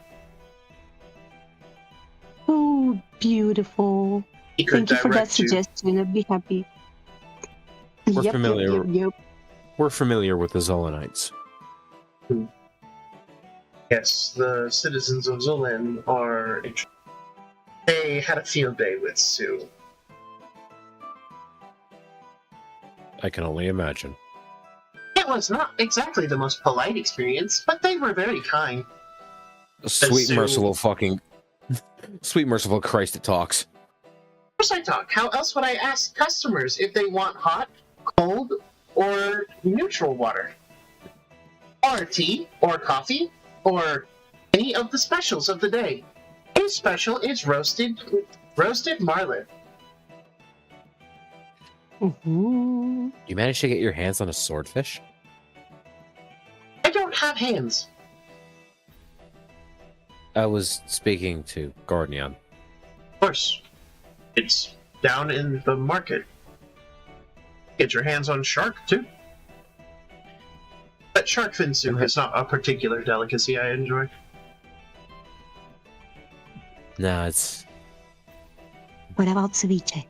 Speaker 1: Oh, beautiful.
Speaker 3: He could
Speaker 1: Thank you for that
Speaker 3: direct you.
Speaker 1: suggestion. I'd be happy.
Speaker 2: We're familiar.
Speaker 1: Yep.
Speaker 2: We're familiar with the Zolenites.
Speaker 3: Yes, the citizens of Zelen are. They had a field day with Sue.
Speaker 2: I can only imagine.
Speaker 3: It was not exactly the most polite experience, but they were very kind.
Speaker 2: Sweet
Speaker 3: Sue-
Speaker 2: merciful fucking... Sweet merciful Christ, it talks.
Speaker 3: Of course I talk. How else would I ask customers if they want hot, cold, or neutral water? Or tea, or coffee, or any of the specials of the day. His special is roasted marlin.
Speaker 1: Mhm.
Speaker 2: You managed to get your hands on a swordfish?
Speaker 3: I don't have hands.
Speaker 2: I was speaking to Gordnion.
Speaker 3: Of course. It's down in the market. Get your hands on shark, too. But shark fin soup is not a particular delicacy I enjoy.
Speaker 2: Nah, it's...
Speaker 1: What about ceviche?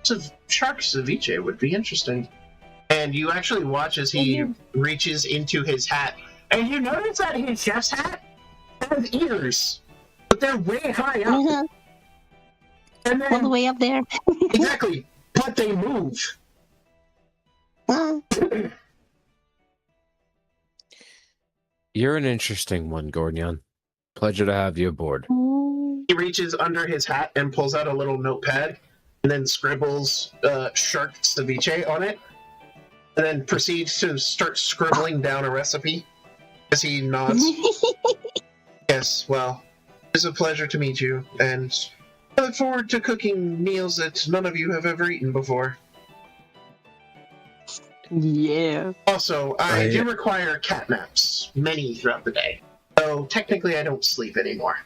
Speaker 3: So shark ceviche would be interesting. And you actually watch as he reaches into his hat, and you notice that his chef's hat has ears, but they're way high up.
Speaker 1: Uh-huh.
Speaker 3: And
Speaker 1: All the
Speaker 3: then,
Speaker 1: way up there.
Speaker 3: exactly, but they move.
Speaker 1: Uh,
Speaker 2: You're an interesting one, Gordnion. Pleasure to have you aboard.
Speaker 3: He reaches under his hat and pulls out a little notepad, and then scribbles shark ceviche on it, and then proceeds to start scribbling down a recipe as he nods. Yes, well, it's a pleasure to meet you, and I look forward to cooking meals that none of you have ever eaten before.
Speaker 1: Yeah.
Speaker 3: Also, I do require cat naps, many throughout the day. So technically I don't sleep anymore.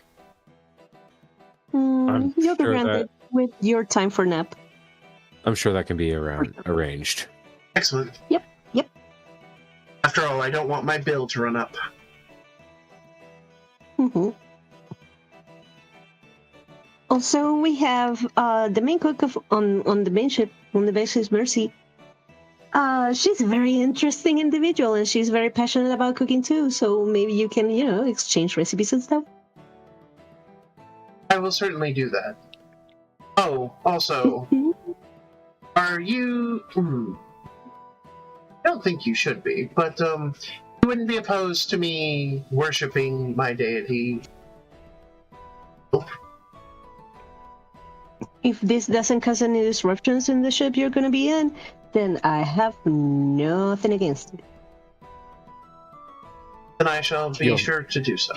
Speaker 2: I'm
Speaker 1: You'll be
Speaker 2: sure
Speaker 1: granted with your time for nap.
Speaker 2: I'm sure that can be arranged.
Speaker 3: Excellent.
Speaker 1: Yep.
Speaker 3: After all, I don't want my bill to run up.
Speaker 1: Mhm. Also, we have the main cook on the main ship, on the basis Mercy. She's a very interesting individual, and she's very passionate about cooking too. So maybe you can, exchange recipes and stuff.
Speaker 3: I will certainly do that. Oh, also, are you... I don't think you should be, but you wouldn't be opposed to me worshipping my deity.
Speaker 1: If this doesn't cause any disruptions in the ship you're gonna be in, then I have nothing against it.
Speaker 3: Then I shall be
Speaker 2: Yo.
Speaker 3: sure to do so.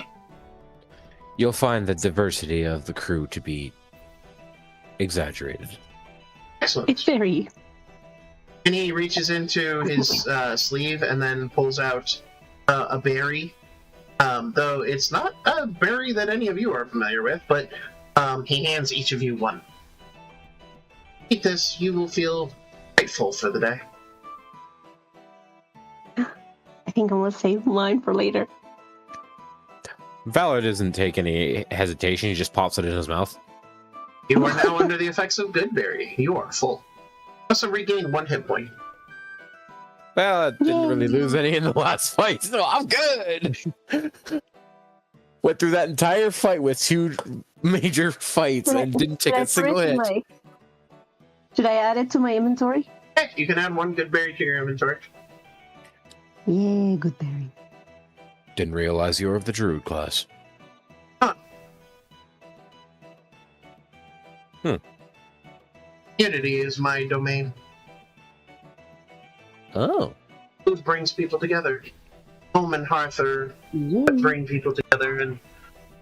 Speaker 2: You'll find the diversity of the crew to be exaggerated.
Speaker 3: Excellent.
Speaker 1: It's very.
Speaker 3: And he reaches into his sleeve and then pulls out a berry. Though it's not a berry that any of you are familiar with, but he hands each of you one. Eat this, you will feel grateful for the day.
Speaker 1: I think I'm gonna save mine for later.
Speaker 2: Valor doesn't take any hesitation, he just pops it in his mouth.
Speaker 3: You are now under the effects of good berry. You are full. Also regain 1 hit point.
Speaker 2: Well, I didn't really lose any in the last fight, so I'm good. Went through that entire fight with 2 major fights and didn't take a single hit.
Speaker 1: Should I add it to my inventory?
Speaker 3: Hey, you can add one good berry to your inventory.
Speaker 1: Yeah, good berry.
Speaker 2: Didn't realize you were of the druid class.
Speaker 3: Unity is my domain.
Speaker 2: Oh.
Speaker 3: Food brings people together. Home and hearth are what bring people together, and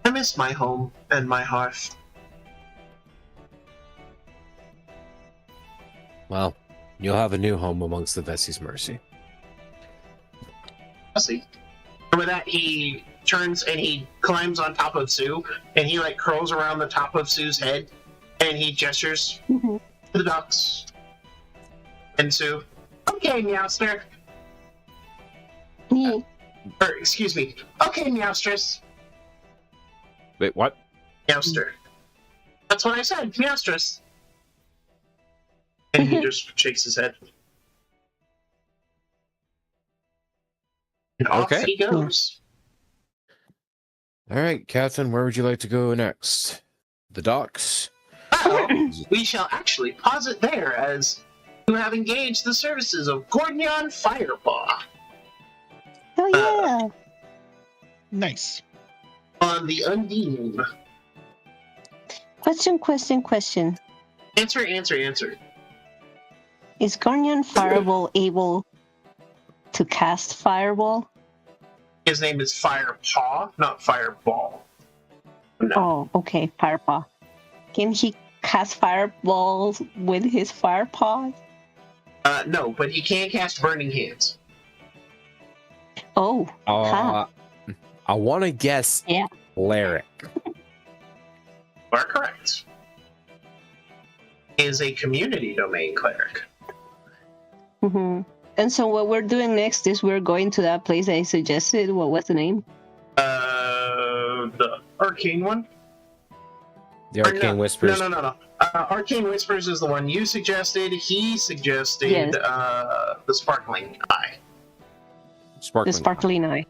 Speaker 3: I miss my home and my hearth.
Speaker 2: Well, you'll have a new home amongst the Vessi's Mercy.
Speaker 3: See. And with that, he turns and he climbs on top of Sue, and he like curls around the top of Sue's head, and he gestures to the ducks. And Sue, okay, Meowster. Or, excuse me. Okay, Meowstress.
Speaker 2: Wait, what?
Speaker 3: Meowster. That's what I said, Meowstress. And he just shakes his head. And off
Speaker 2: Okay.
Speaker 3: he goes.
Speaker 2: All right, Captain, where would you like to go next? The docks?
Speaker 3: Well, we shall actually pause it there as you have engaged the services of Gordnion Firepaw
Speaker 1: Oh yeah.
Speaker 4: Nice.
Speaker 3: on the Undine.
Speaker 1: Question.
Speaker 3: Answer.
Speaker 1: Is Garnion Fireball able to cast Fireball?
Speaker 3: His name is Firepaw, not Fireball. No.
Speaker 1: Oh, okay, Firepaw. Can he cast fireballs with his firepaws?
Speaker 3: No, but he can cast Burning Hands.
Speaker 1: Oh, huh.
Speaker 2: I want to guess
Speaker 1: Yeah.
Speaker 2: Cleric.
Speaker 3: You are correct. He is a community domain cleric.
Speaker 1: Mm-hmm. And so what we're doing next is we're going to that place I suggested. What was the name?
Speaker 3: The Arcane one?
Speaker 2: The
Speaker 3: Or
Speaker 2: Arcane Whispers.
Speaker 3: No. Arcane Whispers is the one you suggested. He suggested
Speaker 1: Yes.
Speaker 3: the Sparkling Eye.
Speaker 2: Sparkling.
Speaker 1: The Sparkling Eye.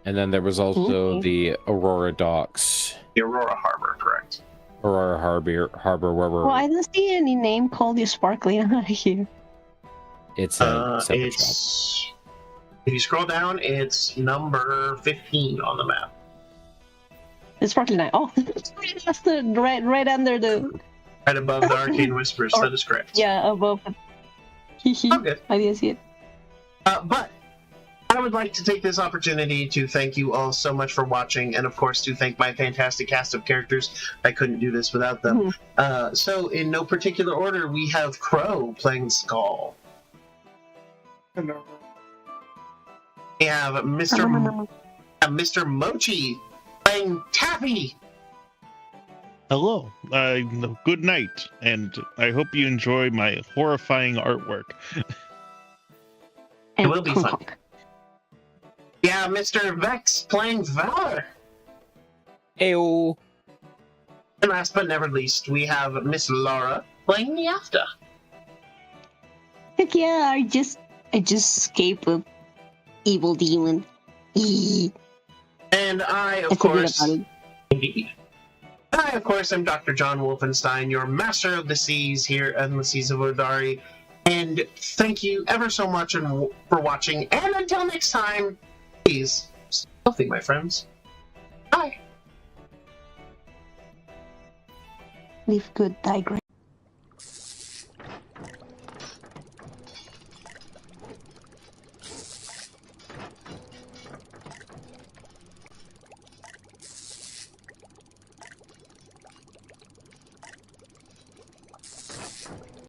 Speaker 2: And then there was also the Aurora Docks.
Speaker 3: The Aurora Harbor, correct.
Speaker 2: Aurora Harbor, where we're...
Speaker 1: Well, I don't see any name called the Sparkling Eye here.
Speaker 2: It's a separate shop.
Speaker 3: It's... If you scroll down, it's number 15 on the map.
Speaker 1: The Sparkling Eye. Oh, that's the right under the...
Speaker 3: Right above the Arcane Whispers, that is correct.
Speaker 1: Yeah, above.
Speaker 3: Okay.
Speaker 1: I didn't see it.
Speaker 3: But I would like to take this opportunity to thank you all so much for watching, and of course to thank my fantastic cast of characters. I couldn't do this without them. So in no particular order, we have Crow playing Skull.
Speaker 5: Hello.
Speaker 3: We have Mr. Mochi playing Taffy.
Speaker 4: Hello. Good night, and I hope you enjoy my horrifying artwork.
Speaker 3: It will be fun. Yeah, Mr. Vex playing Valor.
Speaker 2: Ayo.
Speaker 3: And last but never least, we have Miss Laura playing Niafta.
Speaker 1: Heck yeah, I just escaped a evil demon.
Speaker 3: And I, of
Speaker 1: I forget
Speaker 3: course,
Speaker 1: about it.
Speaker 3: indeed. I, of course, am Dr.JWolfenstein, your master of the seas here in the seas of Vodari. And thank you ever so much for watching. And until next time, please, stay healthy, my friends. Bye.
Speaker 1: Live good, die great.